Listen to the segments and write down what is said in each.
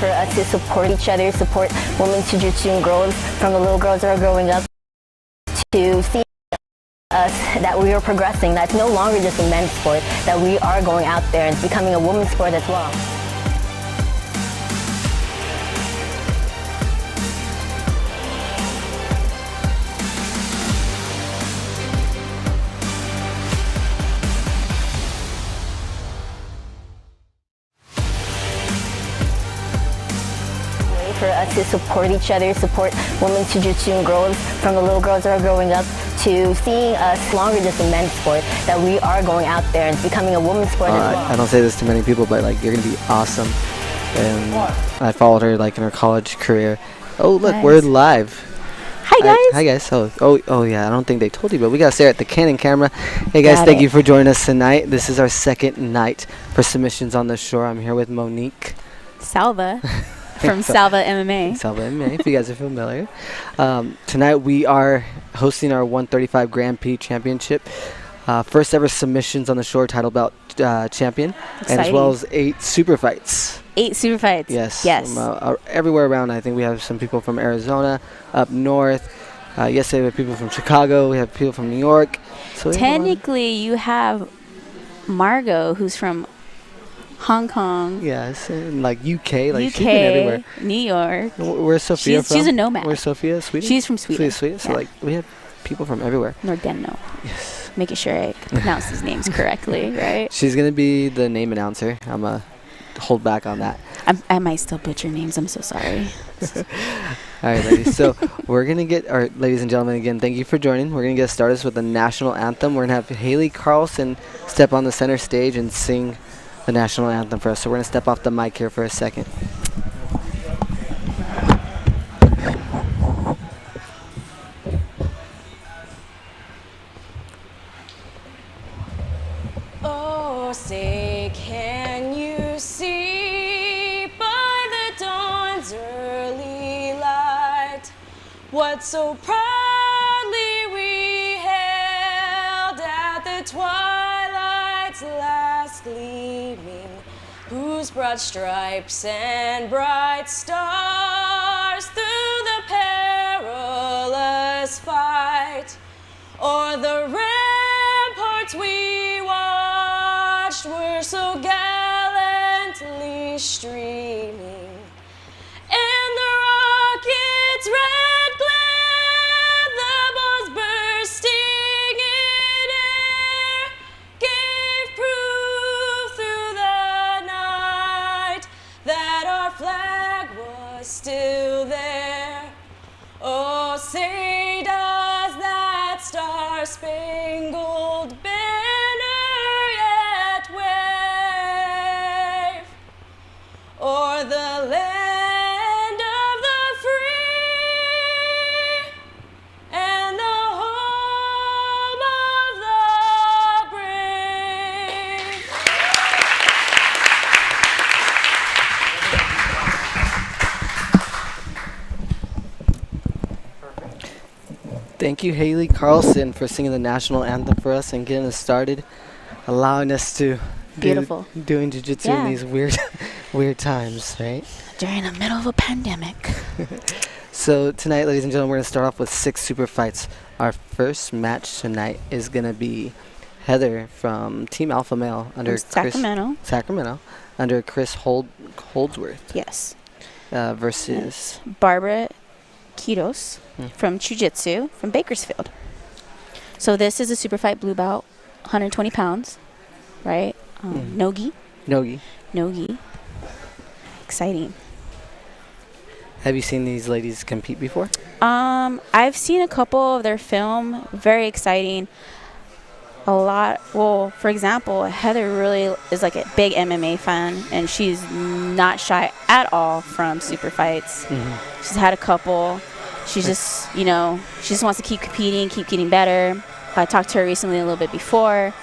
for us to support each other, support women's jiu-jitsu and girls, from the little girls that are growing up to see us that we are progressing, that's no longer just a men's sport, that we are going out there and becoming a women's sport as well. For us to support each other, support women's jiu-jitsu and girls, from the little girls that are growing up to seeing us no longer just a men's sport, that we are going out there and becoming a women's sport as well. I don't say this to many people, but like, you're gonna be awesome. And I followed her like in her college career. Oh look, nice. We're live. Hi guys. Hi guys. Oh yeah, I don't think they told you, but we gotta stare at the Canon camera. Hey guys, thank you for joining us tonight. This is our second night for submissions on the shore. I'm here with Monique Salva. From Salva MMA. Salva MMA, if you guys are familiar. Tonight we are hosting our 135 Grand Prix Championship. First ever submissions on the shore title belt champion. Exciting. And as well as 8 super fights. 8 super fights. Yes. Yes. Everywhere around. I think we have some people from Arizona, up north. Yesterday we have people from Chicago. We have people from New York. So technically you have Margot, who's from Hong Kong. Yes, and like UK, like she's been everywhere. New York. Where's Sophia from? She's a nomad. Where's Sophia? Sweden? She's from Sweden. Sweden. So like we have people from everywhere. Nordeno. Yes. Making sure I pronounce these names correctly, right? She's gonna be the name announcer. I'm gonna hold back on that. I might still butcher names. I'm so sorry. All right, ladies. So we're gonna get, our ladies and gentlemen, again, thank you for joining. We're gonna get started with the national anthem. We're gonna have Haley Carlson step on the center stage and sing the national anthem for us. So we're going to step off the mic here for a second. Oh, say can you see by the dawn's early light what so proudly we held at the twilight's last gleaming, whose broad stripes and bright stars through the perilous fight o'er the ramparts we watched were so gallantly streaming, and the rocket's red glare, the balls bursting in air, gave proof through the night that our flag was still there. Oh, say does that star-spangled banner yet wave o'er the land of the free and the home of the brave? Thank you, Haley Carlson, for singing the national anthem for us and getting us started, allowing us to doing jiu-jitsu in these weird times, right? During the middle of a pandemic. So tonight, ladies and gentlemen, we're going to start off with 6 super fights. Our first match tonight is going to be Heather from Team Alpha Male under Sacramento under Chris Holdsworth. Yes. Versus Barbara Kitos from Jiu Jitsu from Bakersfield. So this is a super fight blue belt, 120 pounds, right? Nogi. Exciting. Have you seen these ladies compete before? I've seen a couple of their film. Very exciting. A lot. Well, for example, Heather really is like a big MMA fan, and she's not shy at all from super fights. She's had a couple. She's just, she just wants to keep competing, keep getting better. I talked to her recently a little bit before.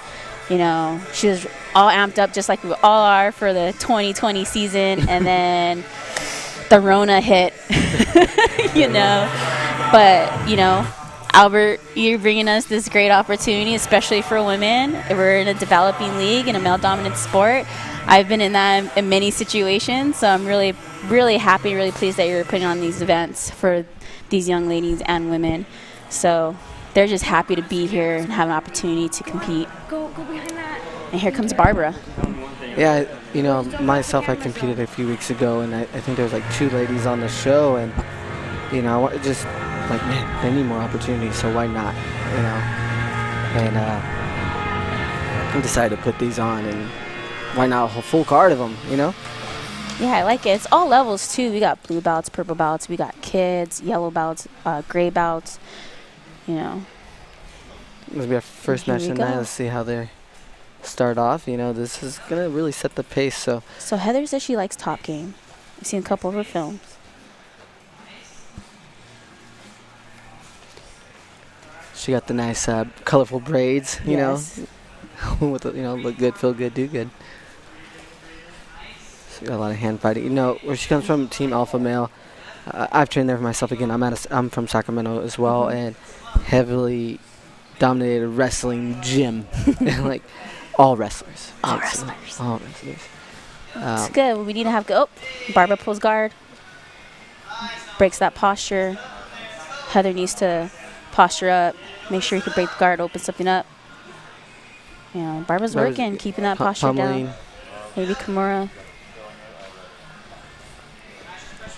She was all amped up just like we all are for the 2020 season, and then the Rona hit, But, Albert, you're bringing us this great opportunity, especially for women. We're in a developing league in a male-dominant sport. I've been in that in many situations, so I'm really, really happy, really pleased that you're putting on these events for these young ladies and women. So they're just happy to be here and have an opportunity to compete. Go behind that. And here comes Barbara. Yeah, you know, myself, I competed a few weeks ago, and I think there was like 2 ladies on the show, and, you know, just like, man, they need more opportunities, so why not, you know? And I decided to put these on, and why not a full card of them, you know? Yeah, I like it. It's all levels, too. We got blue belts, purple belts. We got kids, yellow belts, gray belts, you know. This will be our first Here match we tonight. go. Let's see how they start off. You know, this is going to really set the pace, so. So Heather says she likes Top Game. I've seen a couple of her films. She got the nice, colorful braids, you Yes. know, with the, you know, look good, feel good, do good. She got a lot of hand fighting. You know, where she comes from, Team Alpha Male. I've trained there for myself again. I'm from Sacramento as well, and heavily dominated wrestling gym, and like all wrestlers. All I'd say. wrestlers. All wrestlers. It's good. We need to have go. Oh, Barbara pulls guard. Breaks that posture. Heather needs to posture up. Make sure you can break the guard, open something up. You know, Barbara's working, keeping that posture pummeling. down. Maybe Kimura.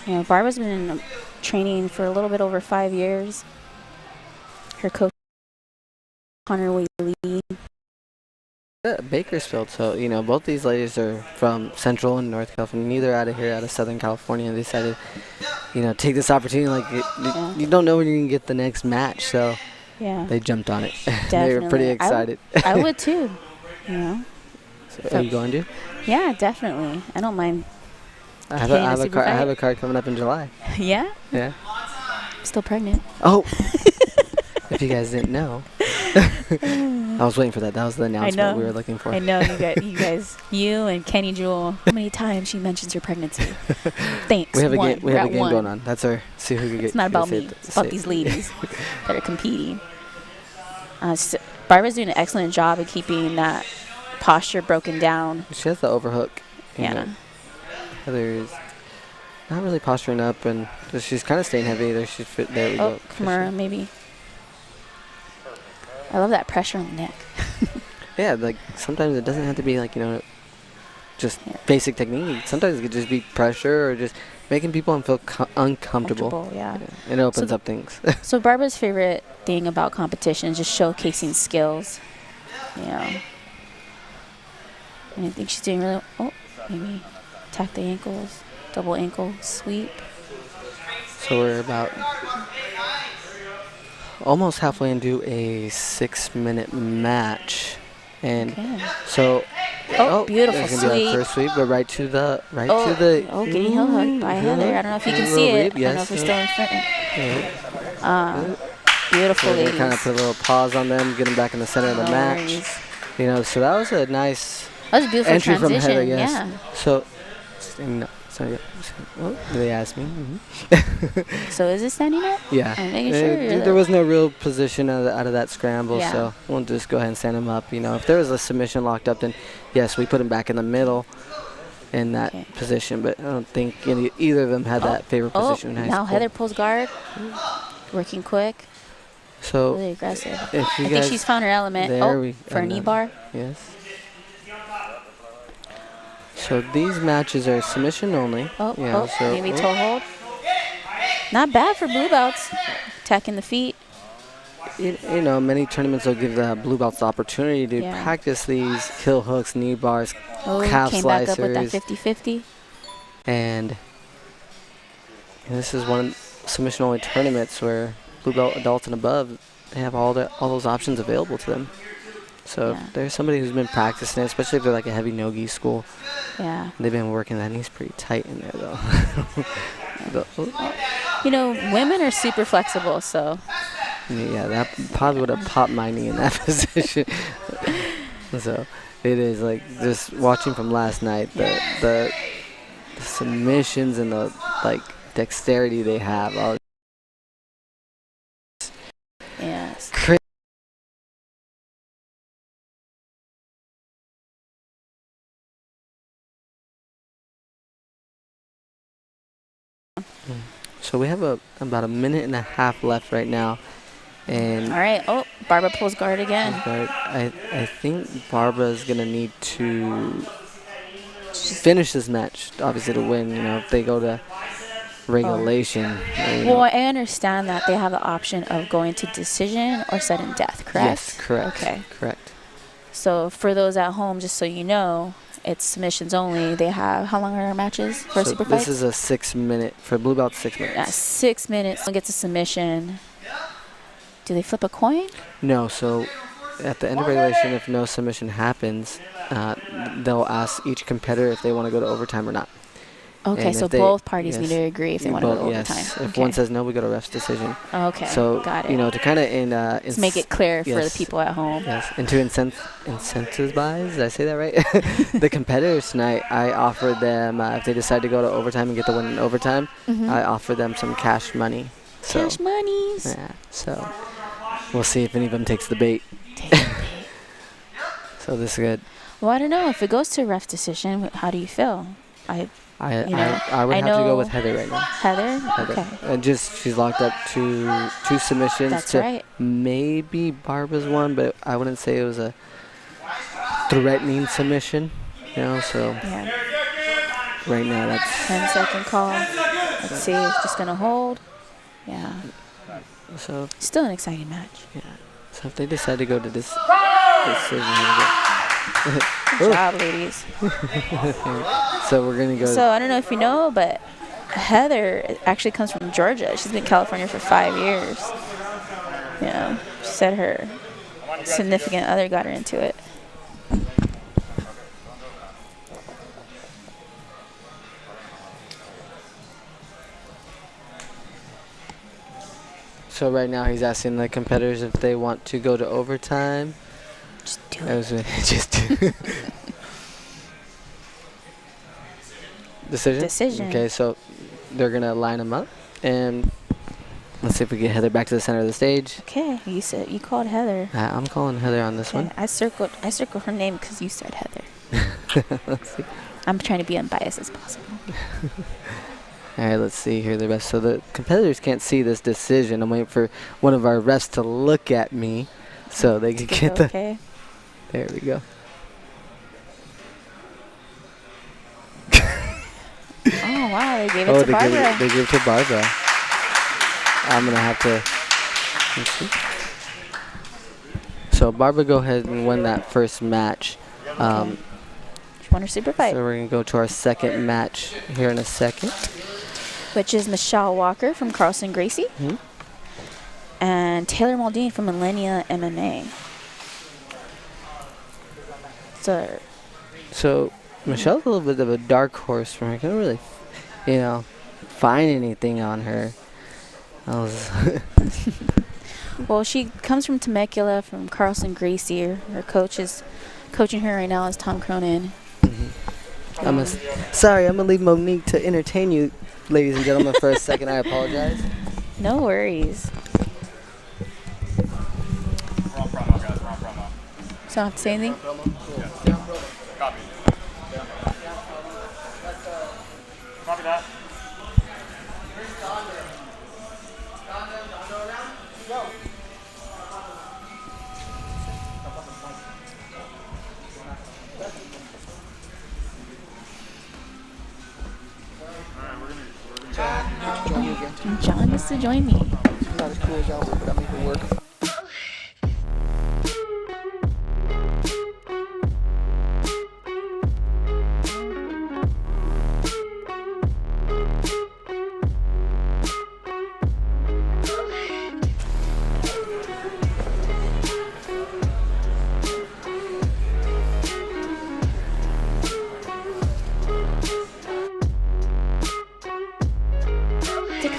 You know, Barbara's been training for a little bit over 5 years. Her coach, Connor Whaley. Bakersfield, so you know both these ladies are from Central and North California. Neither out of here, out of Southern California. They decided, you know, take this opportunity. Like you don't know when you're gonna get the next match, so Yeah, they jumped on it. definitely. They were pretty excited. I would too. You know. So are you going to? Yeah, definitely. I don't mind. I have, Hitting I a have a super card. I have fight? a card coming up in July. Yeah, Yeah. still pregnant. Oh. If you guys didn't know, I was waiting for that. That was the announcement we were looking for. I know you and Kenny Jewel. How many times she mentions her pregnancy? Thanks. We have a one. game. We We're have a at game one. going on. That's our see who can get. It's not about me. It's about these ladies that are competing. So Barbara's doing an excellent job of keeping that posture broken down. She has the overhook. Yeah. Heather's not really posturing up, and she's kind of staying heavy. There, she's fit. There we Oh, go. Kimura, maybe. I love that pressure on the neck. Yeah, like sometimes it doesn't have to be like, you know, just basic technique. Sometimes it could just be pressure or just making people feel uncomfortable. Yeah. It opens up things. So Barbara's favorite thing about competition is just showcasing skills. You know. And I think she's doing really. Oh, maybe attack the ankles, double ankle sweep. So we're about almost halfway into a 6-minute match, and Okay. so Beautiful there's gonna be sweep. our first sweep, but right to the Getting heel hooked by Heather. I don't know if you can see it. I don't know if we're still in front. Beautiful, So they ladies. kind of put a little pause on them, get them back in the center of the No match. worries. You know, so that was a nice That was a beautiful entry transition. from Heather. Yes. Yeah. So, no, sorry. Well, they asked me. So is it standing up? Yeah. I'm making sure. There was no real position out of that scramble, Yeah. so we'll just go ahead and stand him up. You know, if there was a submission locked up, then yes, we put him back in the middle in that position. But I don't think either of them had that favorite position in high now school. Heather pulls guard, working quick, So really aggressive. if you I think guys, she's found her element. For a knee bar. Yes. So these matches are submission only. So, Maybe toe hold. Not bad for blue belts. Attacking the feet. You know, many tournaments will give the blue belts the opportunity to practice these heel hooks, knee bars, calf Came slicers. back up with that 50-50. And this is one submission only tournaments where blue belt adults and above, they have all those options available to them. So if there's somebody who's been practicing it, especially if they're like a heavy no-gi school. Yeah. They've been working that knee's pretty tight in there though. You know, women are super flexible, so. Yeah, that probably would have popped my knee in that position. So it is like just watching from last night, the submissions and the like dexterity they have. Yes. So we have about a minute and a half left right now. And All right. Oh, Barbara pulls guard again. I think Barbara is going to need to finish this match, obviously, to win. You know, if they go to regulation. Well, I understand that they have the option of going to decision or sudden death, correct? Yes, correct. Okay. Correct. So for those at home, just so you know, it's submissions only. They have, how long are our matches for super fights? This is a 6 minute, for blue belt, 6 minutes. Yeah, 6 minutes. One gets a submission. Do they flip a coin? No, so at the end of regulation, if no submission happens, they'll ask each competitor if they want to go to overtime or not. Okay, and so both parties need to agree if they want to go to overtime. Yes, if one says no, we go to ref's decision. Okay, so, got it. You know, to kind of Let's make it clear for the people at home. Yes, and to incentivize, did I say that right? The competitors tonight, I offered them, if they decide to go to overtime and get the win in overtime, I offered them some cash money. So, cash monies. Yeah, so we'll see if any of them takes the bait. So this is good. Well, I don't know. If it goes to ref decision, how do you feel? I would have to go with Heather right now. Heather? Okay. And she's locked up two submissions. That's to right. Maybe Barbara's one, but I wouldn't say it was a threatening submission. You know, so right now that's 10-second call. Let's see. It's just gonna hold. Yeah. So still an exciting match. Yeah. So if they decide to go to this decision. Good job, ladies. So we're going to go. So I don't know if you know, but Heather actually comes from Georgia. She's been in California for 5 years. Yeah. She said her significant other got her into it. So right now he's asking the competitors if they want to go to overtime. Just do it. Just do Decision? Decision. Okay, so they're going to line them up. And let's see if we get Heather back to the center of the stage. Okay, you called Heather. I'm calling Heather on this one. I circled her name because you said Heather. Let's see. I'm trying to be unbiased as possible. All right, let's see here the rest. So the competitors can't see this decision. I'm waiting for one of our refs to look at me so they can get okay. There we go. Oh, wow, they gave it to Barbara. They gave it to Barbara. I'm going to have to... Let's see. So Barbara go ahead and win that first match. Okay. She won her super fight. So we're going to go to our second match here in a second. Which is Michelle Walker from Carlson Gracie. And Taylor Muldeen from Millennia MMA. So Michelle's a little bit of a dark horse for me. I couldn't really, find anything on her. Well, she comes from Temecula, from Carlson Gracie. Her coach is coaching her right now is Tom Cronin. Sorry, I'm going to leave Monique to entertain you, ladies and gentlemen, for a second. I apologize. No worries. Wrong promo, guys. Wrong promo. So I don't have to say anything? Copy. Copy that. John needs to join me. Not as cool as y'all were, but I'm making work.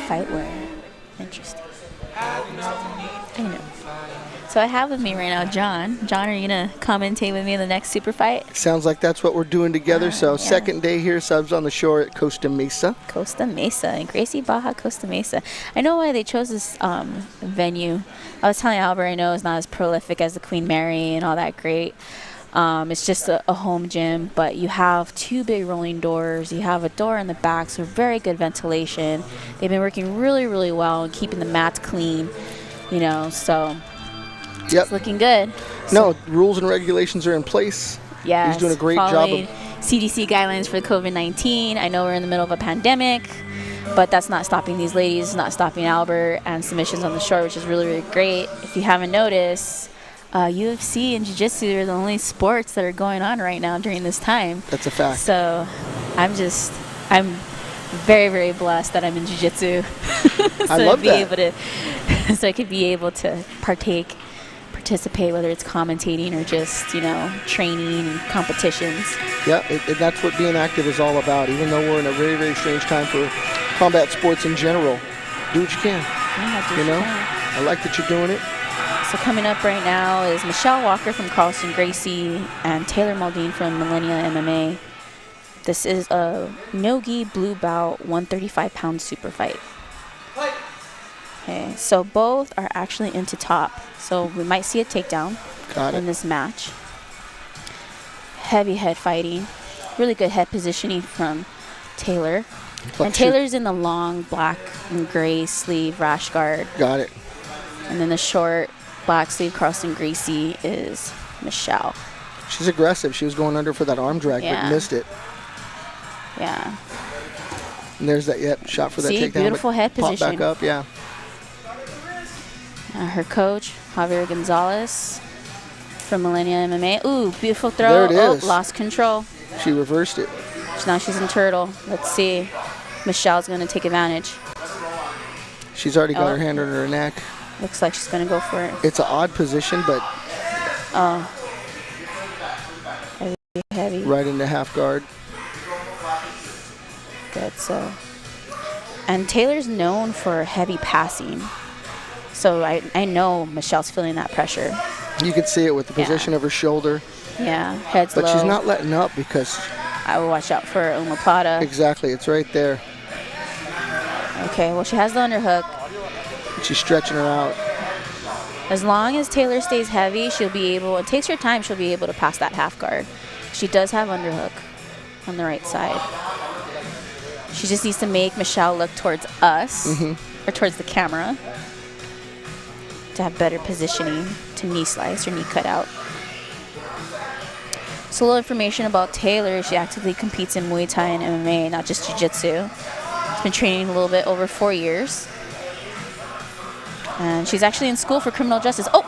Fight wear. Interesting. I know. So I have with me right now John. John, are you going to commentate with me in the next super fight? Sounds like that's what we're doing together. Second day here, subs on the shore at Costa Mesa. Costa Mesa, in Gracie, Baja, Costa Mesa. I know why they chose this venue. I was telling Albert, I know it's not as prolific as the Queen Mary and all that great It's just a home gym, but you have 2 big rolling doors. You have a door in the back, so very good ventilation. They've been working really, really well and keeping the mats clean, you know, so it's looking good. No, rules and regulations are in place. Yeah, he's doing a great job of CDC guidelines for COVID-19. I know we're in the middle of a pandemic, but that's not stopping these ladies, not stopping Albert and submissions on the short, which is really, really great. If you haven't noticed, UFC and Jiu Jitsu are the only sports that are going on right now during this time. That's a fact. So I'm very, very blessed that I'm in Jiu Jitsu. I love that. So I could be able to participate, whether it's commentating or just, you know, training and competitions. Yeah, and that's what being active is all about. Even though we're in a very, very strange time for combat sports in general, do what you can. Yeah, you know, I like that you're doing it. So coming up right now is Michelle Walker from Carlson Gracie and Taylor Muldeen from Millennia MMA. This is a no-gi blue belt 135-pound super fight. Okay, so both are actually into top. So we might see a takedown in this match. Heavy head fighting. Really good head positioning from Taylor. And Taylor's in the long black and gray sleeve rash guard. Got it. And then the short black sleeve Carlson Gracie is Michelle. She's aggressive. She was going under for that arm drag, but missed it. Yeah. And there's that shot for that takedown. Beautiful head position. Pop back up, yeah. Her coach, Javier Gonzalez from Millennia MMA. Ooh, beautiful throw. There it is. Lost control. She reversed it. So now she's in turtle. Let's see. Michelle's going to take advantage. She's already got her hand under her neck. Looks like she's going to go for it. It's an odd position, but heavy. Right into half guard. Good, so. And Taylor's known for heavy passing. So I know Michelle's feeling that pressure. You can see it with the position of her shoulder. Yeah, head's low. But she's not letting up because... I will watch out for omoplata. Exactly, it's right there. Okay, well, she has the underhook. She's stretching her out. As long as Taylor stays heavy, she'll be able, it takes her time, she'll be able to pass that half guard. She does have underhook on the right side. She just needs to make Michelle look towards us, or towards the camera, to have better positioning to knee slice or knee cut out. So a little information about Taylor. She actively competes in Muay Thai and MMA, not just Jiu Jitsu. She's been training a little bit over 4 years. And she's actually in school for criminal justice. Oh!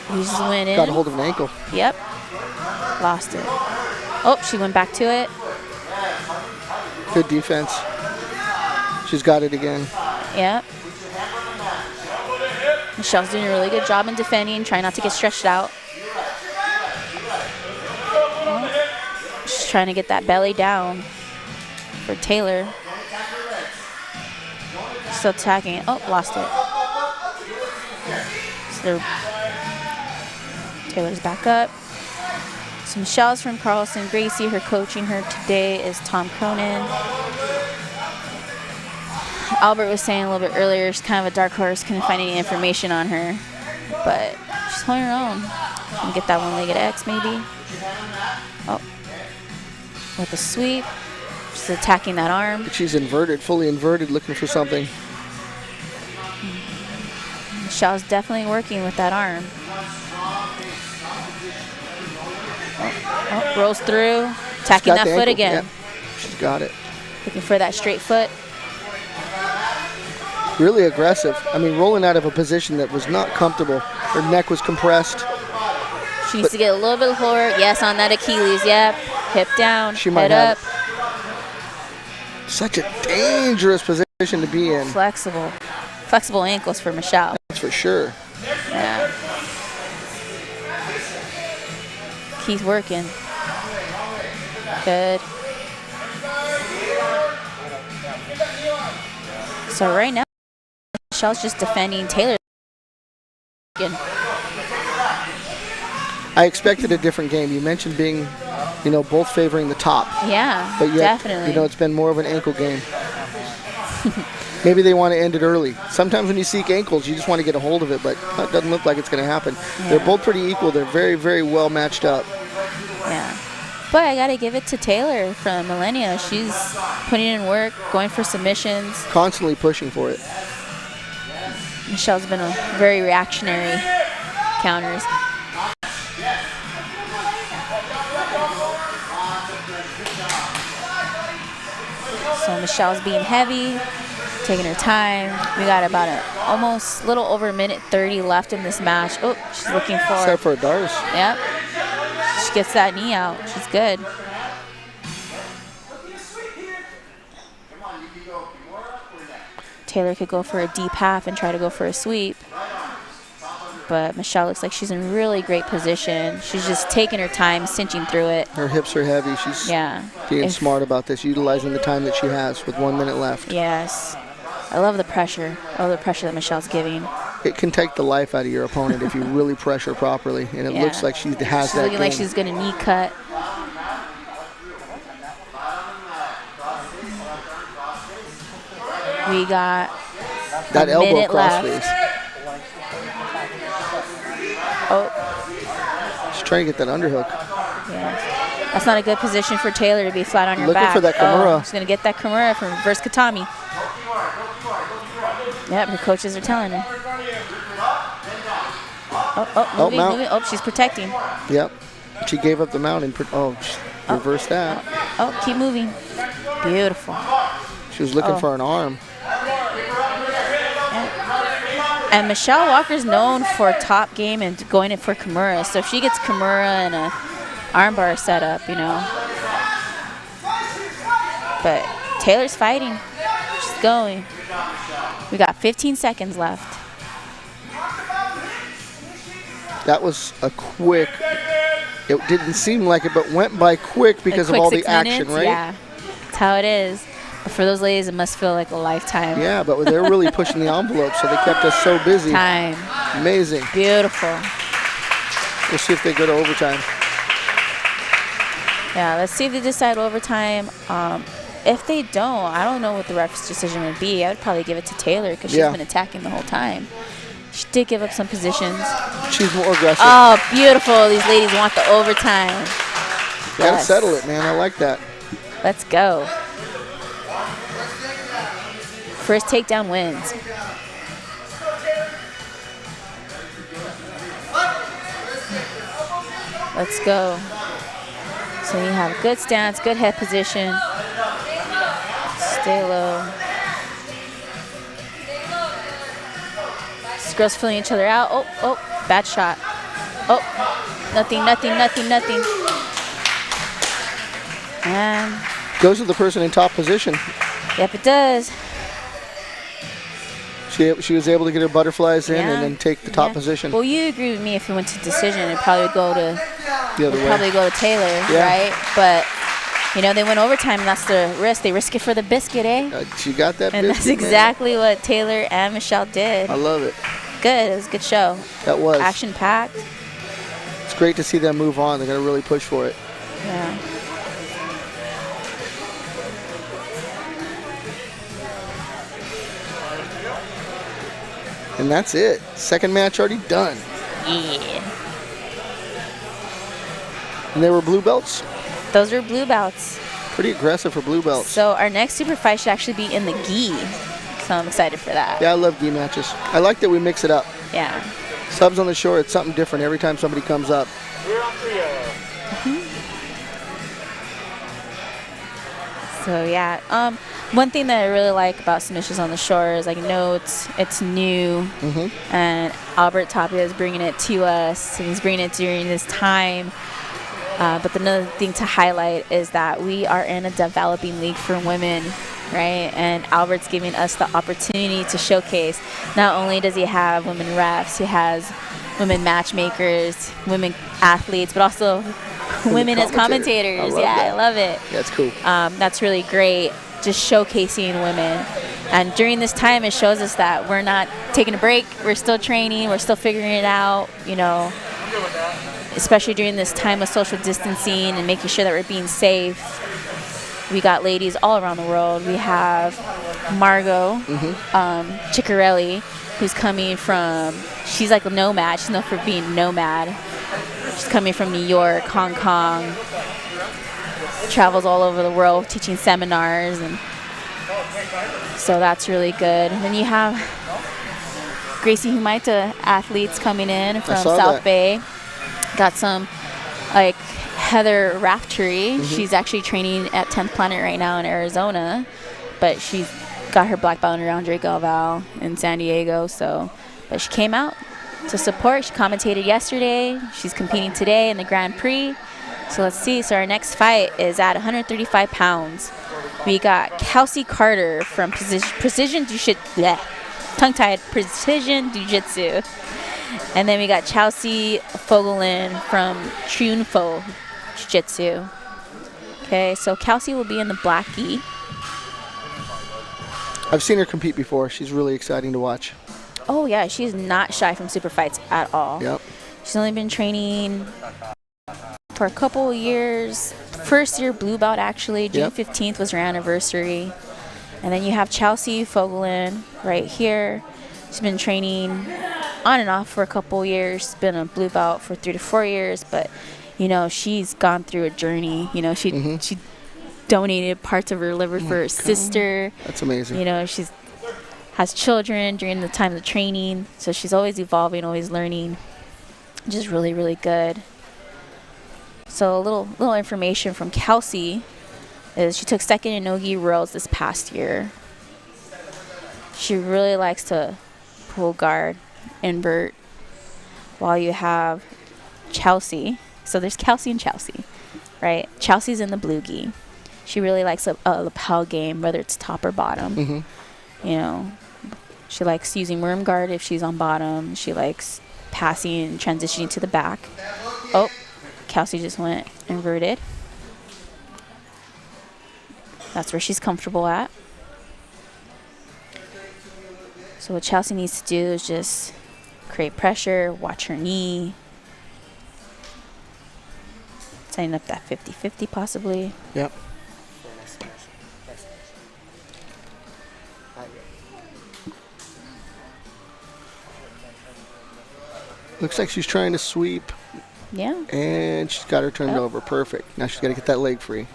He just went in. Got a hold of an ankle. Yep. Lost it. Oh, she went back to it. Good defense. She's got it again. Yep. Michelle's doing a really good job in defending, trying not to get stretched out. She's trying to get that belly down for Taylor. Still attacking it. Oh, lost it. So Taylor's back up. So Michelle's from Carlson Gracie. Her coaching her today is Tom Cronin. Albert was saying a little bit earlier, she's kind of a dark horse, couldn't find any information on her. But she's holding her own. Can get that one-legged X maybe. Oh. With a sweep. She's attacking that arm. She's inverted, fully inverted, looking for something. Michelle's definitely working with that arm. Oh, rolls through. Attacking that foot again. Yep. She's got it. Looking for that straight foot. Really aggressive. I mean, rolling out of a position that was not comfortable. Her neck was compressed. She needs to get a little bit lower. Yes, on that Achilles. Yep. Hip down. She might head up. Such a dangerous position to be in. Flexible. Flexible ankles for Michelle. That's for sure. Yeah. Keith working. Good. So right now, Michelle's just defending Taylor. I expected a different game. You mentioned being, you know, both favoring the top. Yeah, but yet, definitely. You know, it's been more of an ankle game. Maybe they want to end it early. Sometimes when you seek ankles, you just want to get a hold of it, but it doesn't look like it's going to happen. Yeah. They're both pretty equal. They're very, very well matched up. Yeah. But I got to give it to Taylor from Millennia. She's putting in work, going for submissions. Constantly pushing for it. Michelle's been a very reactionary counters. So Michelle's being heavy, taking her time. We got about almost little over a minute 30 left in this match. Oh, she's looking for. Except for a Dars. Yep. She gets that knee out. She's good. Taylor could go for a deep half and try to go for a sweep. But Michelle looks like she's in really great position. She's just taking her time, cinching through it. Her hips are heavy. She's being smart about this, utilizing the time that she has with 1 minute left. Yes. I love the pressure. I love the pressure that Michelle's giving. It can take the life out of your opponent if you really pressure properly. And it looks like she has that. She's looking like she's going to knee cut. We got that elbow minute crossface. Left. Oh. She's trying to get that underhook. Yeah. That's not a good position for Taylor to be flat on your Looking back. for that Kimura. She's going to get that Kimura from reverse Katami. Yep, her coaches are telling her. Moving. Oh, she's protecting. Yep. She gave up the mount and reversed that. Oh, keep moving. Beautiful. She was looking for an arm. And Michelle Walker's known for top game and going in for Kimura. So if she gets Kimura and a armbar setup, you know. But Taylor's fighting. She's going. We got 15 seconds left. That was a quick. It didn't seem like it, but went by quick because of all the action, right? Yeah, that's how it is. But for those ladies, it must feel like a lifetime. Yeah, but they're really pushing the envelope, so they kept us so busy. Time. Amazing. Beautiful. We'll see if they go to overtime. Yeah, let's see if they decide overtime. If they don't, I don't know what the ref's decision would be. I would probably give it to Taylor because she's been attacking the whole time. She did give up some positions. She's more aggressive. Oh, beautiful. These ladies want the overtime. Gotta settle it, man. I like that. Let's go. First takedown wins. Let's go. So you have good stance, good head position. Stay low. These girls filling each other out. Oh, bad shot. Oh, nothing. And goes to the person in top position. Yep, it does. She was able to get her butterflies in and then take the top position. Well, you agree with me if it went to decision, it'd probably go to the other way. Probably go to Taylor, right? But you know, they went overtime, and that's the risk. They risk it for the biscuit, eh? She got that and biscuit, that's exactly what Taylor and Michelle did. I love it. Good. It was a good show. That was. Action-packed. It's great to see them move on. They're going to really push for it. Yeah. And that's it. Second match already done. Yeah. And they were blue belts? Those are blue belts. Pretty aggressive for blue belts. So our next super fight should actually be in the gi. So I'm excited for that. Yeah, I love gi matches. I like that we mix it up. Yeah. Subs on the shore, it's something different every time somebody comes up. So yeah, one thing that I really like about submissions on the shore is, like, I know it's new, and Albert Tapia is bringing it to us, and he's bringing it during this time. But another thing to highlight is that we are in a developing league for women, right? And Albert's giving us the opportunity to showcase. Not only does he have women refs, he has women matchmakers, women athletes, but also women as commentators. I love it. That's cool. That's really great, just showcasing women. And during this time, it shows us that we're not taking a break. We're still training. We're still figuring it out, you know, especially during this time of social distancing and making sure that we're being safe. we got ladies all around the world. We have Margot Ciccarelli, who's coming from, she's like a nomad. She's known for being nomad. She's coming from New York, Hong Kong, travels all over the world teaching seminars, and so that's really good. And then you have Gracie Humaita athletes coming in from South Bay. Got some like Heather Raftery. She's actually training at 10th Planet right now in Arizona, but she's got her black belt under Andre Galval in San Diego. So, but she came out to support. She commentated yesterday. She's competing today in the Grand Prix. So let's see. So our next fight is at 135 pounds. We got Kelsey Carter from Precision Jiu-Jitsu. Tongue-tied Precision Jiu-Jitsu. And then we got Chelsea Fogelin from Triunfo Jiu-Jitsu. Okay, so Kelsey will be in the black gi. I've seen her compete before. She's really exciting to watch. Oh, yeah, she's not shy from super fights at all. Yep. She's only been training for a couple of years. First year blue belt, actually. June 15th was her anniversary. And then you have Chelsea Fogelin right here. She's been training on and off for a couple years. She's been a blue belt for 3 to 4 years, but you know, she's gone through a journey. You know, she donated parts of her liver for her sister. That's amazing. You know, she's has children during the time of the training, so she's always evolving, always learning. Just really, really good. So a little information from Kelsey is she took second in no-gi worlds this past year. She really likes to pull guard, invert, while you have Chelsea. So there's Kelsey and Chelsea, right? Chelsea's in the blue gi. She really likes a lapel game, whether it's top or bottom. You know, she likes using worm guard if she's on bottom. She likes passing and transitioning to the back. Oh, Kelsey just went inverted. That's where she's comfortable at. So what Chelsea needs to do is just create pressure, watch her knee. Setting up that 50-50 possibly. Yep. Looks like she's trying to sweep. Yeah. And she's got her turned over. Perfect. Now she's got to get that leg free.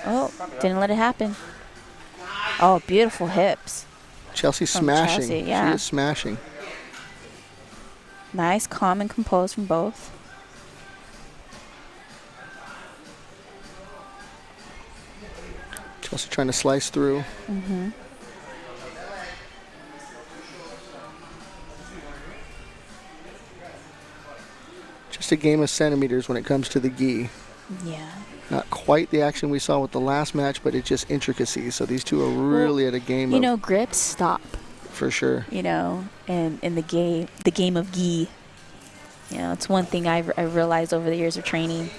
Oh, didn't let it happen. Oh, beautiful hips. Chelsea's smashing. Chelsea, yeah. She is smashing. Nice, calm, and composed from both. Chelsea trying to slice through. Just a game of centimeters when it comes to the gi. Yeah. Not quite the action we saw with the last match, but it's just intricacies. So these two are really at a game of... You know, grips stop. For sure. You know, and in the game of gi. You know, it's one thing I've realized over the years of training.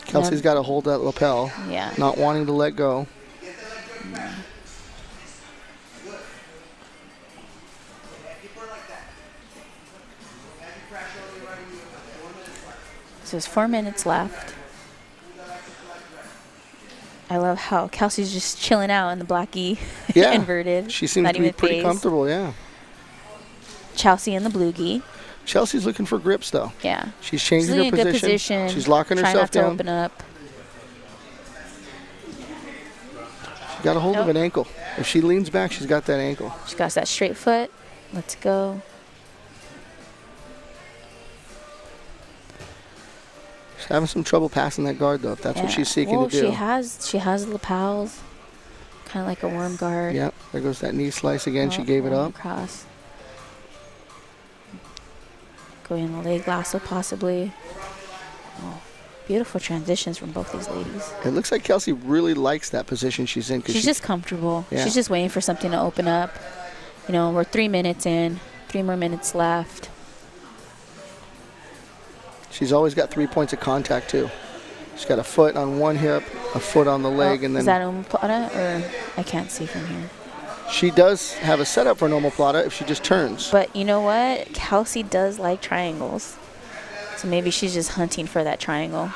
Kelsey's got to hold that lapel. Yeah. Not wanting to let go. So there's 4 minutes left. I love how Kelsey's just chilling out in the black gi, inverted. She seems to be pretty comfortable, yeah. Chelsea in the blue gi. Chelsea's looking for grips, though. Yeah. She's changing her good position. She's locking herself down. Open up. She's got a hold of an ankle. If she leans back, she's got that ankle. She's got that straight foot. Let's go. She's having some trouble passing that guard, though, if that's what she's seeking to do. She has lapels, kind of like a worm guard. Yep, there goes that knee slice again. She gave it up. Cross. Going in the leg lasso, possibly. Oh, beautiful transitions from both these ladies. It looks like Kelsey really likes that position she's in. She's just comfortable. Yeah. She's just waiting for something to open up. You know, we're 3 minutes in, 3 more minutes left. She's always got 3 points of contact, too. She's got a foot on one hip, a foot on the leg, and then... Is that omoplata, or I can't see from here? She does have a setup for an omoplata if she just turns. But you know what? Kelsey does like triangles. So maybe she's just hunting for that triangle.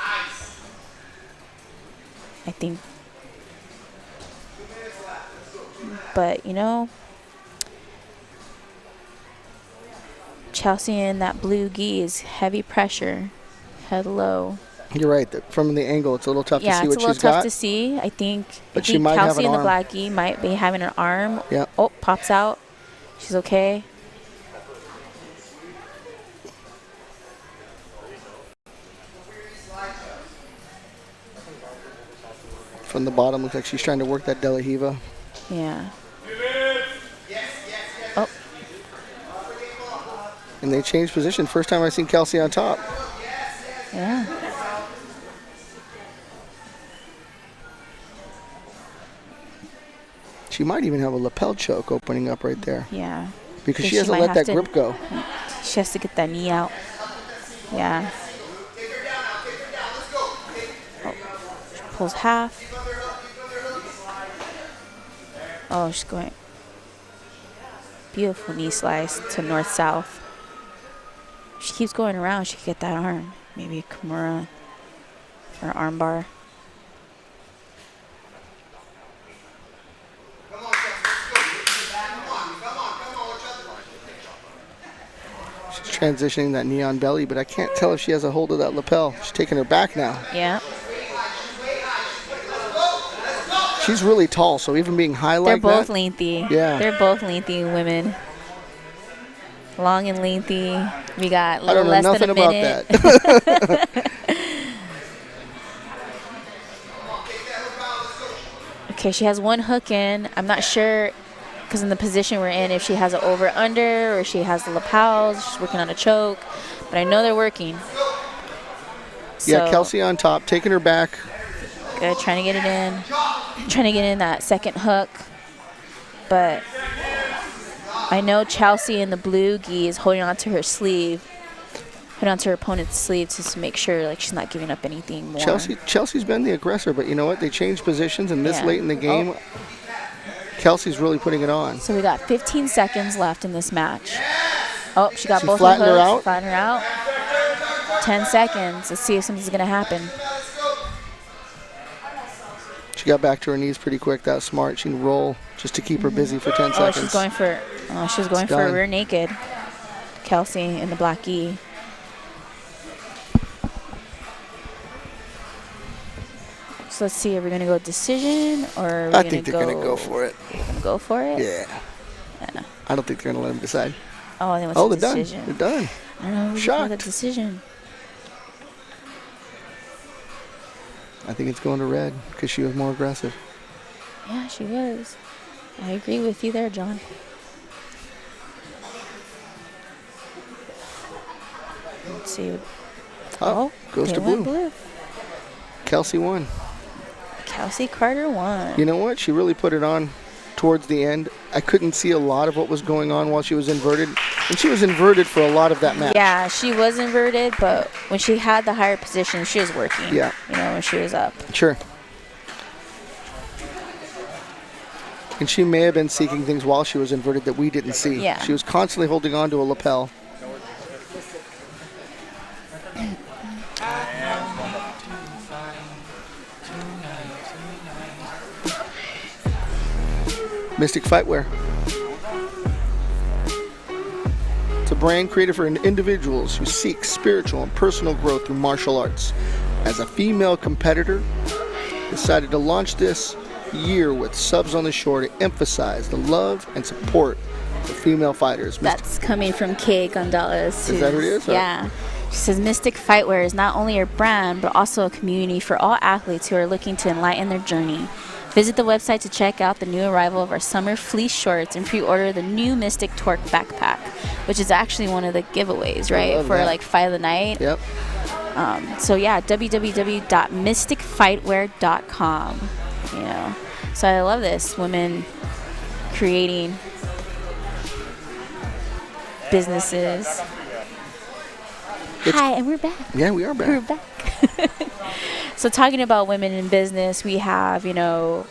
I think. But, you know, Chelsea in that blue gi is heavy pressure, head low. You're right. From the angle, it's a little tough to see what she's got. Yeah, it's a little tough to see. I think She might have Kelsey an in the arm. black gi might be having an arm. Yeah. Oh, pops out. She's okay. From the bottom, looks like she's trying to work that De La Hiva. Yeah. Oh, And they changed position. First time I've seen Kelsey on top. yeah. She might even have a lapel choke opening up right there. Yeah. Because Think she hasn't might let have that to- grip go. She has to get that knee out. Yeah. Oh, she pulls half. Oh, she's going. Beautiful knee slice to north-south. She keeps going around. She could get that arm. Maybe a Kimura or arm bar. She's transitioning that knee on belly, but I can't tell if she has a hold of that lapel. She's taking her back now. Yeah. She's really tall, so even being high They're like both that. lengthy. Yeah. They're both lengthy women. Long and lengthy. We got a I little don't know less than nothing a about minute. that. Okay, she has one hook in. I'm not sure, because in the position we're in, if she has an over-under or she has the lapels. She's working on a choke. But I know they're working. Yeah, So, Kelsey on top, taking her back. good, trying to get it in. Trying to get in that second hook. But I know Chelsea in the blue gi is holding on to her sleeve. Holding on to her opponent's sleeve just to make sure like she's not giving up anything more. Chelsea's been the aggressor, but you know what? They changed positions, and this Yeah. late in the game, Kelsey's really putting it on. So we got 15 seconds left in this match. Oh, she got She both her hooks. flattened her out? Flattened her out. 10 seconds. Let's see if something's going to happen. She got back to her knees pretty quick. That was smart. She can roll just to keep her busy for 10 Oh, seconds. she's going for a done. rear naked. Kelsey in the black gi. So let's see, are we going to go decision or are we I going think to they're going to go for it. Gonna go for it? Yeah. Yeah. I don't think they're going to let them decide. Oh, then what's Oh, the they're done. decision? They're done. I don't know. Shocked. The decision. I think it's going to red because she was more aggressive. Yeah, she was. I agree with you there, John. Let's see. Oh, goes they to went blue. Kelsey won. Kelsey Carter won. You know what? She really put it on towards the end. I couldn't see a lot of what was going on while she was inverted. And she was inverted for a lot of that match. Yeah, she was inverted, but when she had the higher position, she was working. Yeah. You know, when she was up. Sure. And she may have been seeking things while she was inverted that we didn't see. Yeah. She was constantly holding on to a lapel. Mystic Fightwear. It's a brand created for individuals who seek spiritual and personal growth through martial arts. As a female competitor, decided to launch this year with subs on the shore to emphasize the love and support for female fighters. That's coming from Kay Gonzalez. Is that who it is? Yeah. She says Mystic Fightwear is not only a brand, but also a community for all athletes who are looking to enlighten their journey. Visit the website to check out the new arrival of our summer fleece shorts and pre-order the new Mystic Torque backpack, which is actually one of the giveaways, right? For that. like Fight of the Night. Yep. So yeah, www.mysticfightwear.com. You know, so I love this. Women creating businesses. Hi, and we're back. Yeah, we are back. We're back. So talking about women in business, we have, Erin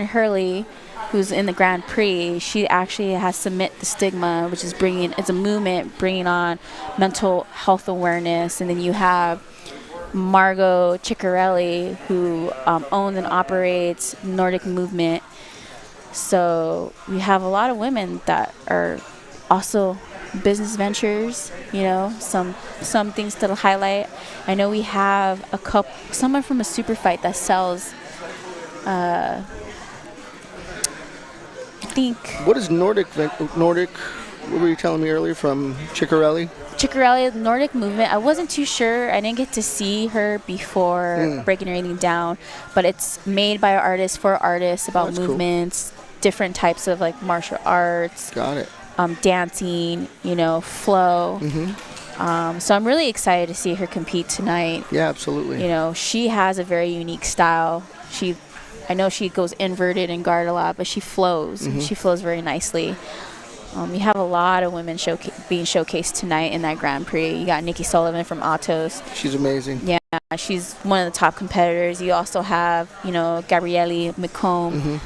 Hurley who's in the Grand Prix, she actually has Submit the Stigma, which is it's a movement bringing on mental health awareness. And then you have Margot Ciccarelli, who owns and operates Nordic Movement. So we have a lot of women that are also business ventures, you know, some things to highlight. I know we have someone from a super fight that sells What is Nordic? What were you telling me earlier from Ciccarelli? Ciccarelli, Nordic Movement. I wasn't too sure. I didn't get to see her before breaking everything down, but it's made by artists for artists about movements, different types of like martial arts. Got it. Dancing, you know, flow. So I'm really excited to see her compete tonight. Yeah, absolutely. You know, she has a very unique style. I know she goes inverted and guard a lot, but she flows. She flows very nicely. We have a lot of women being showcased tonight in that Grand Prix. You got Nikki Sullivan from Autos. She's amazing. Yeah, she's one of the top competitors. You also have, you know, Gabrielli Mccomb,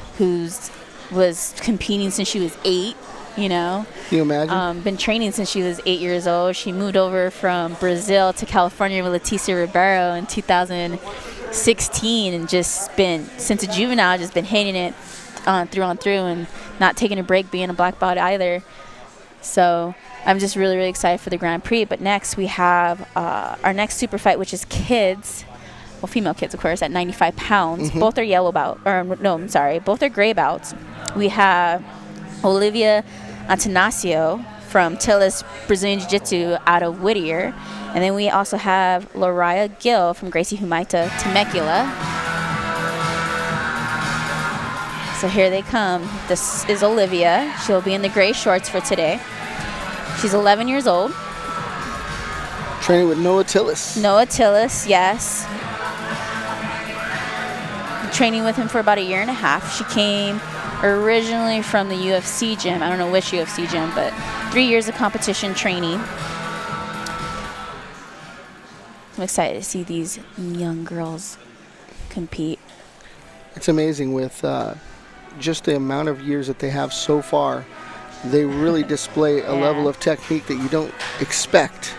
was competing since she was 8. You know, can you imagine? Been training since she was 8 years old. She moved over from Brazil to California with Leticia Ribeiro in 2016, and just been since a juvenile, just been hitting it through and not taking a break, being a black belt either. So I'm just really, really excited for the Grand Prix. But next we have our next super fight, which is kids. Well, female kids, of course, at 95 pounds. Both are yellow belt, both are gray belts. We have Olivia Antanasio from Tillis Brazilian Jiu-Jitsu out of Whittier. And then we also have Lariah Gill from Gracie Humaita Temecula. So here they come. This is Olivia. She'll be in the gray shorts for today. She's 11 years old. Training with Noah Tillis. Noah Tillis, yes. Training with him for about a year and a half. She came originally from the UFC gym. I don't know which UFC gym, but 3 years of competition training. I'm excited to see these young girls compete. It's amazing with just the amount of years that they have so far. They really display a level of technique that you don't expect.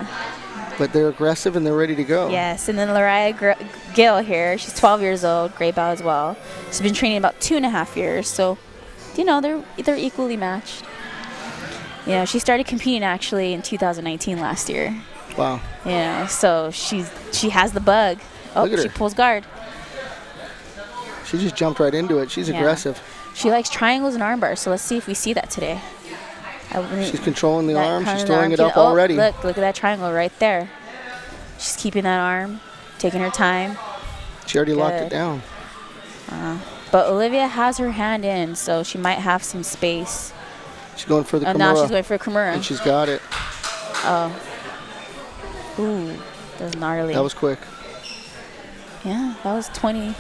But they're aggressive and they're ready to go. Yes, and then Lariah Gill here. She's 12 years old, gray belt as well. She's been training about 2.5 years, so you know they're equally matched. You know, she started competing actually in 2019 last year. Wow. You know, so she has the bug. Oh, Look at she her. pulls guard. She just jumped right into it. She's aggressive. She likes triangles and arm bars, so let's see if we see that today. She's controlling the arm. She's throwing it up already. Look at that triangle right there. She's keeping that arm, taking her time. She already locked it down. But Olivia has her hand in, so she might have some space. She's going for the Kimura. Now she's going for a Kimura. And she's got it. Oh. Ooh, that was gnarly. That was quick. Yeah, that was 20.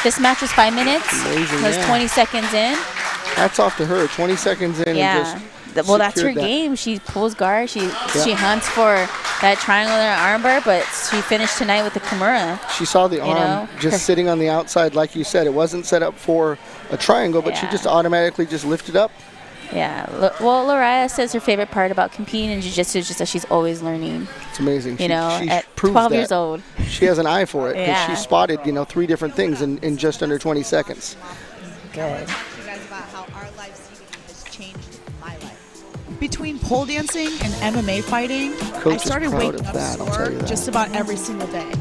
This match was 5 minutes. Amazing, That was 20 seconds in. Hats off to her. 20 seconds in and just well, that's her game. She pulls guard. She hunts for that triangle in her armbar, but she finished tonight with the Kimura. She saw the arm just sitting on the outside, like you said. It wasn't set up for a triangle, but she just automatically just lifted up. Yeah. Well, Lariah says her favorite part about competing in jiu-jitsu is just that she's always learning. It's amazing. You know, she at proves 12 that. years old. She has an eye for it. Yeah. She spotted, 3 different things in just under 20 seconds. Good. About how our life CBD has changed my life. Between pole dancing and MMA fighting, I started waking up sore just about every single day.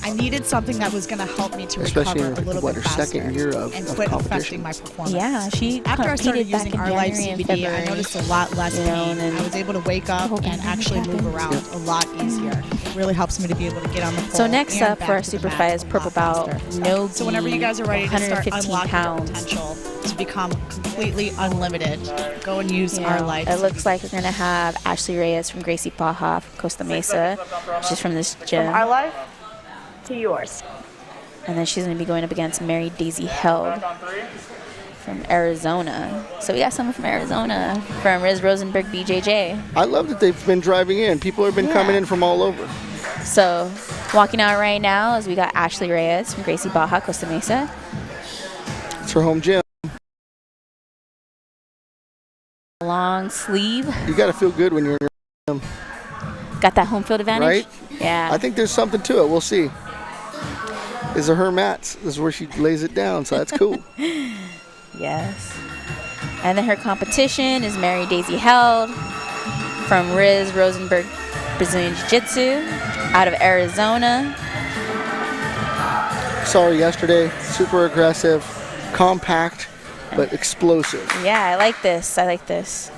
I needed something that was going to help me to recover a little bit faster second year of and quit competition. affecting my performance. Yeah, After I started using Our Life January CBD, I noticed a lot less pain. And I was able to wake up and actually move around a lot easier. It really helps me to be able to get on the pole. So next and up back for our to the super mat fight is purple belt, no gi, So whenever you guys are ready to start 115 unlocking pounds. your potential to become completely unlimited, go and use Our Life. It looks like we're going to have Ashley Reyes from Gracie Baja from Costa Mesa. She's from this gym. From Our Life to yours. And then she's going to be going up against Mary Daisy Held from Arizona. So we got someone from Arizona, from Riz Rosenberg BJJ. I love that they've been driving in. People have been coming in from all over. So walking out right now is we got Ashley Reyes from Gracie Baja, Costa Mesa. It's her home gym. long sleeve. You got to feel good when you're in Got that home field advantage? Right? Yeah. I think there's something to it. We'll see. These are her mats. This is where she lays it down, so that's cool. Yes. And then her competition is Mary Daisy Held from Riz Rosenberg Brazilian Jiu-Jitsu out of Arizona. Saw her yesterday. Super aggressive, compact, but explosive. Yeah, I like this. I like this.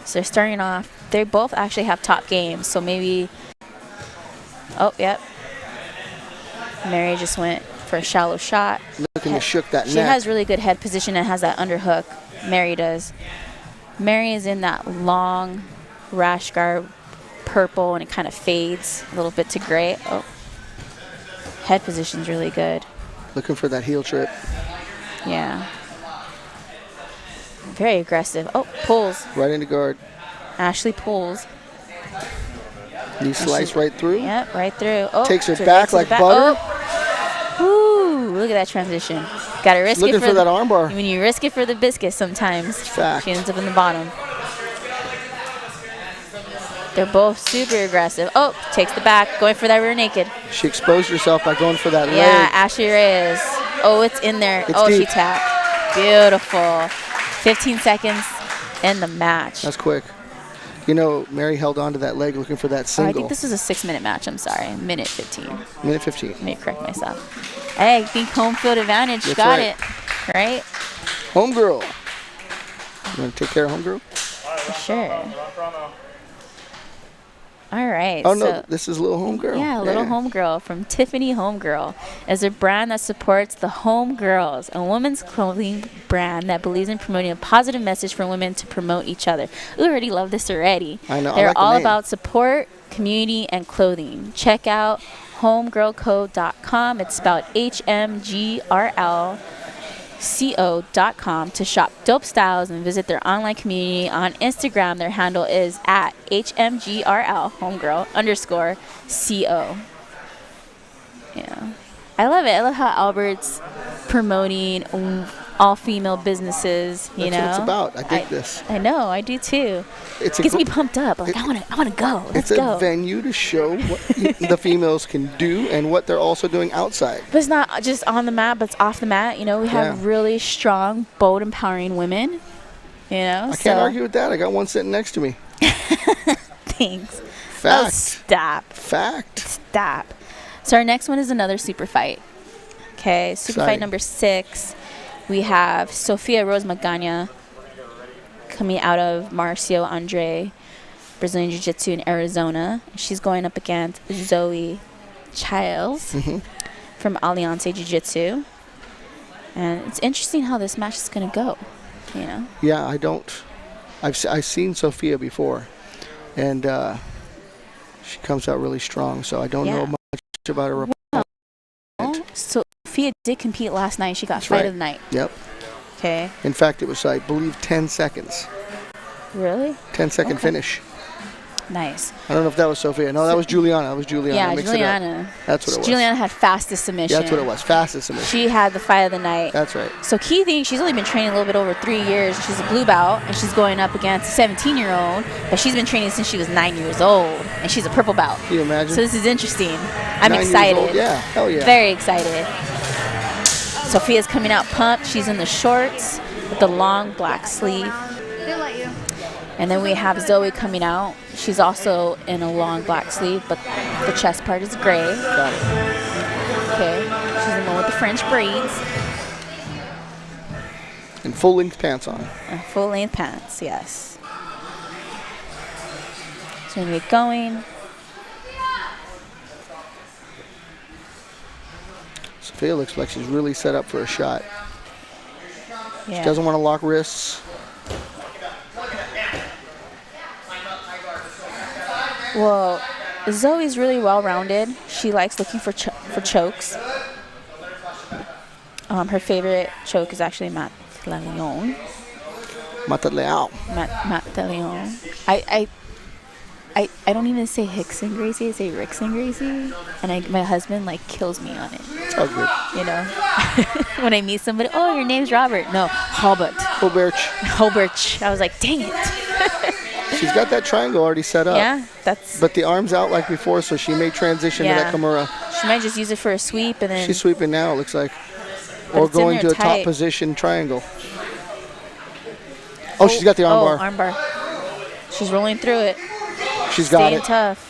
So they're starting off. They both actually have top games, so maybe. Oh, yep. Mary just went for a shallow shot. Looking to shook that neck. She has really good head position and has that underhook. Mary does. Mary is in that long rash guard purple, and it kind of fades a little bit to gray. Oh. Head position's really good. Looking for that heel trip. Yeah. Very aggressive. Oh, pulls. Right into guard. Ashley pulls. Knee slice right through. Yep, right through. Oh, takes her back like butter. Oh. Ooh, look at that transition. Got to risk it looking for that armbar. When you risk it for the biscuit sometimes, Fact. she ends up in the bottom. They're both super aggressive. Oh, takes the back, going for that rear naked. She exposed herself by going for that leg. Yeah, Ashley Reyes. Oh, it's in there. It's oh, deep. She tapped. Beautiful. 15 seconds in the match. That's quick. You know, Mary held on to that leg looking for that Oh, single. I think this is a 6-minute match. I'm sorry. Minute 15. Minute 15. Let me correct myself. Hey, I think home field advantage. That's Got right. it. Right? Homegirl. You want to take care of homegirl? For sure. All right. Oh, so no. This is Little Homegirl. Yeah, Little Homegirl from Tiffany Homegirl is a brand that supports the Homegirls, a women's clothing brand that believes in promoting a positive message for women to promote each other. Ooh, I already love this already. I know. They're I like the all name. about support, community, and clothing. Check out homegirlco.com. It's spelled HMGRLCO.com to shop dope styles and visit their online community. On Instagram, their handle is at HMGRL homegirl_CO. Yeah. I love it. I love how Albert's promoting all-female businesses, you know. That's what it's about. I dig this. I know. I do too. It Gets me pumped up. Like, I want to go. Let's go. It's a venue to show what the females can do and what they're also doing outside. But it's not just on the mat, but it's off the mat. You know, we have really strong, bold, empowering women. You know, I can't argue with that. I got one sitting next to me. Thanks. Fact. Oh, stop. Fact. Stop. So our next one is another super fight. Okay, super fight Exciting. number 6. We have Sofia Rose Magana coming out of Marcio Andre Brazilian Jiu-Jitsu in Arizona. She's going up against Zoe Childs from Alianza Jiu-Jitsu. And it's interesting how this match is going to go, you know. Yeah, I've seen Sophia before, and she comes out really strong, so I don't know much about her. Sophia did compete last night. She got That's fight right. of the night. Yep. Okay. In fact, it was, I believe, 10 seconds. Really? 10-second finish. Nice. I don't know if that was Sophia. No, that was Juliana. That was Juliana. Yeah, I mixed it up. Juliana. That's what it was. Juliana had fastest submission. Yeah, that's what it was. Fastest submission. She had the fight of the night. That's right. So key thing, she's only been training a little bit over 3 years. She's a blue belt, and she's going up against a 17-year-old, but she's been training since she was 9 years old, and she's a purple belt. Can you imagine? So this is interesting. I'm 9 years excited. old. Yeah, hell yeah. Very excited. Sophia's coming out pumped. She's in the shorts with the long black sleeve. They'll let you. And then we have Zoe coming out. She's also in a long black sleeve, but the chest part is gray. Got it. Okay. She's the one with the French braids. And full-length pants on. Full-length pants, yes. So we're going to get going. Sophia looks like she's really set up for a shot. Yeah. She doesn't want to lock wrists. Well, Zoe's really well-rounded. She likes looking for chokes. Her favorite choke is actually Mat Leon. Mataleao. Mat Leon. I don't even say Hickson Gracie. I say Rickson Gracie, and my husband kills me on it. Oh, good. You know, when I meet somebody, oh, your name's Robert. No, Hobart. Hobart. I was like, dang it. She's got that triangle already set up. Yeah, that's. But the arm's out like before, so she may transition to that Kimura. She might just use it for a sweep and then. She's sweeping now, it looks like. Or going to a top position triangle. Oh, she's got the armbar. Armbar. She's rolling through it. She's got it. Staying tough.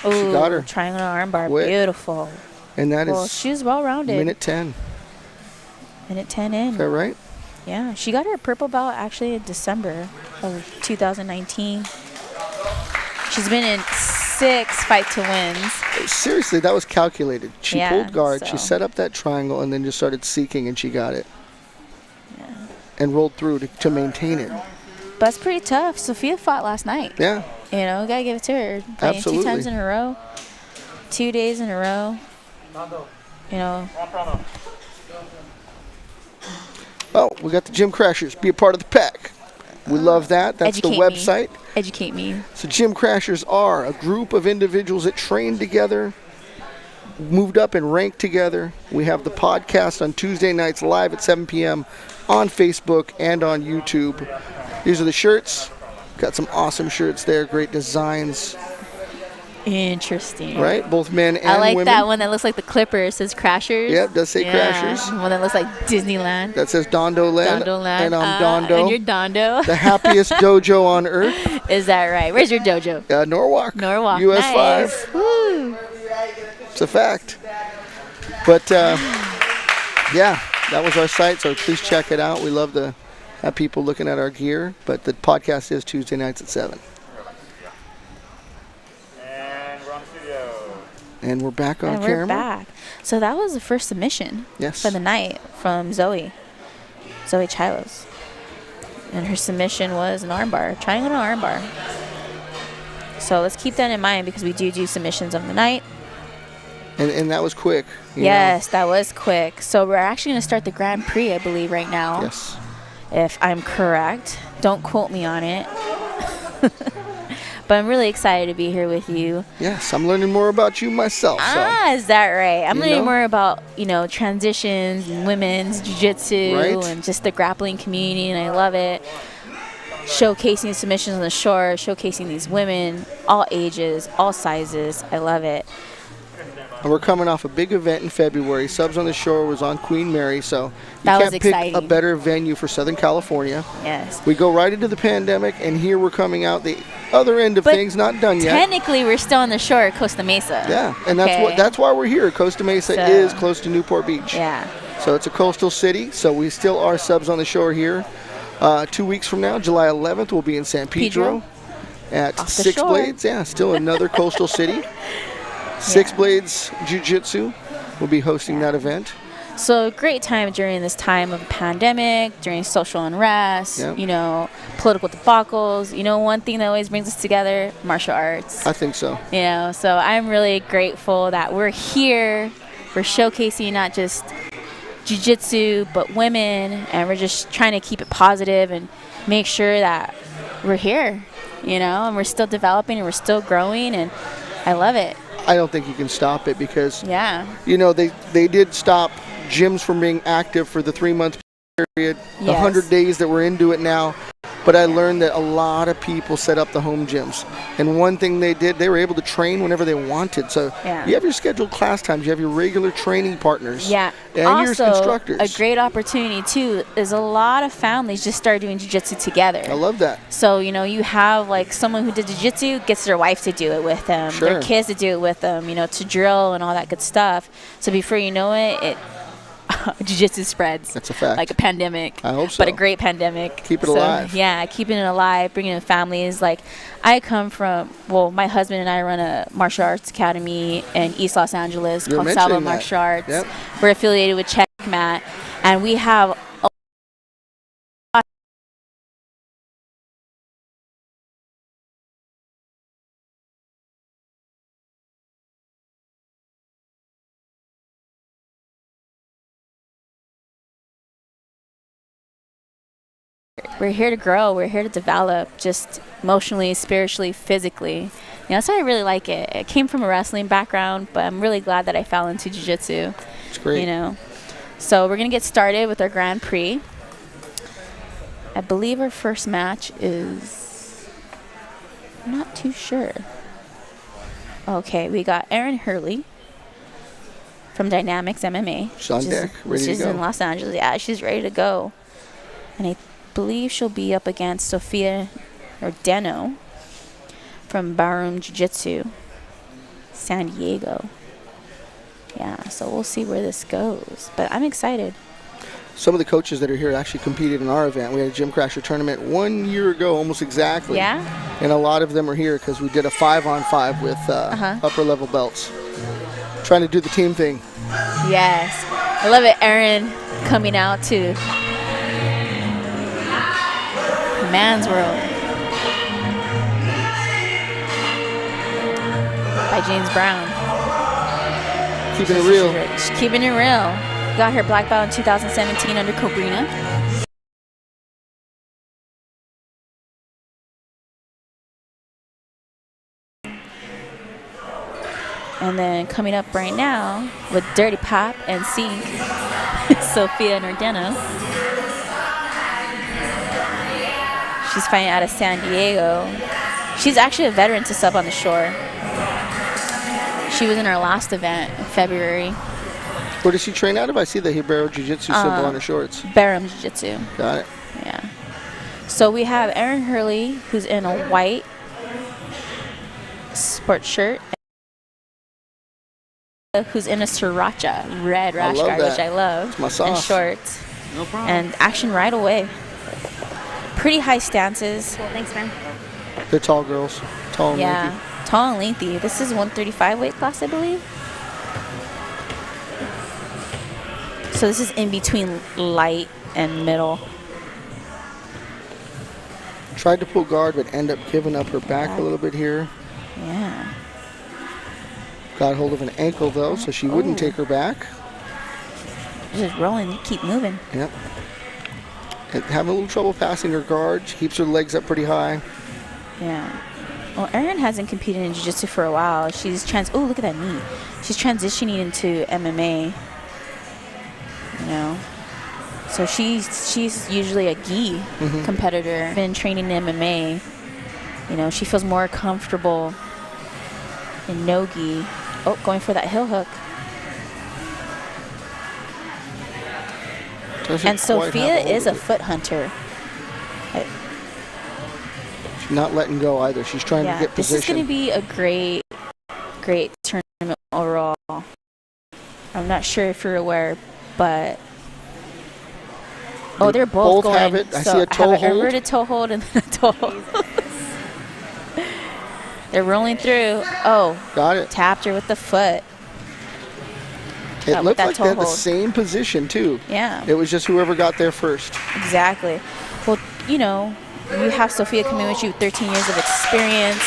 Ooh, she got her. Triangle armbar. Quick. Beautiful. And that is. She's well rounded. Minute 10. Minute 10 in. Is that right? Yeah. She got her purple belt actually in December of 2019. She's been in 6 fight-to-wins. Seriously, that was calculated. She pulled guard, so. she set up that triangle, and then just started seeking, and she got it. Yeah. And rolled through to maintain it. But it's pretty tough. Sophia fought last night. Yeah. You know, gotta give it to her. Playing Absolutely. 2 times in a row, 2 days in a row. You know. Oh, we got the Gym Crashers. Be a part of the pack. We love that. That's Educate the website. Me. Educate me. So Gym Crashers are a group of individuals that train together, moved up and ranked together. We have the podcast on Tuesday nights live at 7 p.m. on Facebook and on YouTube. These are the shirts. Got some awesome shirts there. Great designs. Interesting. Right? Both men and women. I like women. that one that looks like the Clippers. Says Crashers. Yep, does say Crashers. One that looks like Disneyland. That says Dondo Land. Dondo Land. And I'm Dondo. And you're Dondo. The happiest dojo on earth. Is that right? Where's your dojo? Norwalk. Norwalk. US nice. 5. Woo. It's a fact. But, yeah, that was our site, so please check it out. We love to have people looking at our gear, but the podcast is Tuesday nights at 7. And we're back on camera. We're back. So that was the first submission for the night from Zoe Chilos. And her submission was an armbar, triangle armbar. So let's keep that in mind because we do submissions of the night. And that was quick. Yes, that was quick. So we're actually going to start the Grand Prix, I believe, right now. Yes. If I'm correct. Don't quote me on it. But I'm really excited to be here with you. Yes, I'm learning more about you myself. Is that right? I'm learning more about, transitions and women's jiu-jitsu and just the grappling community, and I love it. Showcasing submissions on the shore, showcasing these women, all ages, all sizes. I love it. And we're coming off a big event in February. Subs on the Shore was on Queen Mary, so you can't pick a better venue for Southern California. Yes. We go right into the pandemic, and here we're coming out the other end of things, not done yet. Technically, we're still on the shore at Costa Mesa. Yeah, and that's why we're here. Costa Mesa is close to Newport Beach. Yeah. So it's a coastal city, so we still are Subs on the Shore here. 2 weeks from now, July 11th, we'll be in San Pedro at Six Blades. Yeah, still another coastal city. Six Blades Jiu Jitsu will be hosting that event. So a great time during this time of pandemic, during social unrest, political debacles. One thing that always brings us together, martial arts. I think so. So I'm really grateful that we're here. We're showcasing not just jiu-jitsu, but women, and we're just trying to keep it positive and make sure that we're here, and we're still developing and we're still growing, and I love it. I don't think you can stop it because, they did stop gyms from being active for the 3-month period, the 100 days that we're into it now. But I learned that a lot of people set up the home gyms. And one thing they did, they were able to train whenever they wanted. So you have your scheduled class times, you have your regular training partners. Yeah. And also, your instructors. A great opportunity, too, is a lot of families just start doing jiu-jitsu together. I love that. So, you have, someone who did jiu-jitsu gets their wife to do it with them, their kids to do it with them, to drill and all that good stuff. So before you know it jiu-jitsu spreads. That's a fact. Like a pandemic. I hope so. But a great pandemic. Keep it alive. Yeah, keeping it alive, bringing in families. I come from, my husband and I run a martial arts academy in East Los Angeles called Salvo Martial Arts. Yep. We're affiliated with Checkmat, and we have we're here to grow. We're here to develop, just emotionally, spiritually, physically. Yeah, so I really like it. It came from a wrestling background, but I'm really glad that I fell into jiu-jitsu. It's great. You know. So we're going to get started with our Grand Prix. I believe our first match is... I'm not too sure. Okay, we got Erin Hurley from Dynamics MMA. She's on deck, ready to go. She's in Los Angeles. Yeah, she's ready to go. And I believe she'll be up against Sofia Ordeno from Barroom Jiu-Jitsu, San Diego. Yeah, so we'll see where this goes. But I'm excited. Some of the coaches that are here actually competed in our event. We had a Gym Crasher tournament 1 year ago, almost exactly. Yeah? And a lot of them are here because we did a 5-on-5 with upper level belts. Trying to do the team thing. Yes. I love it. Erin coming out to Man's World by James Brown. Keeping it real. She's keeping it real. Got her black belt in 2017 under Cobrina. And then coming up right now with Dirty Pop and Sink, Sofia Ordeno. She's fighting out of San Diego. She's actually a veteran to sub on the shore. She was in our last event in February. Where does she train out of? I see the Hebrew Jiu-Jitsu symbol on her shorts. Barroom Jiu-Jitsu. Got it. Yeah. So we have Erin Hurley, who's in a white sports shirt, who's in a sriracha red rash guard, which I love. It's my sauce. And shorts. No problem. And action right away. Pretty high stances. Cool, thanks, man. They're tall girls. Tall and Yeah, lanky. tall and lengthy. This is 135 weight class, I believe. So this is in between light and middle. Tried to pull guard, but end up giving up her back a little bit here. Yeah. Got hold of an ankle, though, so she wouldn't take her back. Just rolling, keep moving. Yep. And having a little trouble passing her guard. She keeps her legs up pretty high. Yeah. Well, Erin hasn't competed in jiu-jitsu for a while. She's oh, look at that knee. She's transitioning into MMA. You know. So she's usually a gi competitor. Been training in MMA. You know, she feels more comfortable in no gi. Oh, going for that heel hook. And Sofia is a foot hunter. She's not letting go either. She's trying to get position. This is going to be a great tournament overall. I'm not sure if you're aware, but they're both going. Have it. I so see a toe hold. I have an inverted toe hold and then a toe hold. They're rolling through. Oh, got it. Tapped her with the foot. It looked like they had the same position, too. Yeah. It was just whoever got there first. Exactly. Well, you know, you have Sofia coming with you with 13 years of experience.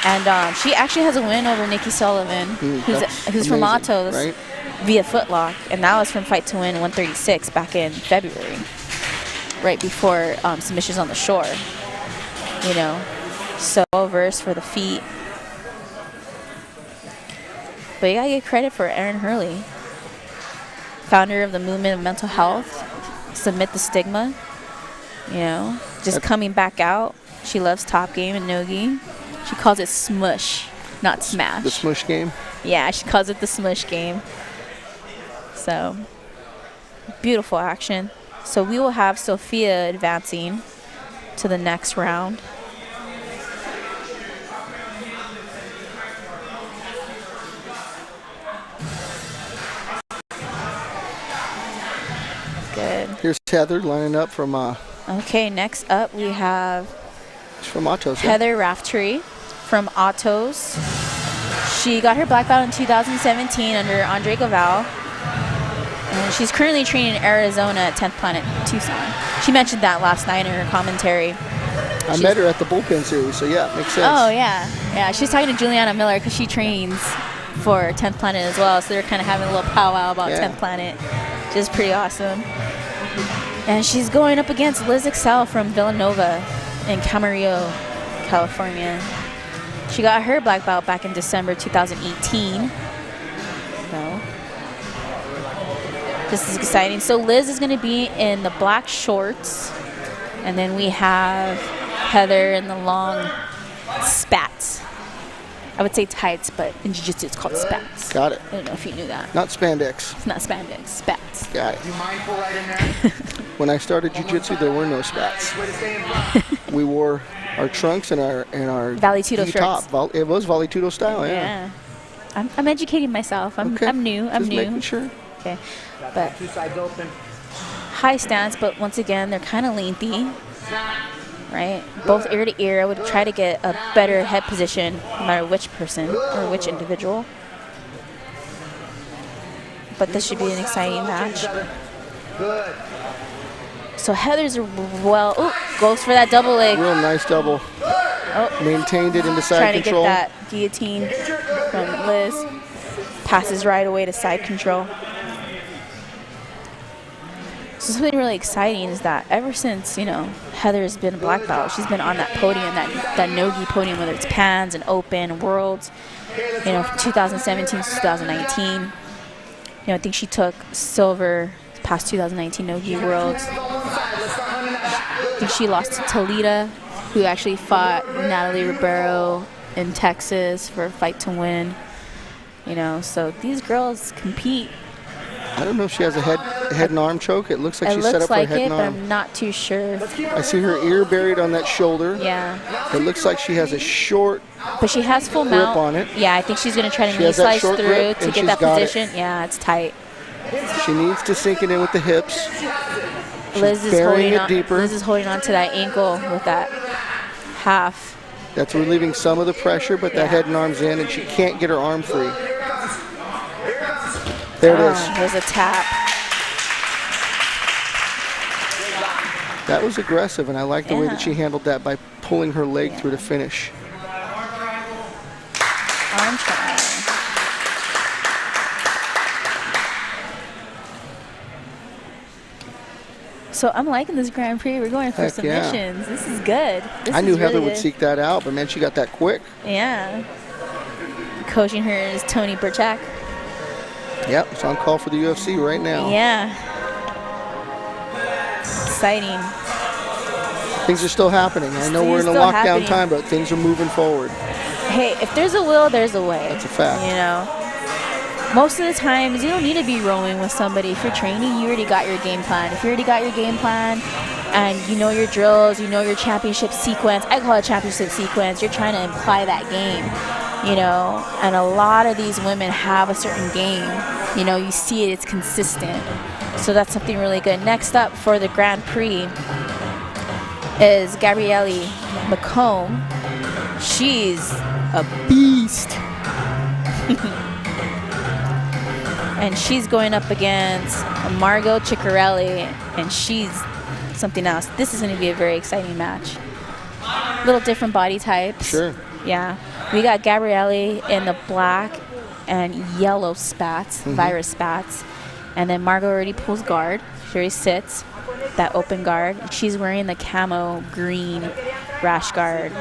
And she actually has a win over Nikki Sullivan, who's from Autos, right? Via footlock. And that was from Fight to Win 136 back in February, right before submissions on the shore. You know, so well-versed for the feet. But you gotta give credit for Erin Hurley, founder of the movement of mental health, Submit the Stigma. You know, just coming back out. She loves Top Game and no-gi. She calls it smush, not smash. The smush game? Yeah, she calls it the smush game. So, beautiful action. So we will have Sofia advancing to the next round. Good. Here's Heather lining up from Okay, next up we have from Autos. Heather Raftery from Autos. She got her black belt in 2017 under Andre Gaval. And she's currently training in Arizona at 10th Planet Tucson. She mentioned that last night in her commentary. I met her at the bullpen series, so yeah, makes sense. Oh, yeah. Yeah, she's talking to Juliana Miller because she trains for 10th Planet as well. So they're kind of having a little powwow about 10th Planet, which is pretty awesome. And she's going up against Liz Excel from Villanova in Camarillo, California. She got her black belt back in December 2018. So this is exciting. So Liz is going to be in the black shorts. And then we have Heather in the long spats. I would say tights, but in jiu-jitsu it's called spats. Got it. I don't know if you knew that. Not spandex. It's not spandex, spats. Got it. You mindful right in there? When I started jiu-jitsu, there were no spats. We wore our trunks and our Vale Tudo shirts. Top. It was Vale Tudo style, Yeah. I'm educating myself. I'm new. I'm Just new. making sure. Okay. But high stance, but once again, they're kind of lengthy. Right? Both ear to ear. I would try to get a better head position no matter which person or which individual. But this should be an exciting match. So Heather's goes for that double leg. Real nice double. Oh. Maintained it into side Trying control. Trying to get that guillotine from Liz. Passes right away to side control. So something really exciting is that ever since, Heather's been a black belt, she's been on that podium, that no-gi podium, whether it's Pans and Open and Worlds, from 2017 to 2019. I think she took silver past 2019 no-gi Worlds. I think she lost to Talita, who actually fought Natalie Ribeiro in Texas for a fight to win. So these girls compete. I don't know if she has a head and arm choke. It looks like she's set up for a head and arm. But I'm not too sure. I see her ear buried on that shoulder. Yeah. It looks like she has a short But she has full grip mount on it. Yeah, I think she's going to try to knee slice through to get that position. Yeah, it's tight. She needs to sink it in with the hips. Liz is burying it deeper. Liz is holding on to that ankle with that half. That's relieving some of the pressure, but that head and arm's in, and she can't get her arm free. There it is. There's a tap. That was aggressive, and I like the way that she handled that by pulling her leg through to finish. Arm triangle. So I'm liking this Grand Prix. We're going for submissions. This is good. I knew Heather would seek that out, but man, she got that quick. Yeah. Coaching her is Tony Burchak. Yep, it's on call for the UFC right now. Yeah. Exciting. Things are still happening. I know we're in a lockdown time, but things are moving forward. Hey, if there's a will, there's a way. That's a fact. Most of the times, you don't need to be rowing with somebody. If you're training, you already got your game plan. If you already got your game plan and you know your drills, you know your championship sequence, I call it championship sequence, you're trying to imply that game, and a lot of these women have a certain game. You see it, it's consistent. So that's something really good. Next up for the Grand Prix is Gabrielli Mccomb. She's a beast. And she's going up against Margot Ciccarelli, and she's something else. This is going to be a very exciting match. Little different body types. Sure. Yeah. We got Gabrielli in the black and yellow spats, virus spats. And then Margot already pulls guard. She already sits, that open guard. She's wearing the camo green rash guard.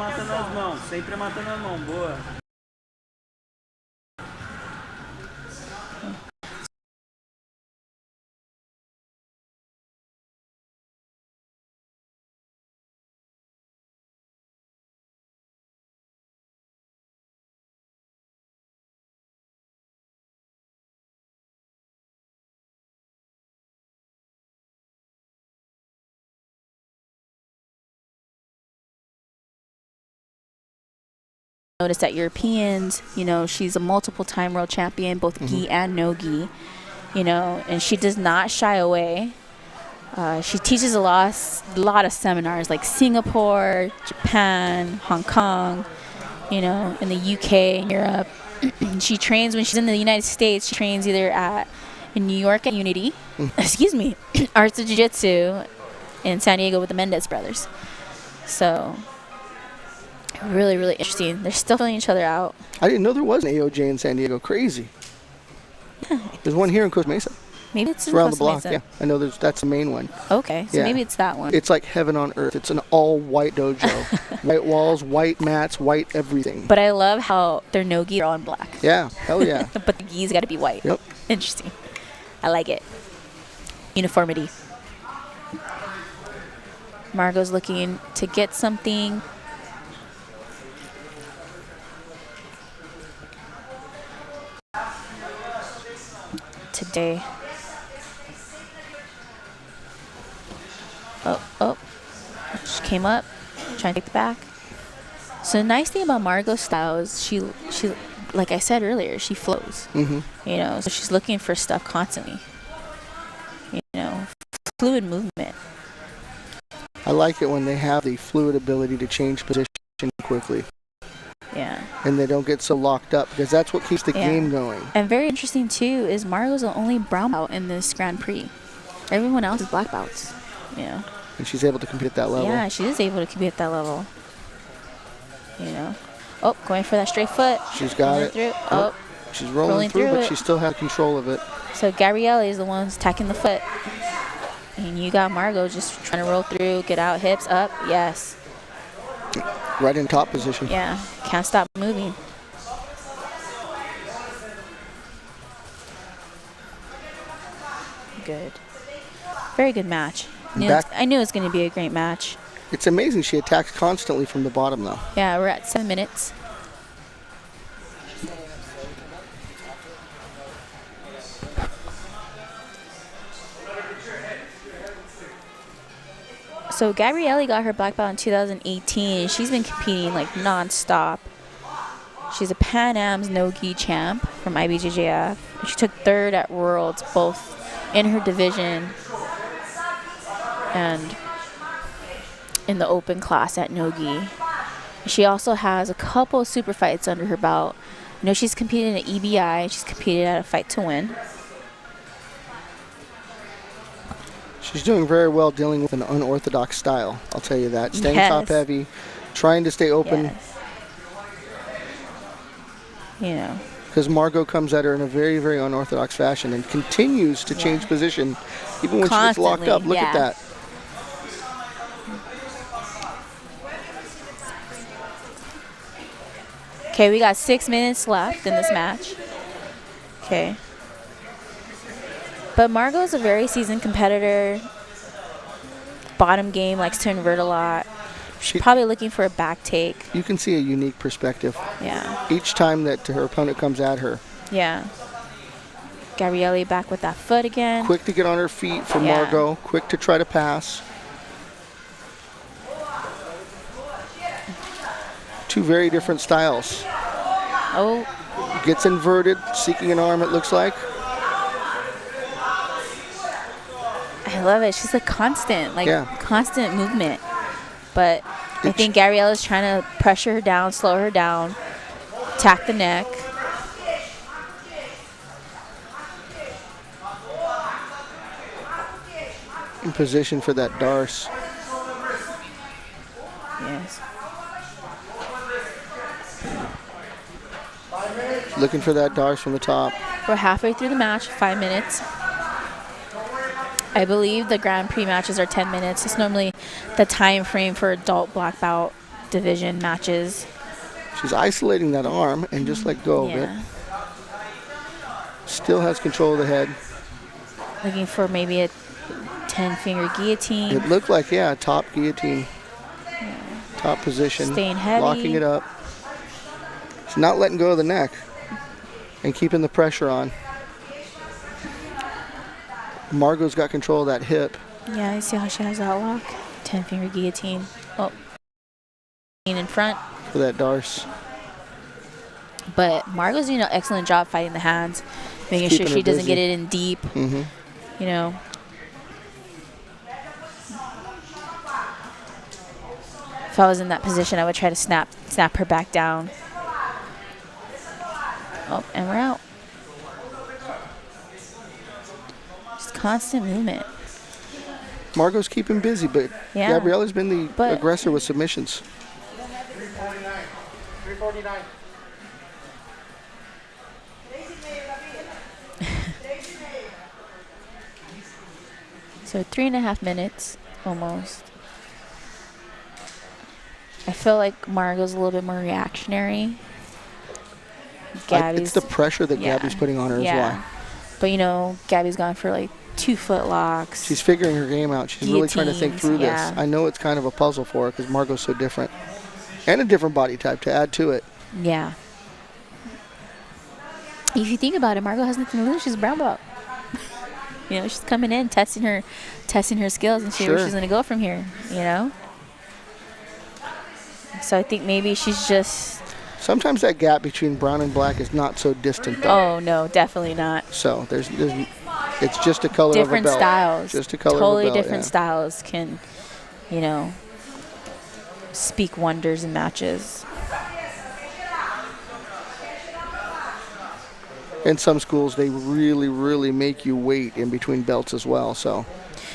Notice that Europeans, she's a multiple-time world champion, both gi and no gi, and she does not shy away. She teaches a lot of seminars like Singapore, Japan, Hong Kong, in the UK and Europe. She trains when she's in the United States. She trains either in New York at Unity, Arts of Jiu-Jitsu in San Diego with the Mendez brothers. So really, really interesting. They're still filling each other out. I didn't know there was an AOJ in San Diego. Crazy. Yeah. There's one here in Costa Mesa. Maybe it's in around the Costa block. Mesa. Yeah, I know. That's the main one. Okay, so Yeah. maybe it's that one. It's like heaven on earth. It's an all-white dojo. White walls, white mats, white everything. But I love how their no-gi are all in black. Yeah, hell yeah. But the gi's got to be white. Yep. Interesting. I like it. Uniformity. Margot's looking to get something. Today. Oh. She came up, trying to take the back. So the nice thing about Margot's style is she like I said earlier, she flows. Mm-hmm. You know, so she's looking for stuff constantly. You know, fluid movement. I like it when they have the fluid ability to change position quickly. Yeah. And they don't get so locked up, because that's what keeps the game going. And very interesting too is Margot's the only brown belt in this Grand Prix. Everyone else is black belts. You know. And she's able to compete at that level. Yeah, she is able to compete at that level. You know. Oh, going for that straight foot. She's got it. Through. Oh. She's rolling through, but she still has control of it. So Gabrielli is the one who's attacking the foot. And you got Margot just trying to roll through, get out, hips up. Yes. Right in top position. Yeah. Can't stop moving. Good. Very good match. I knew it was going to be a great match. It's amazing she attacks constantly from the bottom, though. Yeah, we're at 7 minutes. So Gabrielli got her black belt in 2018. She's been competing like non-stop. She's a Pan Am's no-gi champ from IBJJF. She took 3rd at Worlds, both in her division and in the open class at no-gi. She also has a couple of super fights under her belt. You know, she's competed in EBI. She's competed at a Fight to Win. She's doing very well dealing with an unorthodox style. I'll tell you that. Staying top heavy, trying to stay open. Yes. You know. Because Margot comes at her in a very, very unorthodox fashion and continues to change position even when she gets locked up. Look at that. Okay, we got 6 minutes left in this match. Okay. But Margot's a very seasoned competitor. Bottom game, likes to invert a lot. She's probably looking for a back take. You can see a unique perspective. Yeah. Each time that her opponent comes at her. Yeah. Gabrielli back with that foot again. Quick to get on her feet for Margot. Quick to try to pass. Two very different styles. Oh. Gets inverted, seeking an arm, it looks like. I love it. She's a constant, constant movement. But I think Gabriella's trying to pressure her down, slow her down, attack the neck. In position for that Darce. Yes. Looking for that Darce from the top. We're halfway through the match, 5 minutes. I believe the Grand Prix matches are 10 minutes. It's normally the time frame for adult black belt division matches. She's isolating that arm and just let go of it. Still has control of the head. Looking for maybe a 10-finger guillotine. It looked like, top guillotine. Yeah. Top position. Staying heavy. Locking it up. She's not letting go of the neck and keeping the pressure on. Margot's got control of that hip. Yeah, I see how she has that lock. 10-finger guillotine. Oh. In front. For that Darce. But Margot's doing an excellent job fighting the hands. Making sure she doesn't get it in deep. Mm-hmm. You know. If I was in that position, I would try to snap her back down. Oh, and we're out. Just constant movement. Margot's keeping busy, but Gabriella's been the aggressor with submissions. 349. So 3.5 minutes, almost. I feel like Margot's a little bit more reactionary. Gabby's... It's the pressure that Gabby's putting on her as well. But, you know, Gabby's gone for, like, 2 foot locks. She's figuring her game out. She's really trying to think through this. I know it's kind of a puzzle for her because Margot's so different. And a different body type to add to it. Yeah. If you think about it, Margot has nothing to lose. She's a brown belt. You know, she's coming in, testing her skills and see where she's going to go from here, you know? So I think maybe she's just... Sometimes that gap between brown and black is not so distant, though. Oh, no, definitely not. So it's just a color different of a belt. Styles. Just a color totally of a belt, different styles can, you know, speak wonders in matches. In some schools, they really, really make you wait in between belts as well. So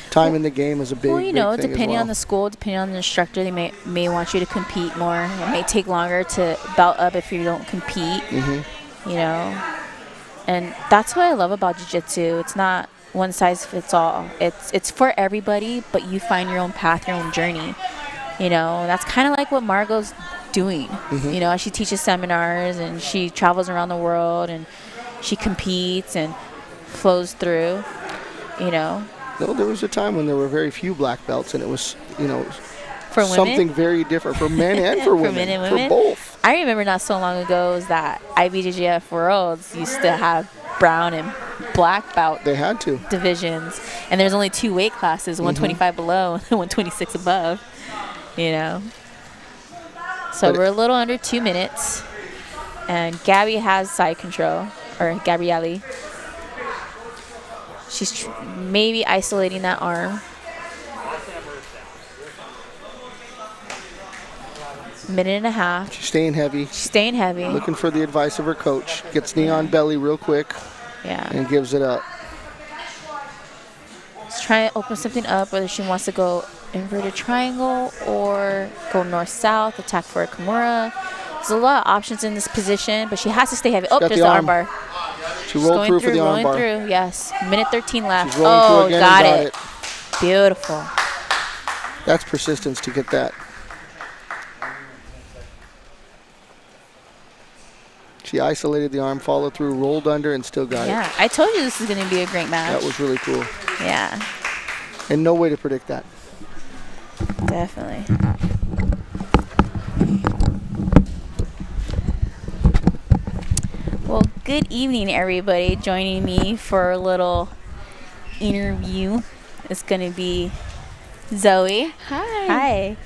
time in the game is a big, well, you know, big thing depending as well. on the school, depending on the instructor, they may want you to compete more. It may take longer to belt up if you don't compete, you know. And that's what I love about jiu-jitsu. It's not one size fits all. It's for everybody, but you find your own path, your own journey. You know, that's kind of like what Margot's doing. You know, she teaches seminars and she travels around the world and she competes and flows through, you know. No, there was a time when there were very few black belts, and it was, you know, for something women? Very different for men and for women. For men and women? For both. I remember not so long ago was that IBJJF Worlds used to have brown and black belt. They had to. Divisions. And there's only 2 weight classes, 125 below and 126 above, you know. So we're a little under 2 minutes. And Gabby has side control, or Gabrielli. She's maybe isolating that arm. Minute and a half. She's staying heavy. She's staying heavy. Looking for the advice of her coach. Gets knee on belly real quick. Yeah. And gives it up. Let's try to open something up, whether she wants to go inverted triangle or go north-south, attack for a Kimura. There's a lot of options in this position, but she has to stay heavy. Oh, there's the arm bar. She rolled through for the arm bar. Rolling through, yes. Minute 13 left. She's rolling through again got and it. Beautiful. That's persistence to get that. She isolated the arm, followed through, rolled under, and still got it. Yeah, I told you this is going to be a great match. That was really cool. Yeah. And no way to predict that. Definitely. Well, good evening, everybody. Joining me for a little interview is going to be Zoe. Hi. Hi.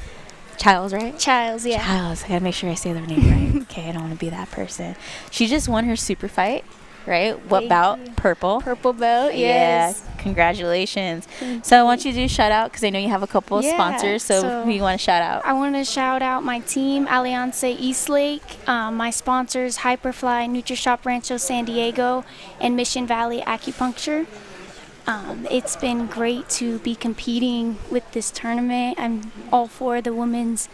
Childs, right? Childs, yeah. Childs. I got to make sure I say their name right. Okay, I don't want to be that person. She just won her super fight, right? What bout? Purple. Purple belt, yes. Yeah, congratulations. So I want you to do a shout out because I know you have a couple of sponsors. So who you want to shout out? I want to shout out my team, Alianza Eastlake, my sponsors, Hyperfly, NutriShop Rancho San Diego, and Mission Valley Acupuncture. It's been great to be competing with this tournament. I'm all for the women's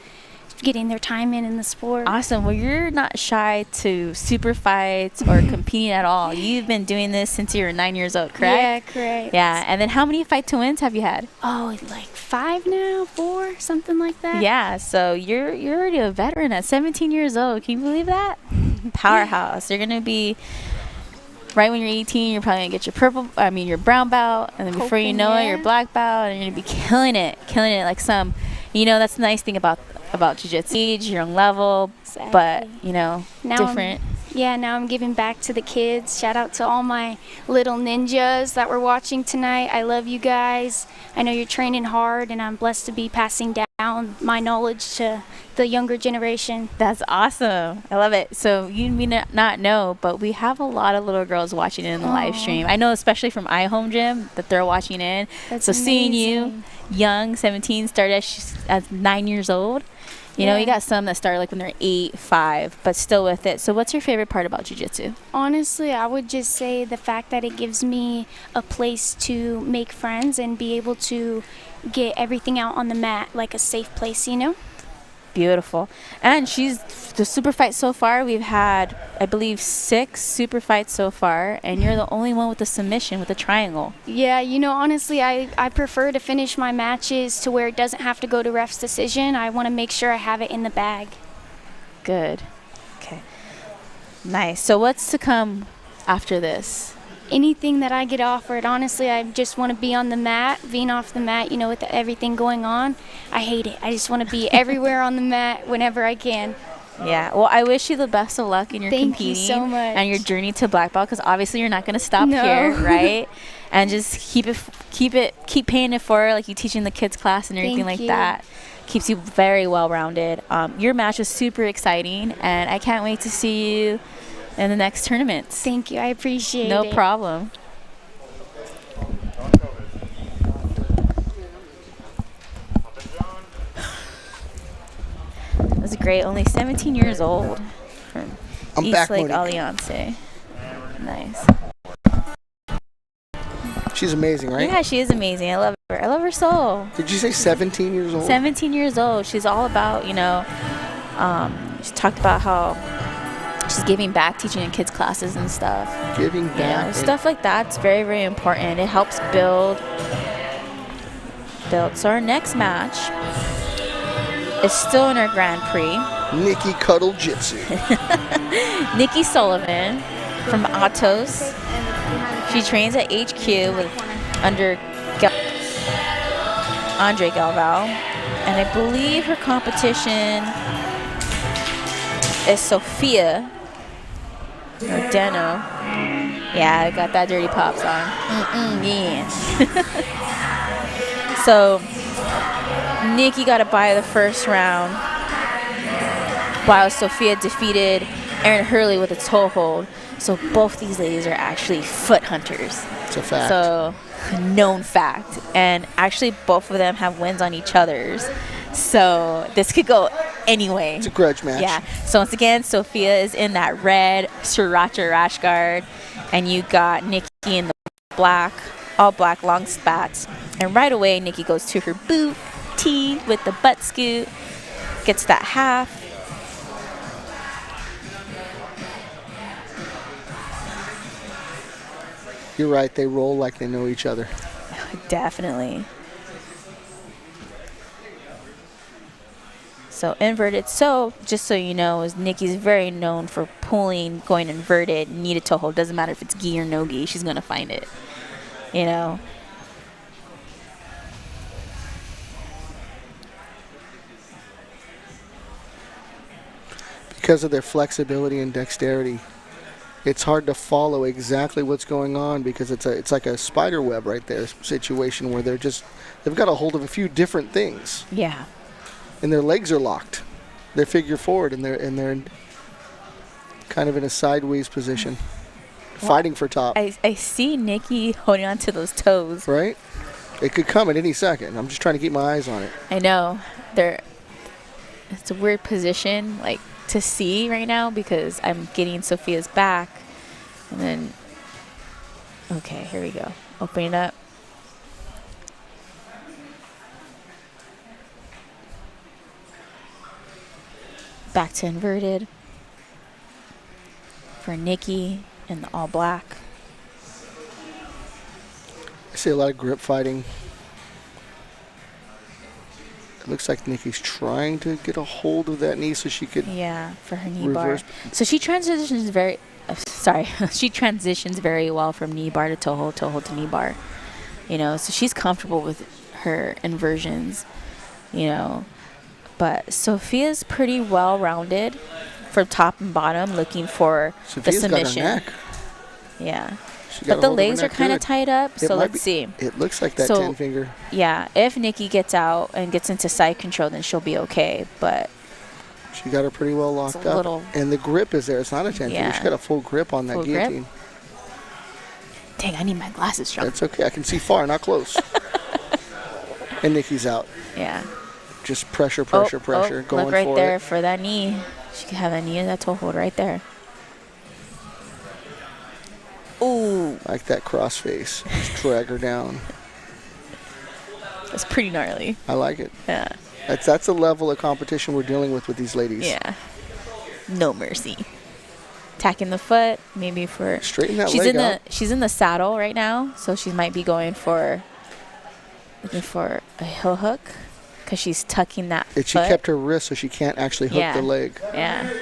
getting their time in the sport. Awesome. Well, you're not shy to super fights or competing at all. You've been doing this since you were 9 years old, correct? Yeah, correct. Yeah. And then how many fight to wins have you had? Oh, like 5 now, 4, something like that. Yeah. So you're already a veteran at 17 years old. Can you believe that? Powerhouse. You're gonna be. Right when you're 18, you're probably going to get your brown belt. And then before you know it, your black belt. And you're going to be killing it like some. You know, that's the nice thing about jiu-jitsu. Age, your own level, exactly. But, you know, now different. Now I'm giving back to the kids. Shout out to all my little ninjas that were watching tonight. I love you guys. I know you're training hard, and I'm blessed to be passing down my knowledge to the younger generation. That's awesome. I love it. So you may not know, but we have a lot of little girls watching in the live stream. I know, especially from iHome Gym, that they're watching in. That's so amazing. Seeing you young, 17, started at 9 years old. You know, you got some that start like when they're 8, 5, but still with it. So what's your favorite part about jiu-jitsu? Honestly, I would just say the fact that it gives me a place to make friends and be able to get everything out on the mat, like a safe place, you know? Beautiful. And the super fight so far, we've had, I believe, 6 super fights so far, and you're the only one with the submission, with the triangle. Yeah, honestly, I prefer to finish my matches to where it doesn't have to go to ref's decision. I want to make sure I have it in the bag. Good. Okay. Nice. So what's to come after this? Anything that I get offered, honestly, I just want to be on the mat, being off the mat, with everything going on. I hate it. I just want to be everywhere on the mat whenever I can. Yeah. Well, I wish you the best of luck in your competing. Thank you so much. And your journey to black belt, because obviously you're not going to stop here, right? And just keep paying it forward, like you teaching the kids class and everything like that. Keeps you very well rounded. Your match was super exciting, and I can't wait to see you in the next tournaments. Thank you. I appreciate it. No problem. That's great. Only 17 years old from East Lake Alliance. Nice. She's amazing, right? Yeah, she is amazing. I love her. I love her so. Did you say 17 years old? 17 years old. She's all about, she talked about how she's giving back, teaching in kids classes and stuff. Giving back. Stuff like that's very, very important. It helps build. So our next match is still in our Grand Prix. Nikki Cuddle Jitsu. Nikki Sullivan from Atos. She trains at HQ under Andre Galval. And I believe her competition is Sophia Deno. Yeah, I got that Dirty Pop song. Yeah. So Nikki got a bye the first round, while Sophia defeated Erin Hurley with a toe hold. So both these ladies are actually foot hunters. It's a fact. So known fact. And actually both of them have wins on each other's. So this could go anyway. It's a grudge match. Yeah. So once again, Sophia is in that red sriracha rash guard, and you got Nikki in the black, all black long spats. And right away, Nikki goes to her boot tee with the butt scoot, gets that half. You're right. They roll like they know each other. Definitely. So inverted. So just so you know, is Nikki's very known for pulling, going inverted, knee to toe hold. Doesn't matter if it's gi or no gi, she's gonna find it. Because of their flexibility and dexterity, it's hard to follow exactly what's going on, because it's like a spider web right there situation where they've got a hold of a few different things. Yeah. And their legs are locked. They're figure forward, and they're kind of in a sideways position, fighting for top. I see Nikki holding on to those toes. Right? It could come at any second. I'm just trying to keep my eyes on it. I know. It's a weird position, like, to see right now, because I'm getting Sophia's back. And then, okay, here we go. Opening up. Back to inverted for Nikki in the all black. I see a lot of grip fighting. It looks like Nikki's trying to get a hold of that knee so she could. Yeah, for her knee bar. So she transitions she transitions very well from knee bar to toe hold to knee bar. So she's comfortable with her inversions. But Sophia's pretty well-rounded from top and bottom, looking for the submission. Got her neck. Yeah. But the legs are kind of tied up, so let's see. It looks like that 10-finger. Yeah, if Nikki gets out and gets into side control, then she'll be okay. But she got her pretty well locked up. And the grip is there. It's not a 10-finger. She got a full grip on that guillotine. Dang, I need my glasses, Sean. That's okay. I can see far, not close. And Nikki's out. Yeah. Just pressure, going look for right there for that knee. She can have that knee and that toe hold right there. Ooh. Like that cross face. Just drag her down. That's pretty gnarly. I like it. Yeah. That's the level of competition we're dealing with these ladies. Yeah. No mercy. Attacking the foot, maybe for straighten that leg out. She's in the saddle right now, so she might be looking for a heel hook because she's tucking that foot. She kept her wrist so she can't actually hook the leg. Yeah.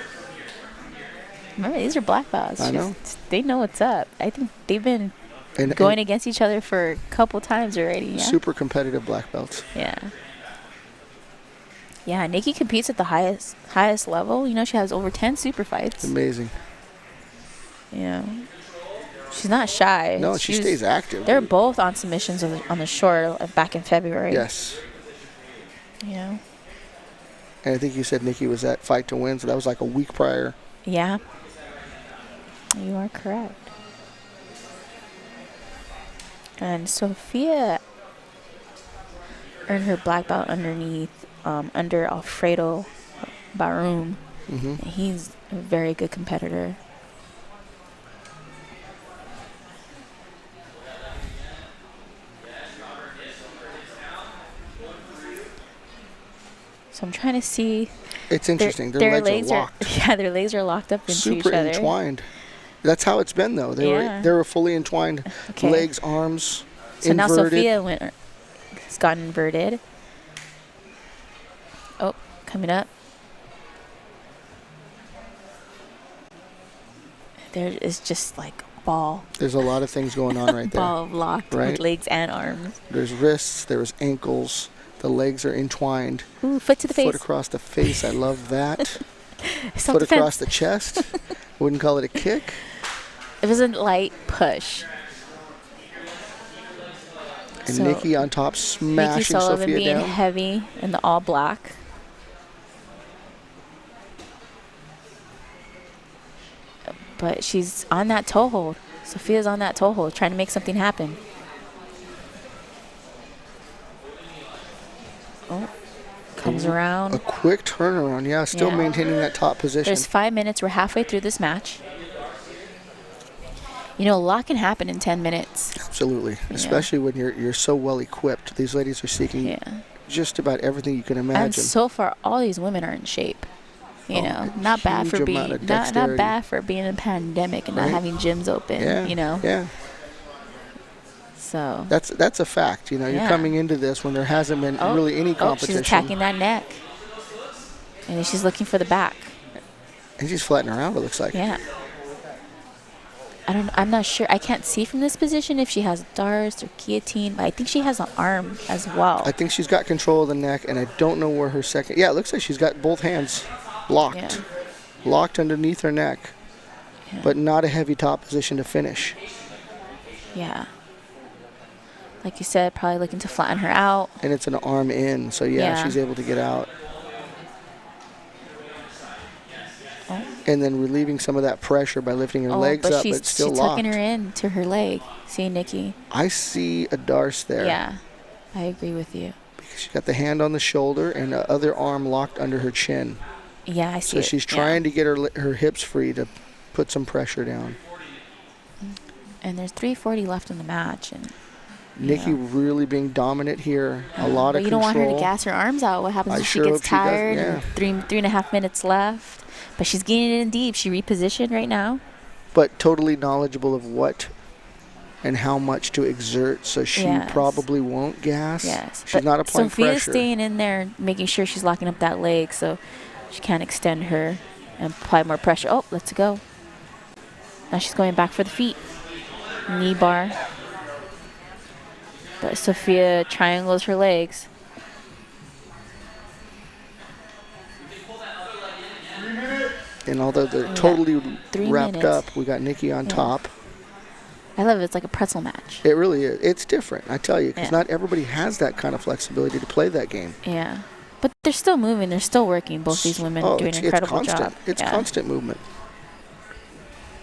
Remember, these are black belts. I know. They know what's up. I think they've been going against each other for a couple times already. Yeah? Super competitive black belts. Yeah. Yeah, Nikki competes at the highest level. You know, she has over 10 super fights. Amazing. Yeah. She's not shy. No, she stays active. They're both on submissions on the shore back in February. Yes. Yeah. And I think you said Nikki was at Fight to Win, so that was like a week prior. Yeah. You are correct. And Sophia earned her black belt under Alfredo Barum. He's a very good competitor. So I'm trying to see. It's interesting. Their legs are locked. Yeah, their legs are locked up into each other. Super entwined. That's how it's been, though. They were fully entwined. Okay. Legs, arms, so inverted. Now Sophia has gotten inverted. Oh, coming up. There is just like a ball. There's a lot of things going on right there. Ball of locked with legs and arms. There's wrists. There's ankles. The legs are entwined. Ooh, foot to the face. Foot across the face. I love that. Foot across the chest. Wouldn't call it a kick. It was a light push. And Nikki on top smashing Nikki Sullivan Sophia being down. Heavy in the all black. But she's on that toe hold. Sophia's on that toe hold, trying to make something happen. Oh, comes around. A quick turnaround, yeah. Still maintaining that top position. There's 5 minutes. We're halfway through this match. You know, a lot can happen in 10 minutes. Absolutely, especially when you're so well equipped. These ladies are seeking just about everything you can imagine. And so far, all these women are in shape. You know, not bad for being not bad for being in a pandemic and not having gyms open. Yeah, you know. Yeah. So that's a fact. You know, you're coming into this when there hasn't been really any competition. She's attacking that neck, and then she's looking for the back. And she's flattening around. It looks like. Yeah. I'm not sure. I can't see from this position if she has darts or guillotine, but I think she has an arm as well. I think she's got control of the neck, and I don't know where her second. Yeah, it looks like she's got both hands locked, locked underneath her neck, but not a heavy top position to finish. Yeah. Like you said, probably looking to flatten her out. And it's an arm in, so she's able to get out. Oh. And then relieving some of that pressure by lifting her legs up, but still she's locked. Tucking her in to her leg. See, Nikki? I see a darce there. Yeah, I agree with you. Because she's got the hand on the shoulder and the other arm locked under her chin. Yeah, I see. So she's trying to get her hips free to put some pressure down. And there's 3:40 left in the match, and Nikki really being dominant here. A lot of control. You don't want her to gas her arms out. What happens if she gets tired? Yeah. 3.5 minutes left. But she's getting it in deep. She repositioned right now. But totally knowledgeable of what and how much to exert, so she probably won't gas. Yes. She's not applying pressure. Sophia's staying in there, making sure she's locking up that leg so she can't extend her and apply more pressure. Oh, let's go. Now she's going back for the feet. Knee bar. But Sophia triangles her legs. And although they're totally wrapped up, we got Nikki on top. I love it. It's like a pretzel match. It really is. It's different, I tell you, because not everybody has that kind of flexibility to play that game. Yeah. But they're still moving. They're still working. Both these women doing an incredible job. It's constant movement.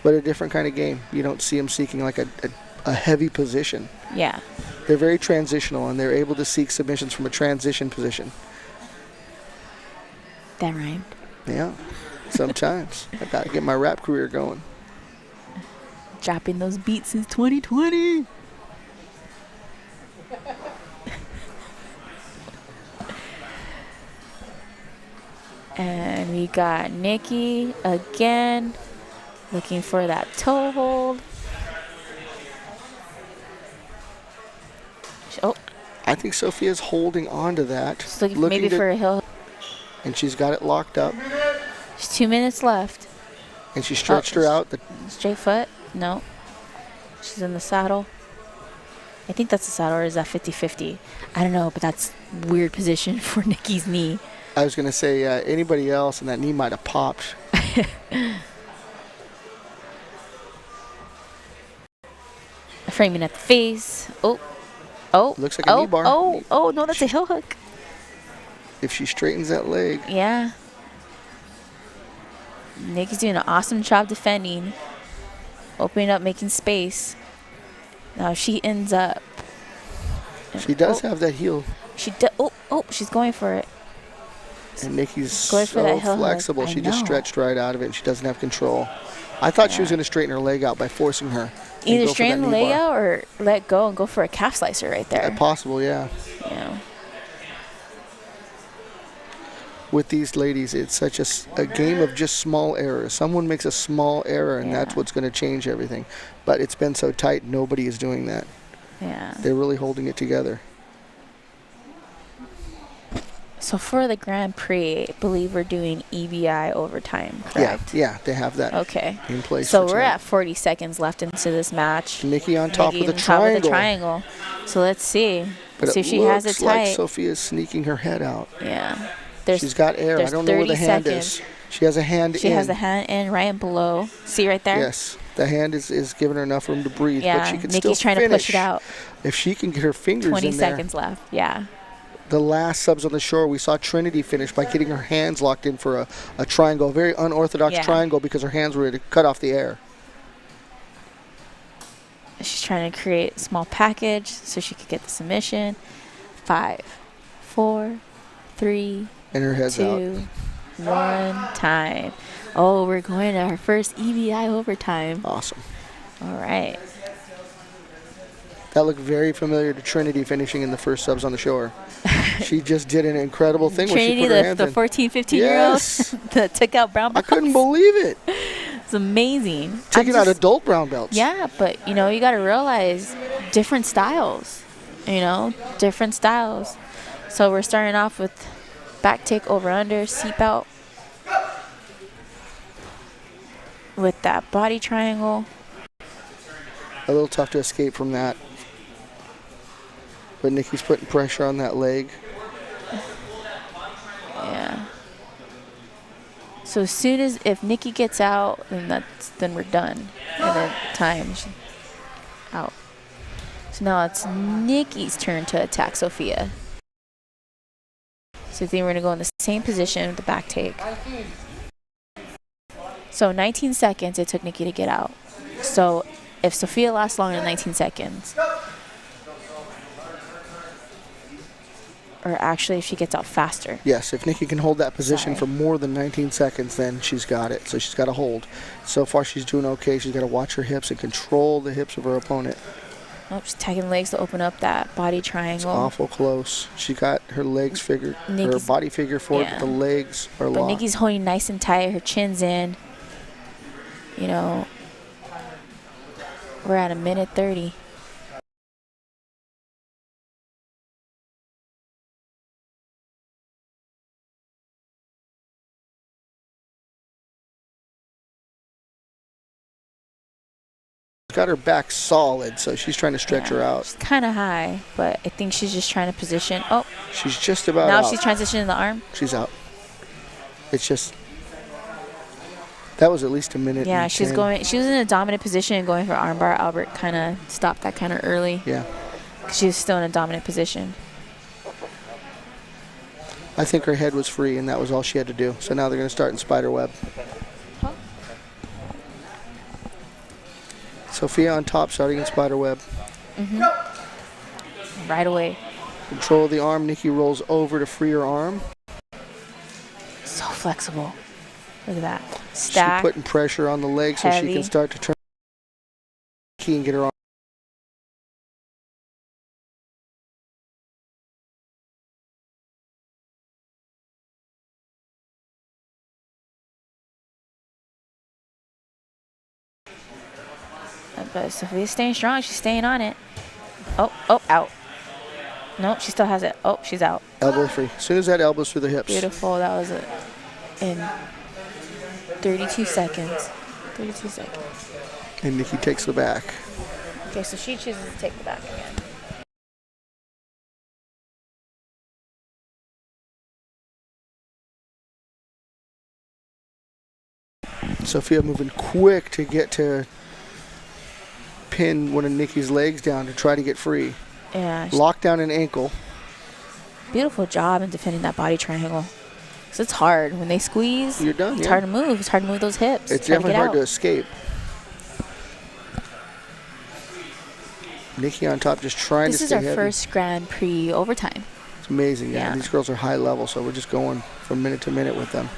But a different kind of game. You don't see them seeking like a heavy position. Yeah. They're very transitional, and they're able to seek submissions from a transition position. That rhymed. Yeah. Sometimes. I got to get my rap career going. Dropping those beats since 2020. And we got Nikki again, looking for that toe hold. Oh, I think Sophia's holding on to that. just looking maybe for a heel. And she's got it locked up. There's 2 minutes left. And she stretched her out. Straight foot? No. She's in the saddle. I think that's the saddle, or is that 50-50? I don't know, but that's weird position for Nikki's knee. I was going to say anybody else, and that knee might have popped. Framing at the face. Oh. Looks like a knee bar. Oh, no, that's a heel hook. If she straightens that leg. Yeah. Nikki's doing an awesome job defending. Opening up, making space. Now she ends up. She does have that heel. She's going for it. And Nikki's going for that heel flexible. She just stretched right out of it, and she doesn't have control. I thought she was going to straighten her leg out by forcing her. Either straighten the leg out or let go and go for a calf slicer right there. Yeah, possible, yeah. Yeah. With these ladies, it's such a game of just small errors. Someone makes a small error, and that's what's going to change everything. But it's been so tight, nobody is doing that. Yeah. They're really holding it together. So for the Grand Prix, I believe we're doing EBI overtime, correct? Yeah, they have that in place. So we're at 40 seconds left into this match. Nikki on top of the triangle. So let's see. But see if she has it tight. Like Sophia's sneaking her head out. Yeah. She's got air. I don't know where the hand is. She has a hand in. She has a hand in right below. See right there? Yes. The hand is giving her enough room to breathe. Yeah. But she can Nikki's still trying to push it out. If she can get her fingers in there. 20 seconds left. Yeah. The last subs on the shore, we saw Trinity finish by getting her hands locked in for a triangle, a very unorthodox triangle, because her hands were ready to cut off the air. She's trying to create a small package so she could get the submission. 5, 4, 3, and her head's 2, 1, time. Oh, we're going to our first EBI overtime. Awesome. All right. That looked very familiar to Trinity finishing in the first subs on the shore. She just did an incredible thing Trinity, where she put her hands the in. 14, 15-year-old that took out brown belts. I couldn't believe it. It's amazing. Taking out adult brown belts. Yeah, but, you got to realize different styles, different styles. So we're starting off with back take over under, seat belt. With that body triangle. A little tough to escape from that. But Nikki's putting pressure on that leg. Yeah. So as soon as if Nikki gets out, then we're done. And then time out. So now it's Nikki's turn to attack Sophia. So I think we're gonna go in the same position with the back take. So 19 seconds it took Nikki to get out. So if Sophia lasts longer than 19 seconds, or actually if she gets out faster. Yes, if Nikki can hold that position for more than 19 seconds, then she's got it. So she's got to hold. So far she's doing okay. She's got to watch her hips and control the hips of her opponent. Oh, she's tagging legs to open up that body triangle. It's awful close. She got her legs figured, her body figure forward, but the legs are locked. But Nikki's holding nice and tight. Her chin's in. We're at 1:30. Got her back solid, so she's trying to stretch her out. She's kind of high, but I think she's just trying to position. Oh, she's just about now out. She's transitioning the arm. She's out. It's just that was at least a minute. Yeah, and she's 10. going. She was in a dominant position and going for armbar. Albert kind of stopped that kind of early. Yeah, she was still in a dominant position. I think her head was free, and that was all she had to do. So now they're going to start in spider web. Sophia on top, starting in spider web. Right away. Control of the arm. Nikki rolls over to free her arm. So flexible. Look at that. Stack. She's putting pressure on the leg so she can start to turn key and get her arm. But Sophia's staying strong. She's staying on it. Oh, out. Nope, she still has it. Oh, she's out. Elbow free. As soon as that elbow's through the hips. Beautiful. That was it. In 32 seconds. 32 seconds. And Nikki takes the back. Okay, so she chooses to take the back again. Sophia moving quick to get to pin one of Nikki's legs down to try to get free. Yeah. Lock down an ankle. Beautiful job in defending that body triangle. Because it's hard. When they squeeze, you're done. It's hard to move. It's hard to move those hips. It's definitely hard to escape. Nikki on top just trying to stay heavy. This is our first Grand Prix overtime. It's amazing. Yeah. These girls are high level, so we're just going from minute to minute with them.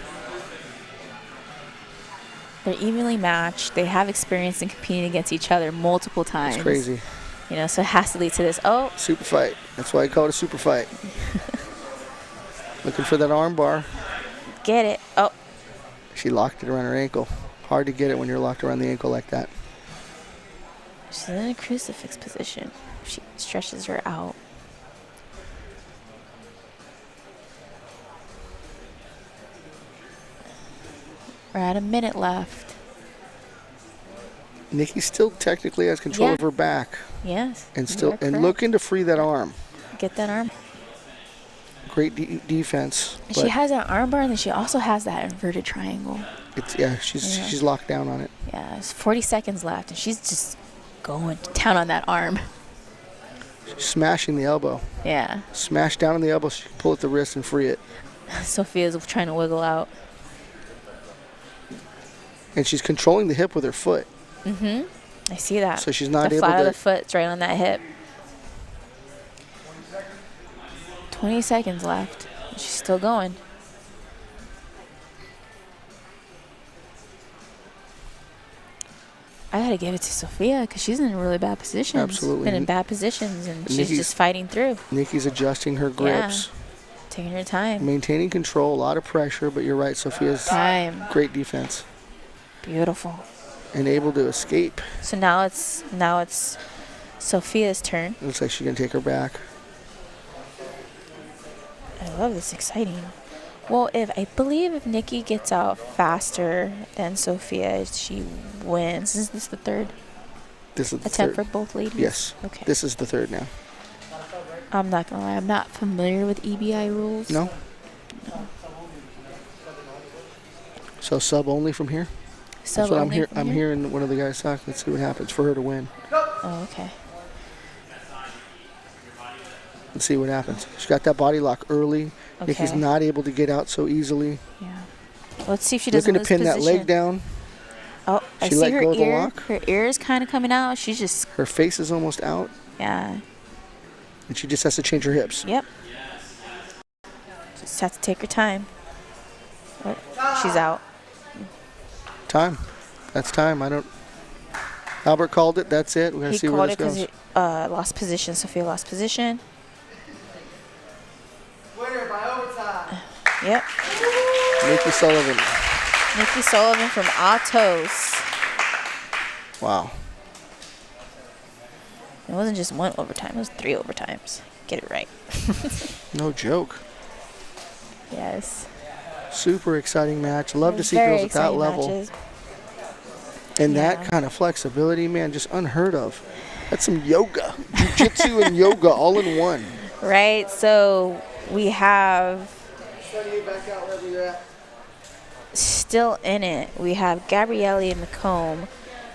They're evenly matched. They have experience in competing against each other multiple times. It's crazy. You know, so it has to lead to this. Oh. Super fight. That's why I call it a super fight. Looking for that arm bar. Get it. Oh. She locked it around her ankle. Hard to get it when you're locked around the ankle like that. She's in a crucifix position. She stretches her out. We're at a minute left. Nikki still technically has control of her back. Yes. And looking to free that arm. Get that arm. Great defense. She has an arm bar, and then she also has that inverted triangle. She's locked down on it. Yeah, it's 40 seconds left, and she's just going down on that arm. She's smashing the elbow. Yeah. Smash down on the elbow so she can pull at the wrist and free it. Sophia's trying to wiggle out. And she's controlling the hip with her foot. Mm-hmm. I see that. So she's not the able flat to... of the foot's right on that hip. 20 seconds left. She's still going. I gotta give it to Sophia because she's in really bad positions. Absolutely. Been in bad positions, and she's just fighting through. Nikki's adjusting her grips. Yeah. Taking her time. Maintaining control, a lot of pressure, but you're right, Sophia's great defense. Beautiful. And able to escape. So now it's Sophia's turn. Looks like she's gonna take her back. I love this. Exciting. Well, I believe if Nikki gets out faster than Sophia, she wins. Is this the third? This is the attempt third. for both ladies? Yes. Okay. This is the third now. I'm not gonna lie. I'm not familiar with EBI rules. No. So sub only from here. Sub That's what only. I'm hearing one of the guys talk. Let's see what happens for her to win. Oh, okay. Let's see what happens. She got that body lock early. Okay. Nikki's not able to get out so easily. Yeah. Let's see if she doesn't looking to pin position. that leg down. Oh, I she see let her go of the ear. lock. Her ear is kind of coming out. She's just. Her face is almost out. Yeah. And she just has to change her hips. Yep. Just have to take her time. What? She's out. Time. That's time. Albert called it. That's it. We're going to see where this goes. He called it because he lost position. Sophia lost position. Winner by overtime. Yep. Nikki Sullivan. Nikki Sullivan from Atos. Wow. It wasn't just one overtime. It was 3 overtimes. Get it right. No joke. Yes. Super exciting match. Love to see girls at that level. Matches. And that kind of flexibility, man, just unheard of. That's some yoga. Jiu Jitsu and yoga all in one. Right. So we have still in it. We have Gabrielli Mccomb,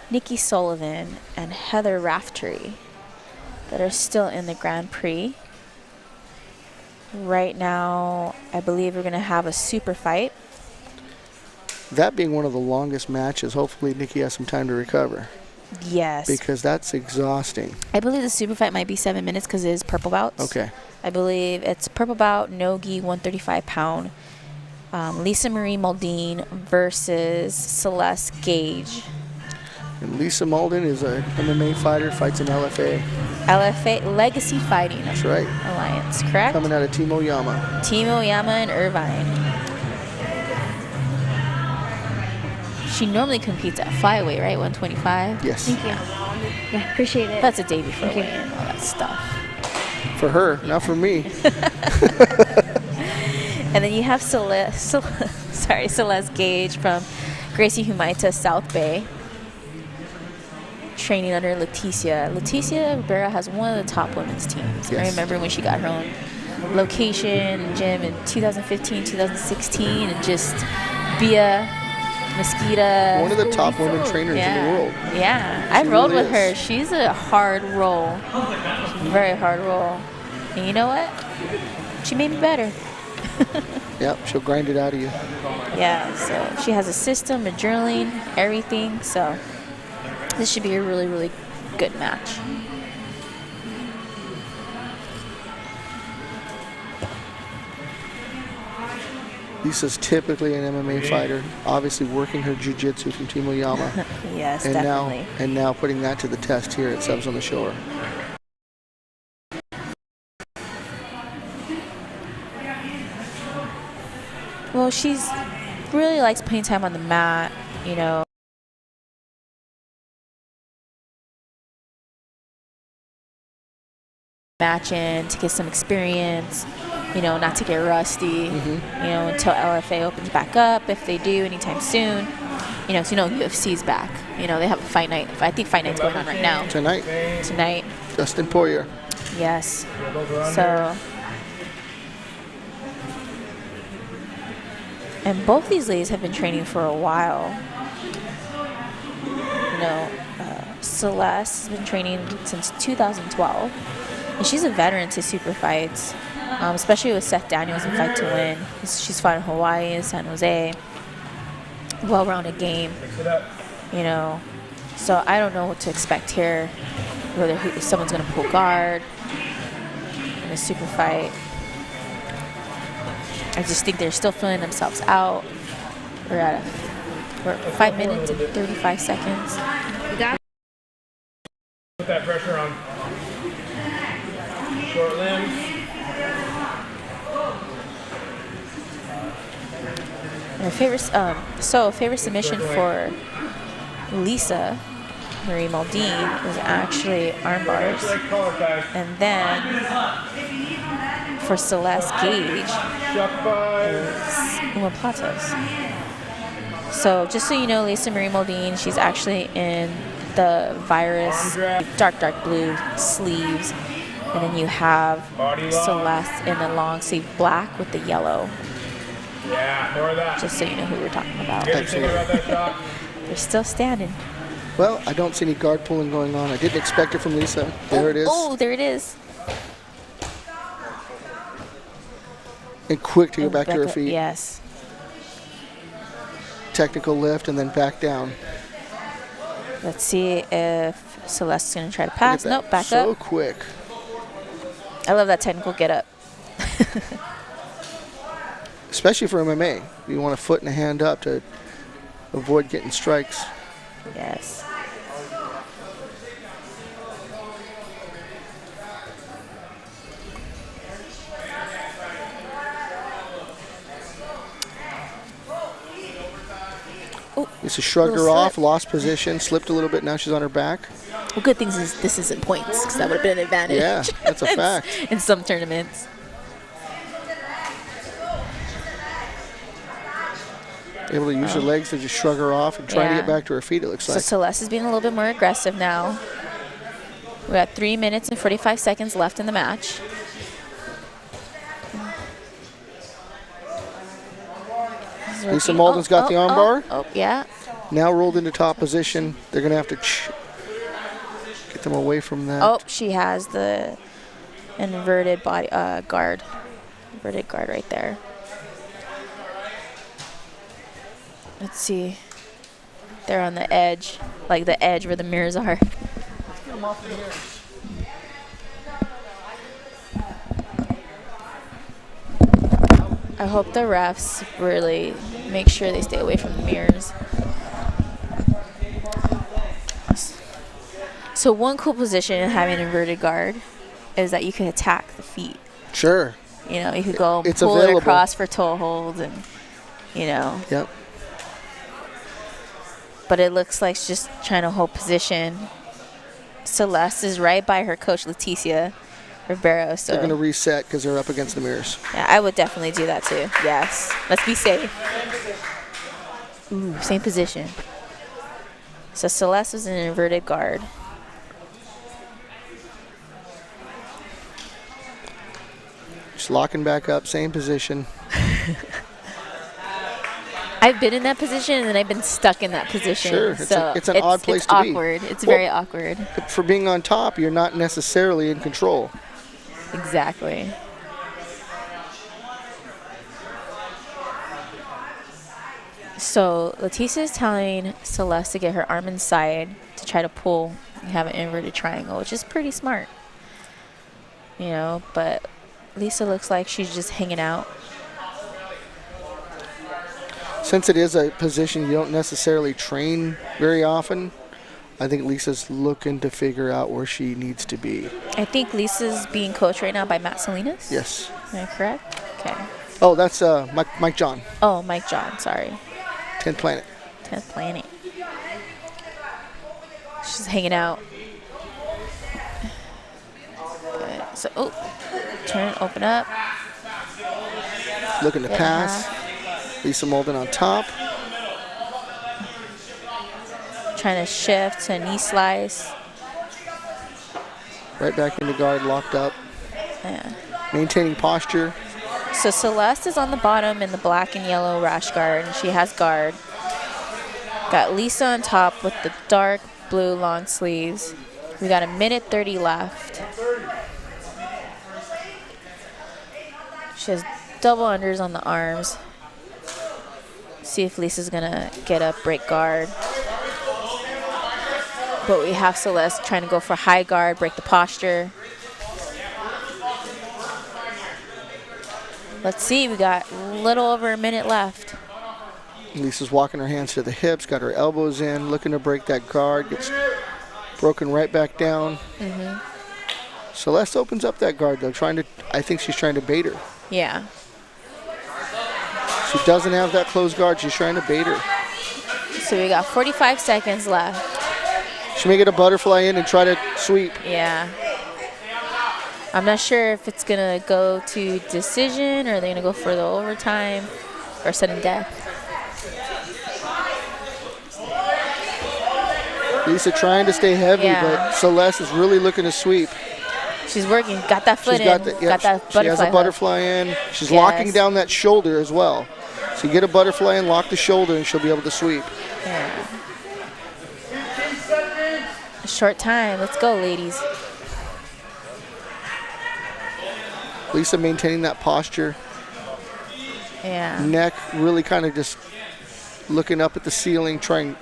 Nikki Sullivan, and Heather Raftery that are still in the Grand Prix. Right now, I believe we're going to have a super fight. That being one of the longest matches, hopefully Nikki has some time to recover. Yes. Because that's exhausting. I believe the super fight might be 7 minutes because it is purple bouts. Okay. I believe it's purple bout, no-gi, 135-pound. Lisa Marie Muldeen versus Celeste Gage. And Lisa Muldeen is a MMA fighter, fights in LFA. LFA, Legacy Fighting. That's right. Alliance, correct? Coming out of Team Oyama. Team Oyama and Irvine. she normally competes at flyweight, right? 125. Yes. Thank you. Yeah, appreciate it. That's a day before weight and all that stuff. For her, not for me. And then you have Celeste Gage from Gracie Humaita South Bay, training under Leticia. Leticia Rivera has one of the top women's teams. Yes. I remember when she got her own location and gym in 2015, 2016, and just Bia Mesquita. One of the top women trainers in the world. Yeah, I rolled really with her. is. She's a hard roll. She's a very hard roll. And you know what? She made me better. Yep, she'll grind it out of you. Yeah, so she has a system, adrenaline, everything. So this should be a really, really good match. Lisa's typically an MMA fighter, obviously working her Jiu Jitsu from Team Oyama. Yes, and definitely. now putting that to the test here at Subs on the Shore. Well, she's really likes putting time on the mat, you know. Match in to get some experience, you know, not to get rusty, you know, until LFA opens back up, if they do anytime soon. You know, so you know UFC's back. You know, they have a fight night. I think fight night's going on right now. Tonight. Justin Poirier. Yes. So, and both these ladies have been training for a while. You know, Celeste has been training since 2012. And she's a veteran to super fights, especially with Seth Daniels in Fight to Win. She's fought in Hawaii and San Jose. Well-rounded game, you know. So I don't know what to expect here, whether if someone's going to pull guard in a super fight. I just think they're still filling themselves out. We're 5 minutes and 35 seconds. Put that pressure on. Short limbs. My favorite, favorite submission for Lisa Marie Muldeen was actually arm bars, and then for Celeste Gage is omoplatas. So just so you know, Lisa Marie Muldeen, she's actually in the virus dark blue sleeves. And then you have Celeste in the long sleeve black with the yellow. Yeah, more of that. Just so you know who we're talking about. They're still standing. Well, I don't see any guard pulling going on. I didn't expect it from Lisa. There it is. Oh, there it is. And quick to get back to her feet. Yes. Technical lift and then back down. Let's see if Celeste's going to try to pass. Nope, back up. So quick. I love that technical get up. Especially for MMA. You want a foot and a hand up to avoid getting strikes. Yes. Lisa shrugged her off, lost position, slipped a little bit. Now she's on her back. Well, good things is this isn't points, because that would have been an advantage. Yeah, that's a fact. In some tournaments. Able to use her legs to just shrug her off and try to get back to her feet, it looks like. So Celeste is being a little bit more aggressive now. We got 3 minutes and 45 seconds left in the match. Lisa Muldeen's got the arm bar. Oh, yeah. Now rolled into top position. They're going to have to get them away from that. Oh, she has the inverted body guard. Inverted guard right there. Let's see. They're on the edge, like the edge where the mirrors are. Let's get them off the mirrors. I hope the refs really make sure they stay away from the mirrors. So one cool position in having an inverted guard is that you can attack the feet. Sure. You know, you could go It's pull available. it across for toe holds and, you know. Yep. but it looks like she's just trying to hold position. Celeste is right by her coach, Leticia Ribeiro. So they're going to reset because they're up against the mirrors. Yeah, I would definitely do that too. Yes. Let's be safe. Ooh, same position. So Celeste is in an inverted guard. Just locking back up, same position. I've been in that position and then I've been stuck in that position. Sure, so it's an odd place to be. It's very awkward. For being on top, you're not necessarily in control. Exactly. So Leticia is telling Celeste to get her arm inside to try to pull and have an inverted triangle, which is pretty smart. You know, but Lisa looks like she's just hanging out. Since it is a position you don't necessarily train very often, I think Lisa's looking to figure out where she needs to be. I think Lisa's being coached right now by Matt Salinas. Yes. Am I correct? Okay. Oh, that's Mike John. Oh, Mike John, sorry. 10th Planet. 10th Planet. She's hanging out. Good. So, turn, open up. Looking to pass. Lisa Muldeen on top. Trying to shift to knee slice. Right back into guard, locked up. Yeah. Maintaining posture. So Celeste is on the bottom in the black and yellow rash guard, and she has guard. Got Lisa on top with the dark blue long sleeves. We got 1:30 left. She has double unders on the arms. See if Lisa's gonna get up, break guard. But we have Celeste trying to go for high guard, break the posture. Let's see, we got a little over a minute left. Lisa's walking her hands to the hips, got her elbows in, looking to break that guard, gets broken right back down. Celeste opens up that guard though, I think she's trying to bait her. Yeah. She doesn't have that closed guard, she's trying to bait her. So we got 45 seconds left. She may get a butterfly in and try to sweep. Yeah. I'm not sure if it's going to go to decision or they're going to go for the overtime or sudden death. Lisa trying to stay heavy, but Celeste is really looking to sweep. She's working. Got that foot in. Got that butterfly. She has a butterfly in. She's locking down that shoulder as well. So you get a butterfly in, lock the shoulder, and she'll be able to sweep. Yeah. A short time. Let's go, ladies. Lisa maintaining that posture. Yeah. Neck really kind of just looking up at the ceiling, trying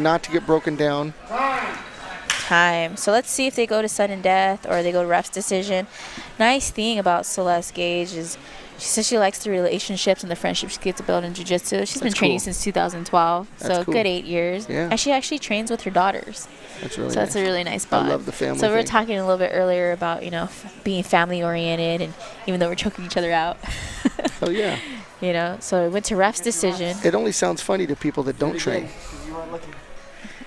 not to get broken down. Time. So let's see if they go to sudden death or they go to ref's decision. Nice thing about Celeste Gage is she says she likes the relationships and the friendships she gets to build in Jiu Jitsu. She's been training since 2012, so good 8 years. Yeah. And she actually trains with her daughters. That's really that's a really nice bond. I love the family So we were thing. talking a little bit earlier about, you know, being family oriented, and even though we're choking each other out. Oh yeah. You know, so it went to ref's decision. It only sounds funny to people that don't train.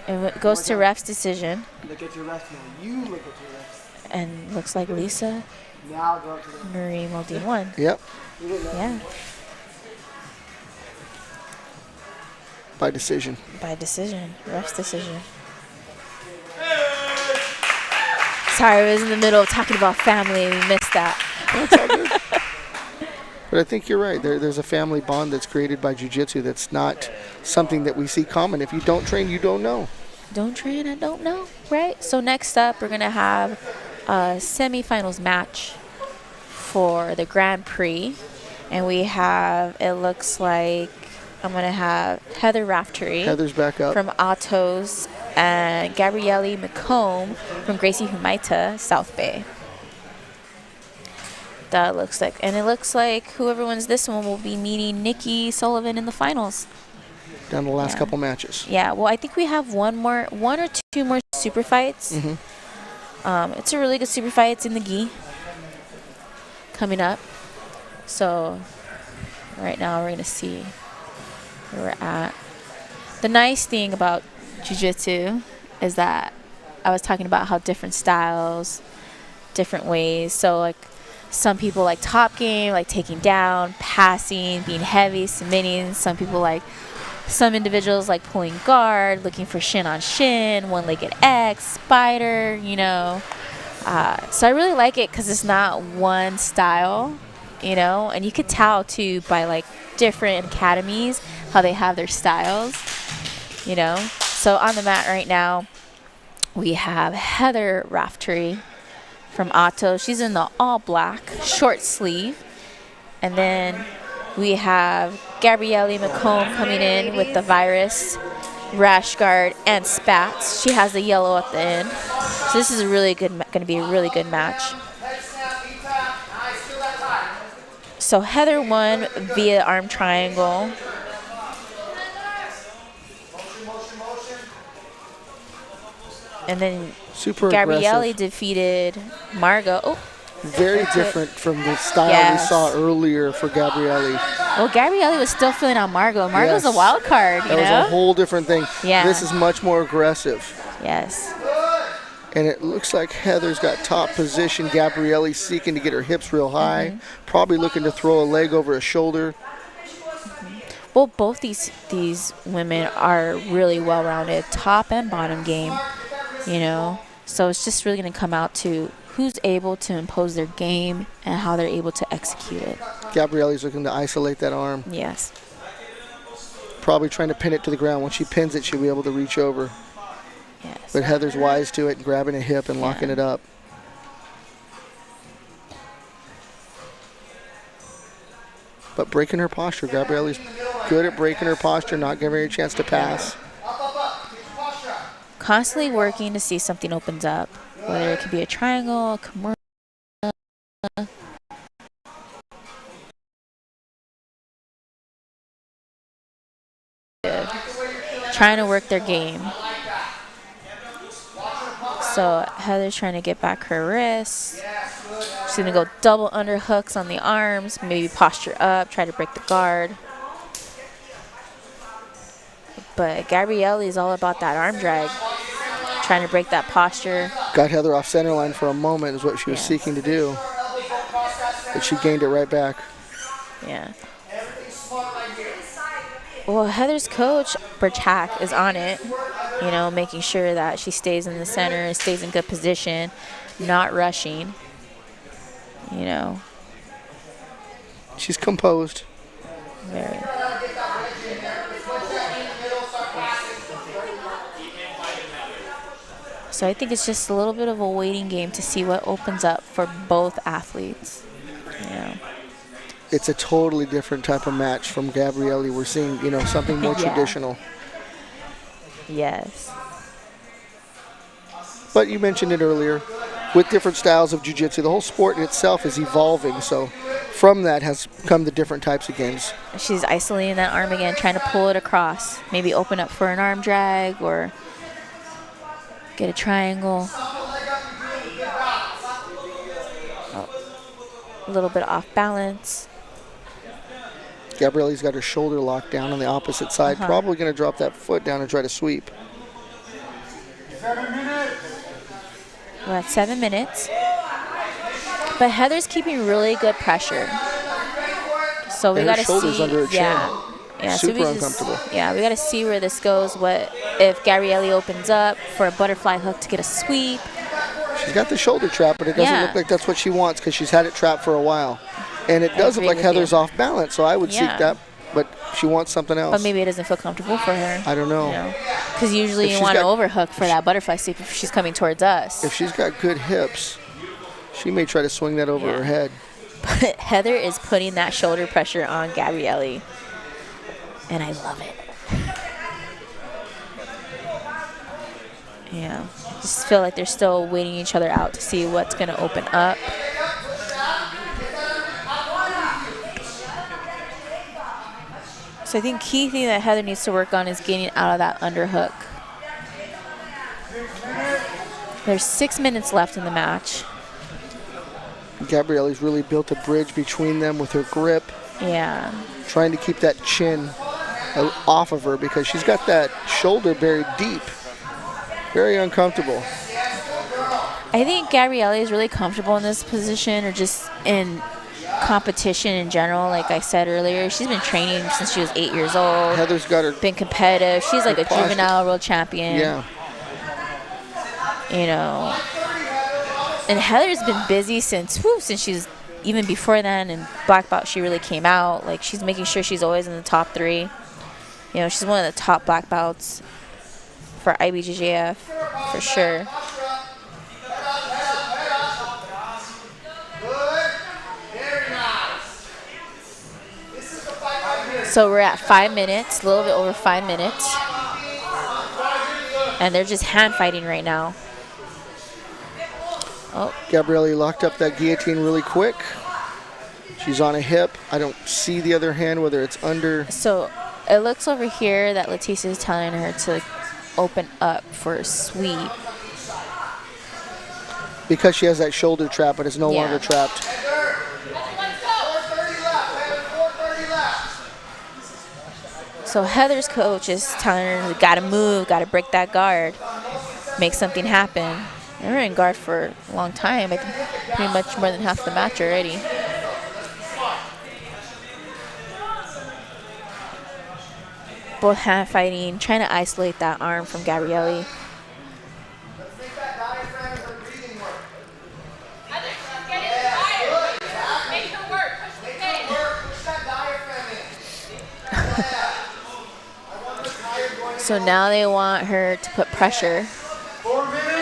And it goes to ref's decision. Look at your left hand. You look at your left. And looks like Lisa Now go up to the Marie Muldeen won. Yep. Yeah. By decision. By decision. Ref's decision. Sorry, I was in the middle of talking about family and we missed that. That's all good. But I think you're right. There's a family bond that's created by jiu-jitsu that's not something that we see common. If you don't train, you don't know. Don't train, I don't know, right? So next up, we're going to have a semifinals match for the Grand Prix. And we have, it looks like, I'm going to have Heather Raftery. Heather's back up. From Atos, and Gabrielli Mccomb from Gracie Humaita, South Bay. That looks like, and it looks like whoever wins this one will be meeting Nikki Sullivan in the finals. Down the last couple matches. Yeah, well, I think we have one or two more super fights. It's a really good super fight. It's in the gi coming up. So right now we're going to see where we're at. The nice thing about Jiu Jitsu is that I was talking about how different styles, different ways. So like some people like top game, like taking down, passing, being heavy, submitting. Some individuals like pulling guard, looking for shin on shin, one-legged X, spider, you know. So I really like it because it's not one style, you know. And you could tell too by like different academies how they have their styles, you know. So on the mat right now, we have Heather Raftery from Otto. She's in the all black, short sleeve. And then we have Gabrielli Mccomb coming in with the virus, rash guard, and spats. She has the yellow at the end. So this is going to be a really good match. So Heather won via arm triangle. And then Super Gabrielle aggressive. defeated Margot. Oh, very different from the style we saw earlier for Gabrielle. Well, Gabrielle was still feeling on Margot. Margot's a wild card, you know? That was a whole different thing. Yeah. This is much more aggressive. Yes. And it looks like Heather's got top position. Gabrielle's seeking to get her hips real high. Probably looking to throw a leg over a shoulder. Well, both these women are really well-rounded, top and bottom game, you know? So it's just really going to come out to who's able to impose their game and how they're able to execute it. Gabrielle's looking to isolate that arm. Yes. Probably trying to pin it to the ground. When she pins it, she'll be able to reach over. Yes. But Heather's wise to it, grabbing a hip and locking it up. But breaking her posture. Gabrielle's good at breaking her posture, not giving her a chance to pass. Constantly working to see something opens up, whether it could be a triangle, a Kimura. Trying to work their game. So Heather's trying to get back her wrists. She's going to go double underhooks on the arms, maybe posture up, try to break the guard. But Gabrielle is all about that arm drag, trying to break that posture. Got Heather off center line for a moment is what she was seeking to do. But she gained it right back. Yeah. Well, Heather's coach, Berchak, is on it, you know, making sure that she stays in the center and stays in good position, not rushing, you know. She's composed. Very. So I think it's just a little bit of a waiting game to see what opens up for both athletes, you know. It's a totally different type of match from Gabrielle. We're seeing, you know, something more traditional. Yes. But you mentioned it earlier, with different styles of jiu-jitsu, the whole sport in itself is evolving. So from that has come the different types of games. She's isolating that arm again, trying to pull it across. Maybe open up for an arm drag or get a triangle. Oh, a little bit off balance. Gabrielle's got her shoulder locked down on the opposite side. Probably going to drop that foot down and try to sweep. We're at 7 minutes. But Heather's keeping really good pressure. So we got to see. Shoulders under her chin. Yeah, super so uncomfortable. we got to see where this goes. What if Gabrielle opens up for a butterfly hook to get a sweep? She's got the shoulder trap, but it doesn't look like that's what she wants because she's had it trapped for a while. And it does look like Heather's off balance, so I would seek that. But she wants something else. But maybe it doesn't feel comfortable for her. I don't know. Because usually you want to overhook for that butterfly sweep if she's coming towards us. If she's got good hips, she may try to swing that over her head. But Heather is putting that shoulder pressure on Gabrielle. And I love it. Yeah. Just feel like they're still waiting each other out to see what's going to open up. So I think key thing that Heather needs to work on is getting out of that underhook. There's 6 minutes left in the match. Gabrielle's really built a bridge between them with her grip. Yeah. Trying to keep that chin off of her because she's got that shoulder buried deep. Very uncomfortable. I think Gabrielli is really comfortable in this position, or just in competition in general. Like I said earlier, she's been training since she was 8 years old. Heather's got her. Been competitive. She's like a juvenile world champion. Yeah. You know. And Heather's been busy since she's even before then. And black belt, she really came out. Like, she's making sure she's always in the top 3. You know, she's one of the top black belts for IBJJF for sure. So we're at 5 minutes, a little bit over 5 minutes. And they're just hand fighting right now. Oh. Gabrielli locked up that guillotine really quick. She's on a hip. I don't see the other hand, whether it's under. So it looks over here that Leticia is telling her to open up for a sweep. Because she has that shoulder trap, but it's no longer trapped. So Heather's coach is telling her, gotta move, gotta break that guard, make something happen. They were in guard for a long time, I think pretty much more than half the match already. Both hand fighting, trying to isolate that arm from Gabrielli. So now they want her to put pressure,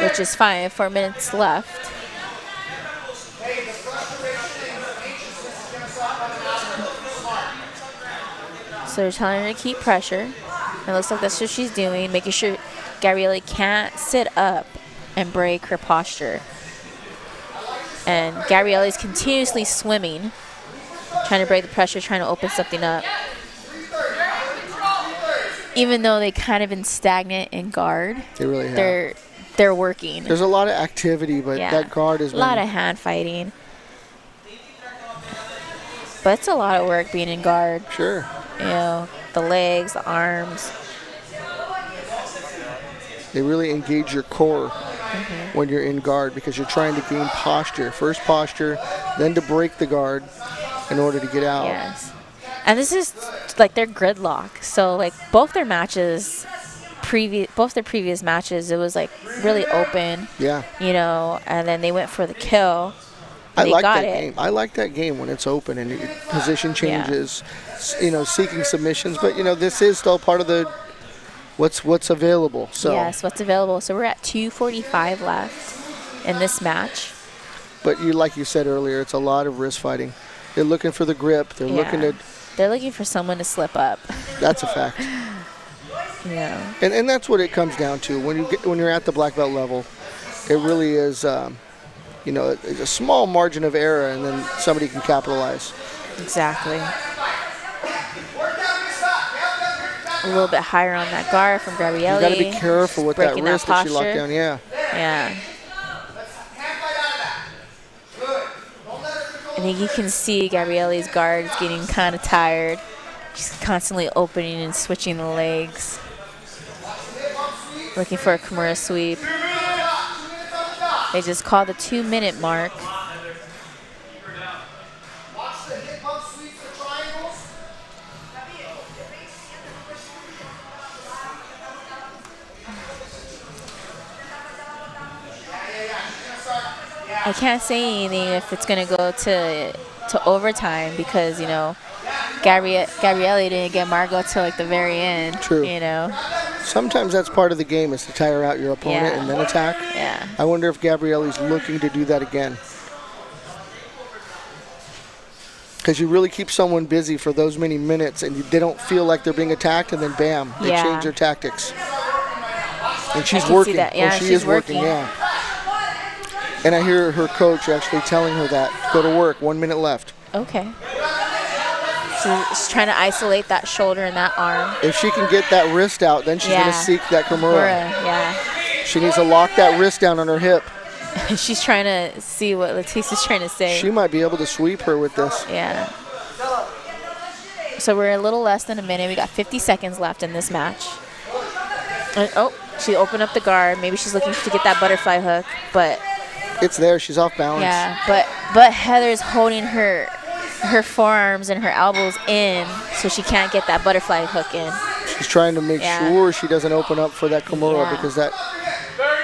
which is fine. 4 minutes left. So they're telling her to keep pressure. It looks like that's what she's doing, making sure Gabrielli can't sit up and break her posture. And Gabrielli's continuously swimming, trying to break the pressure, trying to open something up. Even though they kind of been stagnant in guard, they really have. They're working. There's a lot of activity, but that guard is a lot of hand fighting. But it's a lot of work being in guard. Sure. You know, the legs, the arms. They really engage your core when you're in guard because you're trying to gain posture. First posture, then to break the guard in order to get out. Yes. And this is like their gridlock. So like both their matches, both their previous matches, it was like really open. Yeah. You know, and then they went for the kill. I like that game. I like that game when it's open and your position changes. You know, seeking submissions. But you know, this is still part of the what's available. So yes, what's available. So we're at 2:45 left in this match. But like you said earlier, it's a lot of wrist fighting. They're looking for the grip. They're looking to. They're looking for someone to slip up. That's a fact. Yeah. And that's what it comes down to when you're at the black belt level. It really is, you know, it's a small margin of error, and then somebody can capitalize. Exactly. A little bit higher on that guard from Gabrielli. You got to be careful with that wrist that she locked down. Yeah. Yeah. I think you can see Gabrielli's guard is getting kind of tired. She's constantly opening and switching the legs. Looking for a Kimura sweep. They just called the 2-minute mark. I can't say anything if it's going to go to overtime because, you know, Gabrielli didn't get Margot till like the very end. True. You know. Sometimes that's part of the game is to tire out your opponent and then attack. Yeah. I wonder if Gabrielli's looking to do that again. Because you really keep someone busy for those many minutes and they don't feel like they're being attacked, and then bam, they change their tactics. And she's working. Yeah, she is working. Yeah. And I hear her coach actually telling her that. Go to work, 1 minute left. Okay. She's trying to isolate that shoulder and that arm. If she can get that wrist out, then she's going to seek that Kimura. Yeah. She needs to lock that wrist down on her hip. She's trying to see what Leticia's trying to say. She might be able to sweep her with this. Yeah. So we're a little less than a minute. We got 50 seconds left in this match. And, oh, she opened up the guard. Maybe she's looking to get that butterfly hook, but it's there. She's off balance. yeah. But Heather's holding her forearms and her elbows in, so she can't get that butterfly hook in. She's trying to make sure she doesn't open up for that Kimura because that.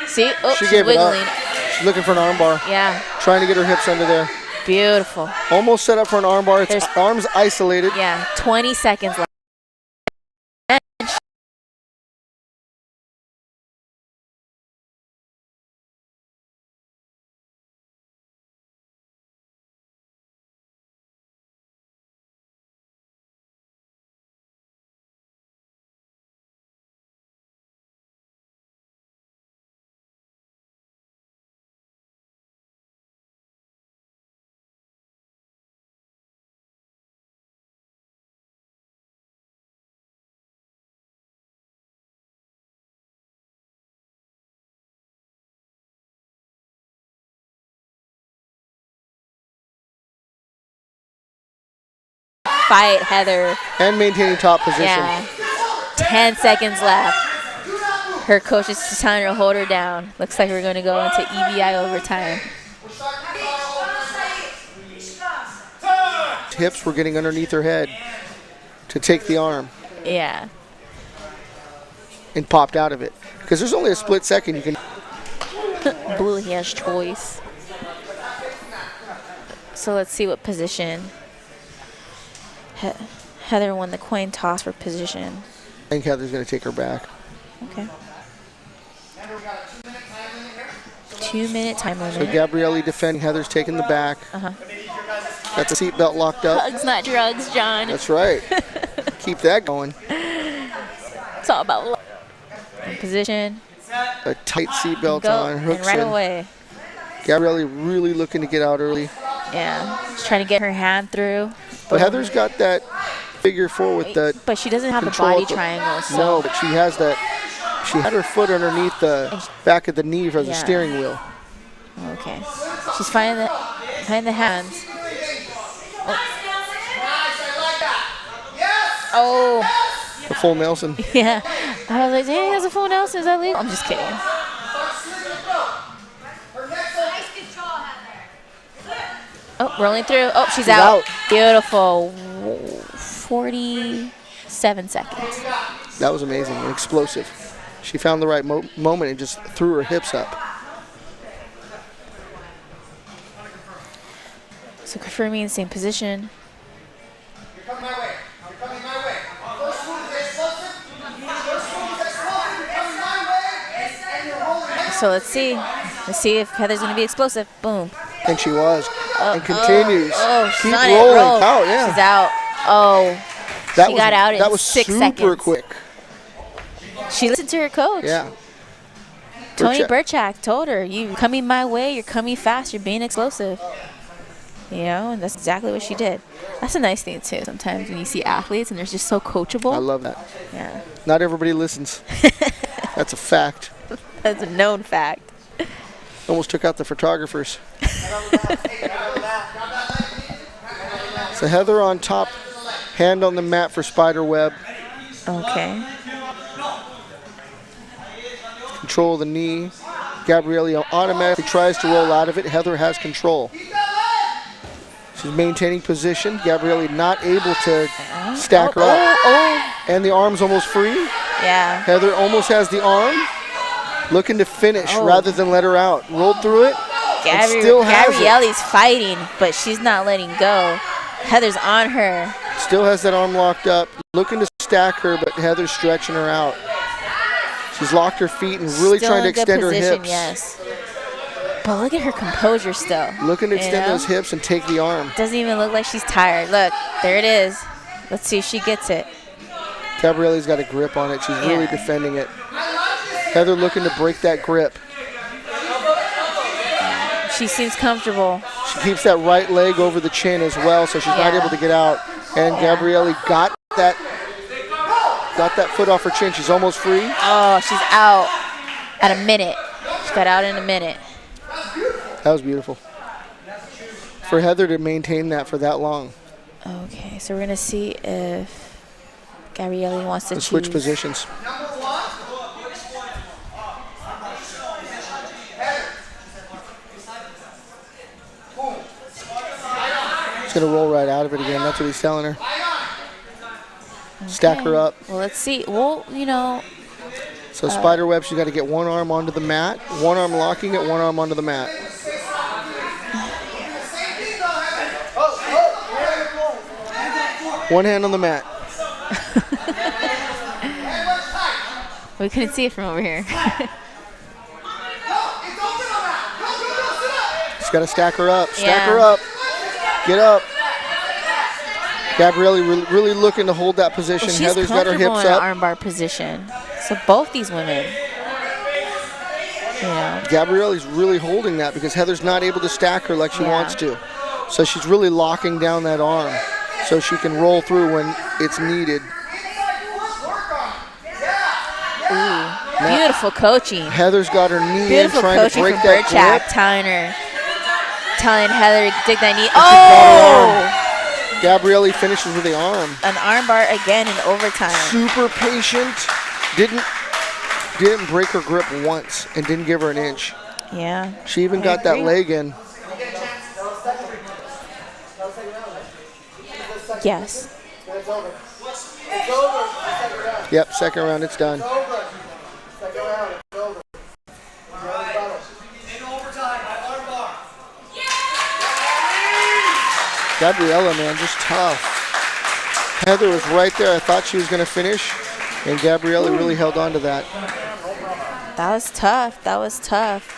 See, she gave wiggling. it up. She's looking for an armbar. Yeah. Trying to get her hips under there. Beautiful. Almost set up for an armbar. It's arms isolated. Yeah. 20 seconds left. Fight, Heather. And maintaining top position. Yeah. 10 seconds left. Her coach is telling her to hold her down. Looks like we're going to go into EBI overtime. Hips were getting underneath her head to take the arm. Yeah. And popped out of it. Because there's only a split second you can. Blue has choice. So let's see what position. Heather won the coin toss for position. I think Heather's going to take her back. Okay. 2-minute time limit. So Gabrielli defending. Heather's taking the back. Uh-huh. Got the seatbelt locked up. Hugs, not drugs, John. That's right. Keep that going. It's all about love. In position. A tight seatbelt on. Hooks and right in. away. Gabrielli really looking to get out early. Yeah. She's trying to get her hand through. But Heather's got that figure four with the. But she doesn't have the body triangle. So. No, but she has that. She had her foot underneath the back of the knee for the steering wheel. Okay. She's finding the hands. Oh. The full Nelson. Yeah. I was like, dang, that's a full Nelson. Is that legal? I'm just kidding. Oh, rolling through. Oh, she's out. Beautiful. 47 seconds. That was amazing and explosive. She found the right moment and just threw her hips up. So confirm me in the same position. So let's see. Let's see if Heather's going to be explosive. Boom. And she was. And continues. Keep rolling. Out, yeah. She's out. Oh. She got out in 6 seconds. Super quick. She listened to her coach. Yeah. Tony Burchak told her, you coming my way, you're coming fast, you're being explosive. You know, and that's exactly what she did. That's a nice thing, too, sometimes when you see athletes and they're just so coachable. I love that. Yeah. Not everybody listens. That's a fact. That's a known fact. Almost took out the photographers. So Heather on top, hand on the mat for spider web. Okay. Control of the knee. Gabrielli automatically tries to roll out of it. Heather has control. She's maintaining position. Gabrielli not able to stack her up. And the arm's almost free. Yeah. Heather almost has the arm. Looking to finish rather than let her out. Rolled through it. Gabrielli's fighting, but she's not letting go. Heather's on her. Still has that arm locked up. Looking to stack her, but Heather's stretching her out. She's locked her feet and really trying to extend her hips. Yes. But look at her composure still. Looking to extend those hips and take the arm. Doesn't even look like she's tired. Look, there it is. Let's see if she gets it. Gabrielli's got a grip on it. She's really defending it. Heather looking to break that grip. She seems comfortable. She keeps that right leg over the chin as well, so she's not able to get out. And Gabrielli got that foot off her chin. She's almost free. Oh, she's out at a minute. She got out in a minute. That was beautiful. For Heather to maintain that for that long. Okay, so we're going to see if Gabrielli wants to switch positions. He's going to roll right out of it again. That's what he's telling her. Okay. Stack her up. Well, let's see. Well, you know. So spider web, she's got to get one arm onto the mat, one arm locking it, one arm onto the mat. One hand on the mat. We couldn't see it from over here. She's got to stack her up. Stack her up. Get up. Gabrielli really looking to hold that position. Well, Heather's got her hips in up. Armbar position. So both these women. Yeah. Gabrielli's really holding that because Heather's not able to stack her like she wants to. So she's really locking down that arm so she can roll through when it's needed. Ooh, beautiful coaching. Heather's got her knee beautiful in trying to break that grip. Telling Heather to dig that knee. Oh! Gabrielli finishes with the arm. An armbar again in overtime. Super patient. Didn't break her grip once and didn't give her an inch. Yeah. She even got that leg in. Yes. Yep, second round, it's done. Gabriella, man, just tough. Heather was right there. I thought she was going to finish, and Gabriella really held on to that. That was tough. That was tough.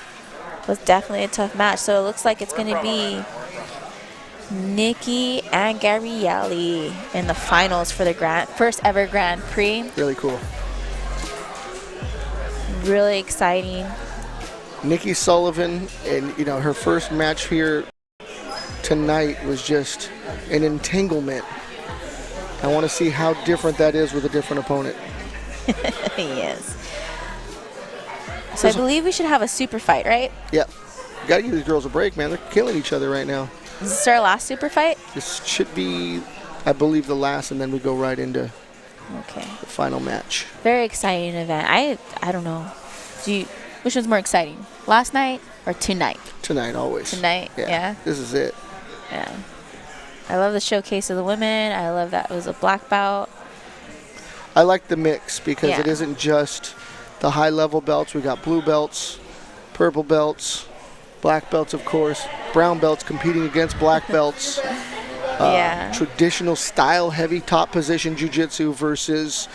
It was definitely a tough match. So it looks like it's going to be Nikki and Gabrielli in the finals for the first ever Grand Prix. Really cool. Really exciting. Nikki Sullivan, and her first match here tonight was just an entanglement. I want to see how different that is with a different opponent. Yes. So I believe we should have a super fight, right? Yep. Got to give these girls a break, man. They're killing each other right now. Is this our last super fight? This should be, I believe, the last, and then we go right into the final match. Very exciting event. I don't know. Which one's more exciting? Last night or tonight? Tonight, always. Tonight, yeah. This is it. Yeah. I love the showcase of the women. I love that it was a black belt. I like the mix because it isn't just the high-level belts. We got blue belts, purple belts, black belts, of course, brown belts competing against black belts. Traditional style heavy top position jiu-jitsu versus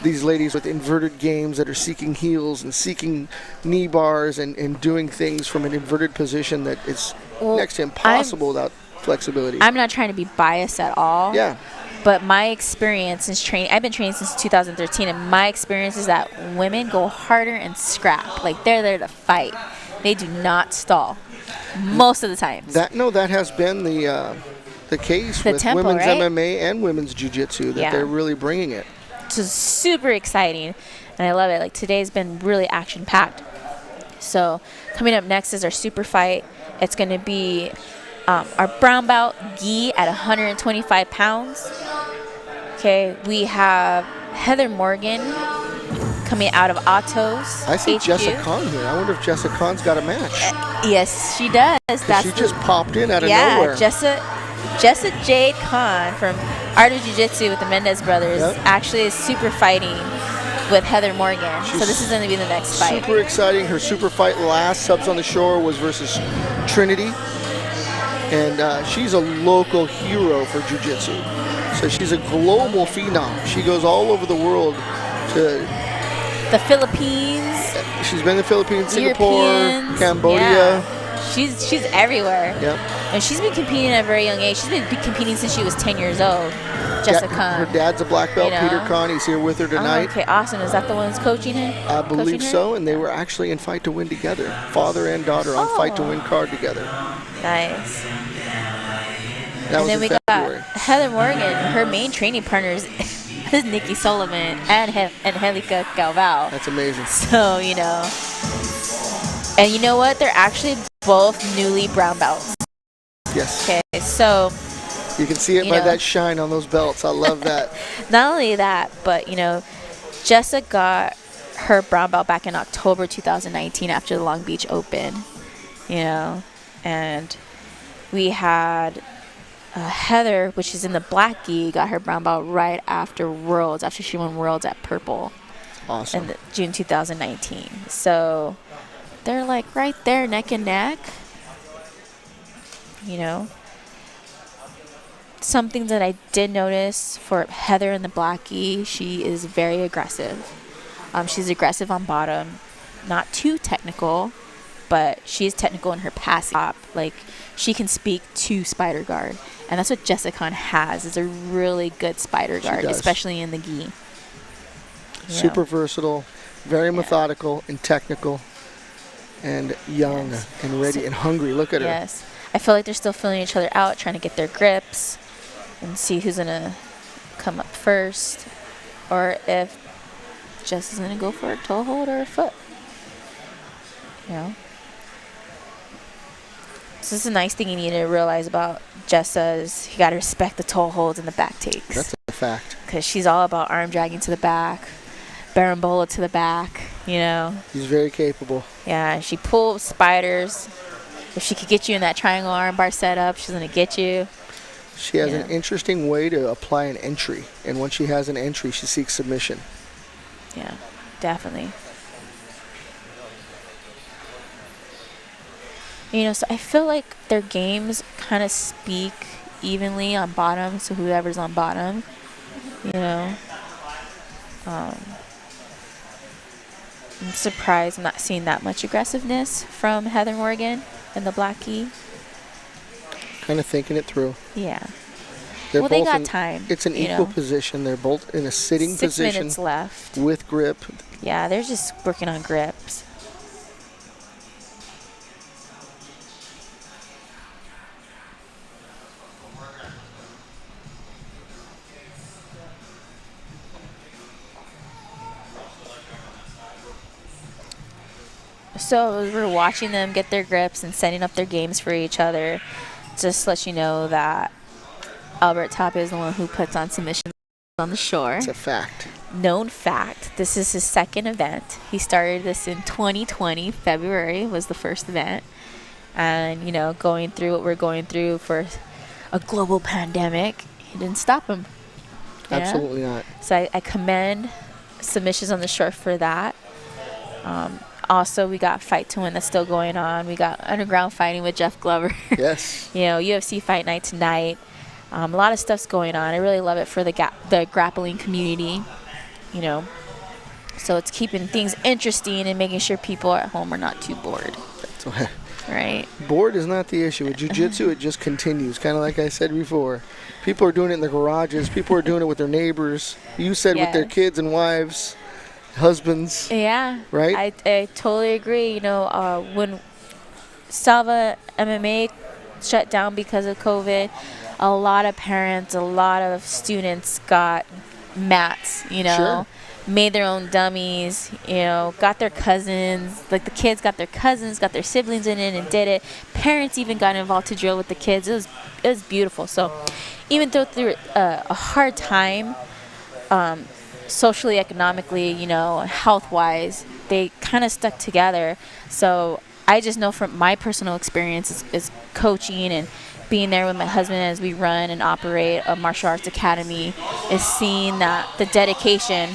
these ladies with inverted games that are seeking heels and seeking knee bars and doing things from an inverted position that is next to impossible without flexibility. I'm not trying to be biased at all. Yeah. But my experience since training, I've been training since 2013, and my experience is that women go harder and scrap. Like, they're there to fight. They do not stall most of the time. That has been the case with tempo, women's right? MMA and women's jiu-jitsu, that they're really bringing it. It's just super exciting, and I love it. Like, today's been really action-packed. So coming up next is our super fight. It's going to be our brown belt, Gi, at 125 pounds. Okay, we have Heather Morgan coming out of Atos. I see HQ. Jessica Kahn here. I wonder if Jessica Kahn's got a match. Yes, she does. She just popped in out of nowhere. Jessica Jade Kahn from Art of Jiu-Jitsu with the Mendez brothers actually is super fighting with Heather Morgan. So this is going to be the next fight. Super exciting. Her super fight last, Subs on the Shore, was versus Trinity. And she's a local hero for jiu-jitsu. So she's a global phenom. She goes all over the world to the Philippines. She's been in the Philippines, Singapore, Europeans, Cambodia. Yeah. She's everywhere. Yep. And she's been competing at a very young age. She's been competing since she was 10 years old. Jessica Kahn. Her dad's a black belt, Peter Kahn. He's here with her tonight. Oh, okay, awesome. Is that the one who's coaching him? I believe so, and they were actually in Fight to Win together. Father and daughter on Fight to Win card together. Nice. That and then we February. got Heather Morgan. Her main training partners is Nikki Sullivan and Angelica Galvao. That's amazing. So, and you know what? They're actually both newly brown belts. Yes. Okay, so You can see it by that shine on those belts. I love that. Not only that, but, you know, Jessa got her brown belt back in October 2019 after the Long Beach Open, you know, and we had Heather, which is in the black gi, got her brown belt right after Worlds, after she won Worlds at Purple. Awesome. In June 2019. So they're like right there, neck and neck. You know, something that I did notice for Heather in the black gi, she is very aggressive. She's aggressive on bottom, not too technical, but she's technical in her passing. Like, she can speak to spider guard, and that's what Jessica has, is a really good spider guard, especially in the gi. Super versatile, very methodical and technical, and young and ready and hungry. Look at her. Yes. I feel like they're still filling each other out, trying to get their grips and see who's going to come up first, or if Jess is going to go for a toe hold or a foot. You know? So this is a nice thing you need to realize about Jessa is you got to respect the toe holds and the back takes. That's a fact. Because she's all about arm dragging to the back, barambola to the back, you know. She's very capable. Yeah, she pulls spiders. If she could get you in that triangle arm bar setup, she's going to get you. She has an interesting way to apply an entry. And once she has an entry, she seeks submission. Yeah, definitely. You know, so I feel like their games kind of speak evenly on bottom, so whoever's on bottom, you know. I'm surprised I'm not seeing that much aggressiveness from Heather Morgan in the black gi. Kind of thinking it through. Yeah. They're well, both they got time. It's an equal position. They're both in a sitting 6 position. 6 minutes left. With grip. Yeah, they're just working on grips. So we're watching them get their grips and setting up their games for each other. Just to let you know that Albert Top is the one who puts on submissions on the shore. It's a fact. Known fact. This is his second event. He started this in 2020. February was the first event. And, you know, going through what we're going through for a global pandemic, it didn't stop him. Absolutely not. So I commend submissions on the shore for that. Also, we got Fight to Win that's still going on. We got Underground Fighting with Jeff Glover. Yes. You know, UFC Fight Night tonight. A lot of stuff's going on. I really love it for the grappling community, you know. So it's keeping things interesting and making sure people at home are not too bored. That's why. Right. Bored is not the issue. With Jiu Jitsu, it just continues. Kind of like I said before. People are doing it in their garages. People are doing it with their neighbors. You said with their kids and wives. Husbands. Yeah. Right? I totally agree. You know, when Salva MMA shut down because of COVID, a lot of parents, a lot of students got mats, you know, made their own dummies, you know, got their cousins, like the kids got their cousins, got their siblings in it and did it. Parents even got involved to drill with the kids. It was beautiful. So even though through a hard time, socially, economically, you know, health-wise, they kind of stuck together. So I just know from my personal experience is coaching and being there with my husband as we run and operate a martial arts academy, is seeing that the dedication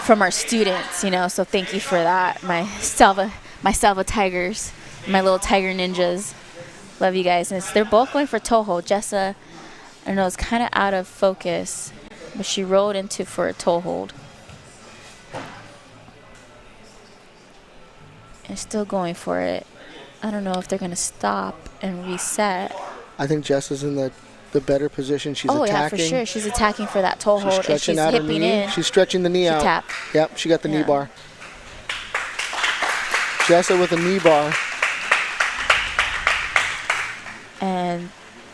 from our students, you know. So thank you for that, my Salva Tigers, my little Tiger Ninjas. Love you guys. And they're both going for toe hold. Jessa, I don't know, is kind of out of focus, but she rolled into for a toe hold. And still going for it. I don't know if they're going to stop and reset. I think Jess is in the better position. She's attacking. Oh, yeah, for sure. She's attacking for that toe hold. She's stretching and she's out her hipping knee. in. She's stretching the knee out. Tapped. Yep, she got the knee bar. Jessa with a knee bar. And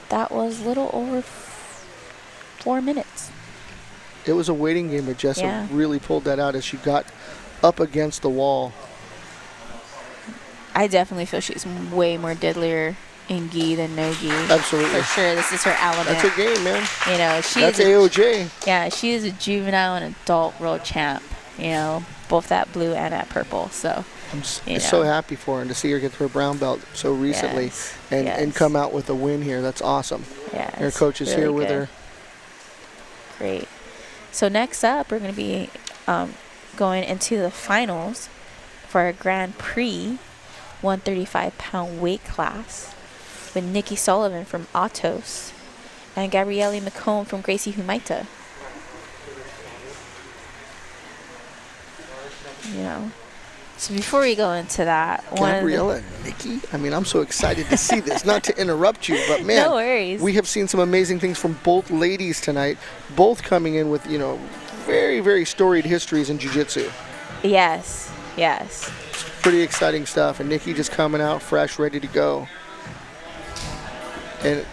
that was a little over 4 minutes. It was a waiting game, but Jessa really pulled that out as she got up against the wall. I definitely feel she's way more deadlier in gi than no gi. Absolutely. For sure, this is her element. That's her game, man. You know, she That's is AOJ. Yeah, she is a juvenile and adult world champ. You know, both at blue and at purple. So I'm so happy for her and to see her get her brown belt so recently and come out with a win here. That's awesome. Yeah, her coach is really here with good. her. Great. So next up, we're going to be going into the finals for our Grand Prix 135-pound weight class with Nikki Sullivan from Atos and Gabrielli Mccomb from Gracie Humaita. You know, so before we go into that, Gabriella and Nikki, I mean, I'm so excited to see this. Not to interrupt you, but man, no worries. We have seen some amazing things from both ladies tonight, both coming in with, you know, very, very storied histories in jiu-jitsu. Yes, yes. It's pretty exciting stuff, and Nikki just coming out fresh, ready to go. And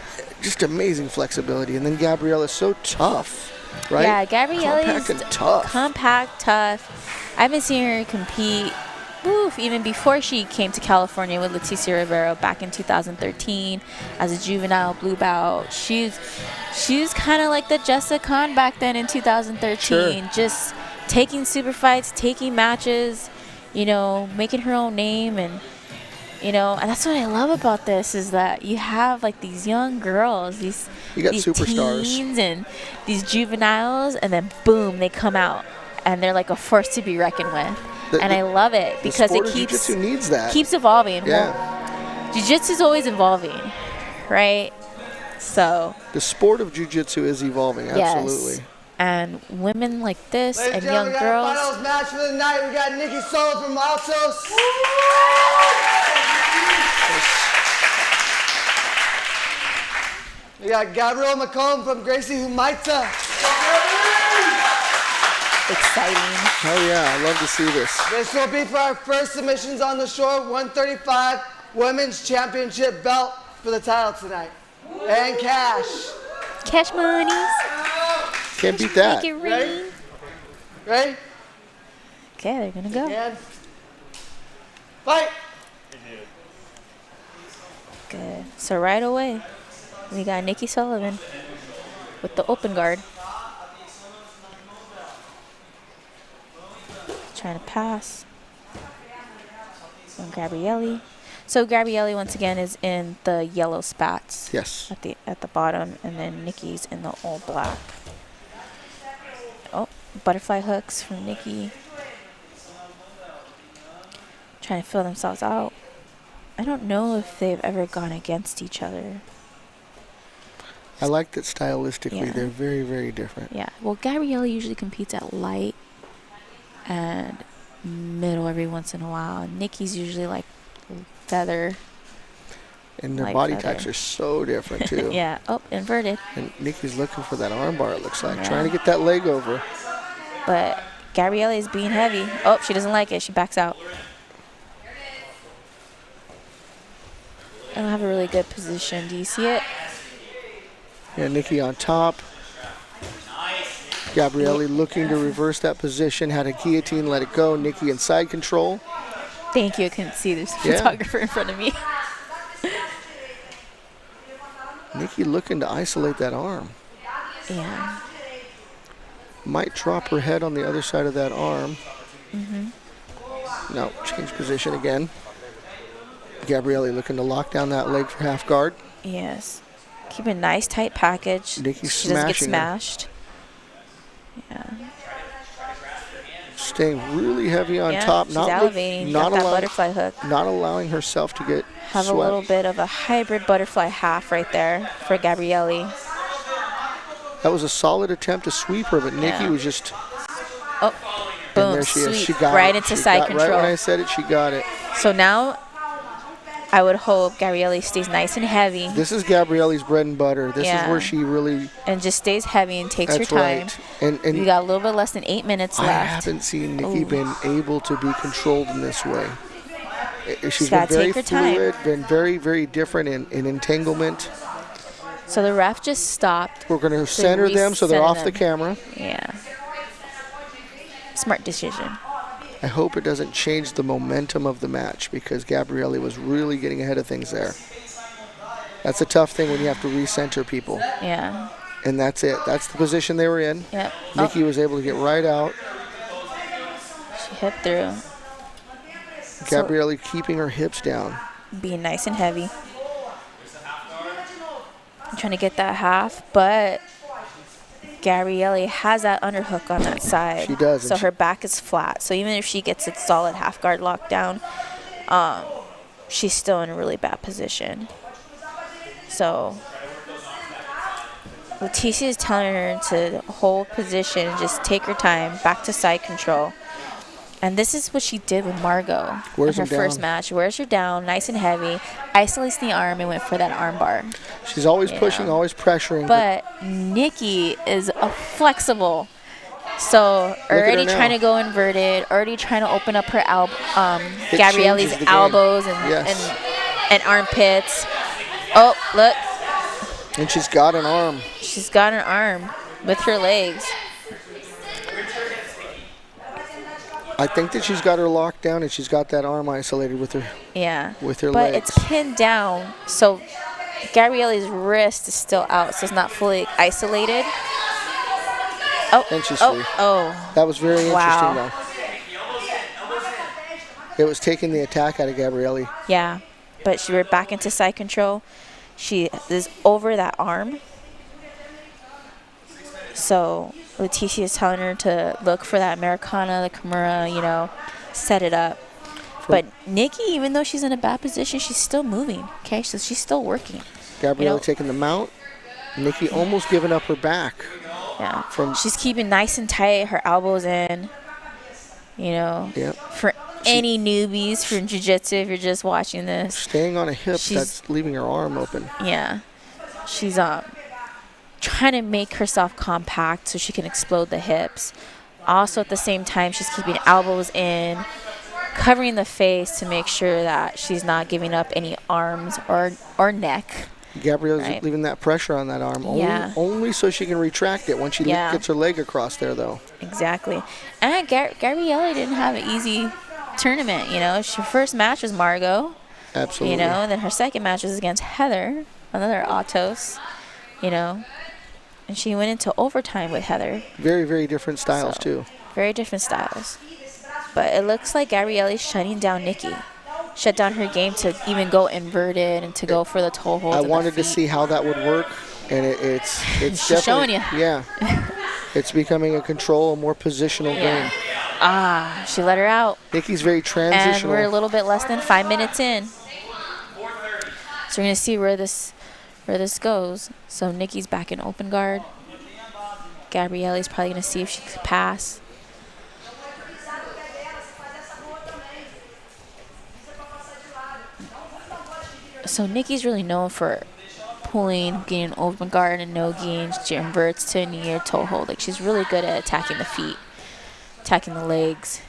just amazing flexibility. And then Gabriella's so tough, right? Yeah, Gabrielle's compact, tough. I've been seeing her compete even before she came to California with Leticia Rivero back in 2013 as a juvenile blue belt. She was kind of like the Jessica Khan back then in 2013, sure. Just taking super fights, taking matches, you know, making her own name. And you know, and that's what I love about this is that you have like these young girls, these superstars, teens and these juveniles, and then boom, they come out and they're like a force to be reckoned with. And I love it because it keeps evolving. Yeah. Well, jiu-jitsu is always evolving, right? So the sport of jiu-jitsu is evolving, absolutely. Yes. And women like this and young girls. Our finals match for the night. We got Nikki Sullivan from Altos. We got Gabrielle Mccomb from Gracie Humaita. Exciting. Oh yeah, I love to see this. This will be for our first submissions on the shore 135 Women's Championship belt for the title tonight. And cash. Cash monies. Can't beat that. Make it rain. Ready? Okay, they're gonna go. And fight. Good. So right away, we got Nikki Sullivan with the open guard. Trying to pass. And Gabrielli. So Gabrielli once again is in the yellow spats. Yes. At the bottom, and then Nikki's in the all black. Oh, butterfly hooks from Nikki. Trying to fill themselves out. I don't know if they've ever gone against each other. I like that stylistically they're very, very different. Yeah. Well, Gabrielli usually competes at light and middle every once in a while. Nikki's usually like feather. And their body types are so different too. Yeah. Oh, inverted. And Nikki's looking for that arm bar, it looks like. Trying to get that leg over. But Gabrielli is being heavy. Oh, she doesn't like it. She backs out. I don't have a really good position. Do you see it? Yeah, Nikki on top. Gabrielli looking to reverse that position. Had a guillotine, let it go. Nikki in side control. Thank you. I couldn't see. There's a photographer in front of me. Nikki looking to isolate that arm. Yeah. Might drop her head on the other side of that arm. Mm-hmm. No, change position again. Gabrielli looking to lock down that leg for half guard. Yes. Keep a nice tight package. Nikki's she doesn't get smashing smashed. Yeah. Staying really heavy on top. She's elevating. Not that butterfly hook. Not allowing herself to get Have swept. a little bit of a hybrid butterfly half right there for Gabrielli. That was a solid attempt to sweep her, but Nikki was just... Oh, boom, and there she is. She sweep got right it. into She side got, control. Right when I said it, she got it. So now I would hope Gabrielli stays nice and heavy. This is Gabrielli's bread and butter. This is where she really... And just stays heavy and takes her time. Right. And we got a little bit less than 8 minutes left. I haven't seen Nikki been able to be controlled in this way. She's gotta been very take her fluid, time. been very, very different in entanglement. So the ref just stopped. We're going to center them so they're off the camera. Yeah. Smart decision. I hope it doesn't change the momentum of the match because Gabrielli was really getting ahead of things there. That's a tough thing when you have to recenter people. Yeah. And that's it. That's the position they were in. Yep. Nikki was able to get right out. She hit through. Gabrielli keeping her hips down. Being nice and heavy. Trying to get that half, but Gabrielli has that underhook on that side. She does. So her back is flat. So even if she gets a solid half guard lockdown, she's still in a really bad position. So Leticia is telling her to hold position, just take her time, back to side control. And this is what she did with Margot in her first match. Wears her down, nice and heavy, isolates the arm, and went for that arm bar. She's always pushing, always pressuring. But Nikki is flexible. So already trying to go inverted, already trying to open up her Gabrielli's elbows and armpits. Oh, look. And she's got an arm. She's got an arm with her legs. I think that she's got her locked down and she's got that arm isolated with her. Yeah. With her legs. But legs. It's pinned down, so Gabrielli's wrist is still out, so it's not fully isolated. Oh. And she's free. Oh. That was very interesting, though. It was taking the attack out of Gabrielli. Yeah, but she went back into side control. She is over that arm. So Leticia is telling her to look for that Americana, the Kimura, set it up. But Nikki, even though she's in a bad position, she's still moving. Okay, so she's still working. Gabrielle taking the mount. Nikki almost giving up her back. Yeah. She's keeping nice and tight, her elbows in. For any newbies from Jiu Jitsu, if you're just watching this. Staying on a hip that's leaving her arm open. Yeah. She's trying to make herself compact so she can explode the hips. Also, at the same time, she's keeping elbows in, covering the face to make sure that she's not giving up any arms or neck. Gabrielle's leaving that pressure on that arm only so she can retract it when she gets her leg across there, though. Exactly. And Gabrielli didn't have an easy tournament. Her first match was Margot. Absolutely. And then her second match was against Heather, another Autos. And she went into overtime with Heather. Very, very different styles, too. Very different styles. But it looks like Gabrielli's shutting down Nikki. Shut down her game to even go inverted and to go for the toe hold. I wanted to see how that would work, and it's She's showing you. Yeah. It's becoming a more positional game. She let her out. Nikki's very transitional. And we're a little bit less than 5 minutes in. So we're going to see where this goes. So Nikki's back in open guard. Gabrielli's probably going to see if she could pass. So Nikki's really known for pulling, getting open guard and no-gi. She inverts to a knee or toe hold. Like, she's really good at attacking the feet, attacking the legs,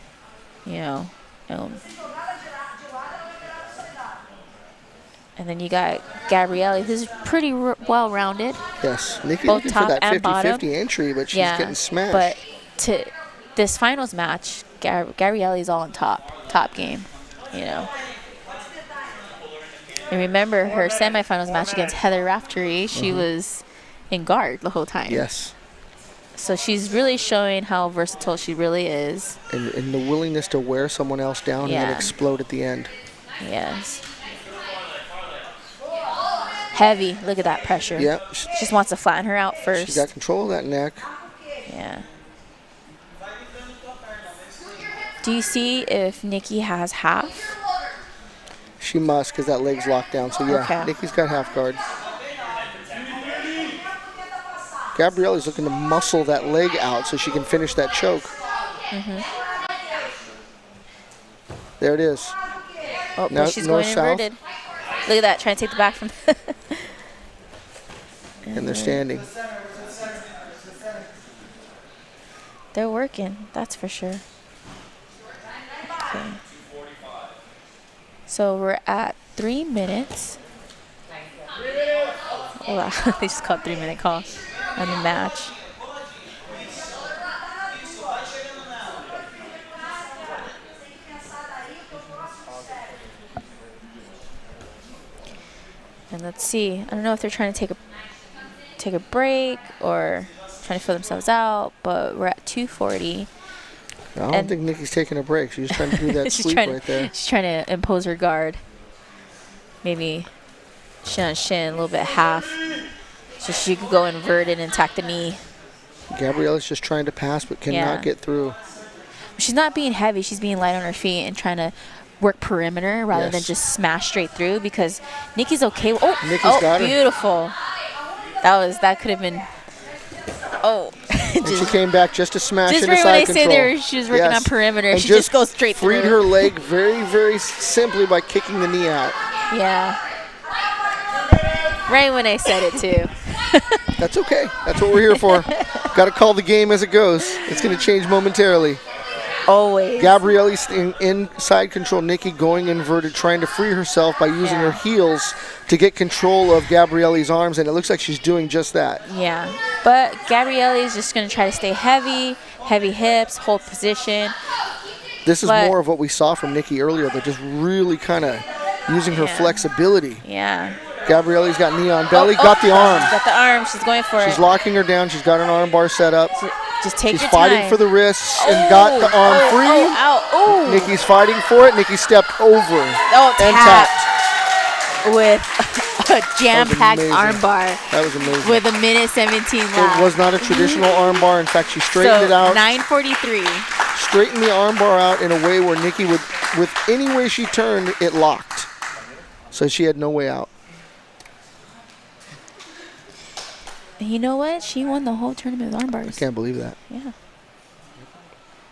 And then you got Gabrielli, who's pretty well-rounded. Yes, Nikki both looking top for that and 50-50 entry, but she's getting smashed. But to this finals match, Gabrielli's all on top game, And remember her semifinals match against Heather Raftery, she was in guard the whole time. Yes. So she's really showing how versatile she really is. And the willingness to wear someone else down and then explode at the end. Yes. Heavy. Look at that pressure. Yep. She just wants to flatten her out first. She's got control of that neck. Yeah. Do you see if Nikki has half? She must, because that leg's locked down. So, Nikki's got half guard. Gabrielle's looking to muscle that leg out so she can finish that choke. There it is. Oh, but she's going inverted. Look at that, trying to take the back from and they're standing. They're working, that's for sure. Okay. So we're at 3 minutes. Oh, wow. They just called 3-minute call on the match. And let's see. I don't know if they're trying to take a break or trying to fill themselves out, but we're at 2:40. I don't think Nikki's taking a break. She's trying to do that sweep right there. She's trying to impose her guard. Maybe shin on shin, a little bit half, so she could go inverted and attack the knee. Gabrielle's just trying to pass but cannot get through. She's not being heavy. She's being light on her feet and trying to work perimeter rather than just smash straight through, because Nikki's okay. Nikki's got her. Beautiful. That could have been. And she came back just to smash just into right side when I control. say she was working on perimeter, and she just goes straight freed through. her leg very, very simply by kicking the knee out. Yeah. Right when I said it too. That's okay. That's what we're here for. Got to call the game as it goes. It's going to change momentarily. Always. Gabrielle's in side control. Nikki going inverted, trying to free herself by using her heels to get control of Gabrielle's arms, and it looks like she's doing just that. Yeah, but Gabrielle is just going to try to stay heavy hips, hold position. This is more of what we saw from Nikki earlier. They're just really kind of using her flexibility. Yeah. Gabrielle's got knee on belly, got the arm. Got the arm. She's going for it. She's locking her down. She's got an arm bar set up. Just take your She's fighting time. for the wrists and got the arm free. Nikki's fighting for it. Nikki stepped over and tapped. With a jam-packed arm bar. That was amazing. With 1:17 left. It was not a traditional arm bar. In fact, she straightened it out. 9:43. Straightened the arm bar out in a way where Nikki would, with any way she turned, it locked. So she had no way out. You know what? She won the whole tournament with arm bars. I can't believe that. Yeah.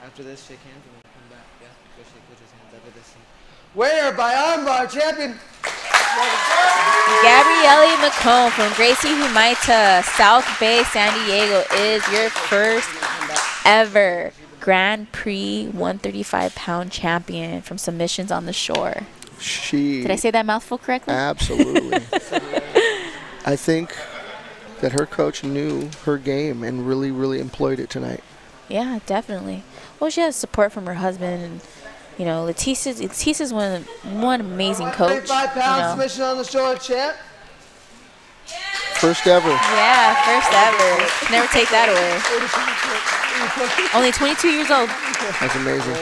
After this, shake hands and then come back. Yeah, go shake coach's hands after this. Winner by armbar champion. Gabrielli Mccomb from Gracie Humaita, South Bay, San Diego, is your first ever Grand Prix 135-pound champion from Submissions on the Shore. Did I say that mouthful correctly? Absolutely. I think that her coach knew her game and really, really employed it tonight. Yeah, definitely. Well, she has support from her husband, and you know, Letitia's one amazing coach. 35-pound submission on the shore champ. First ever. Yeah, first ever. Never take that away. Only 22 years old. That's amazing.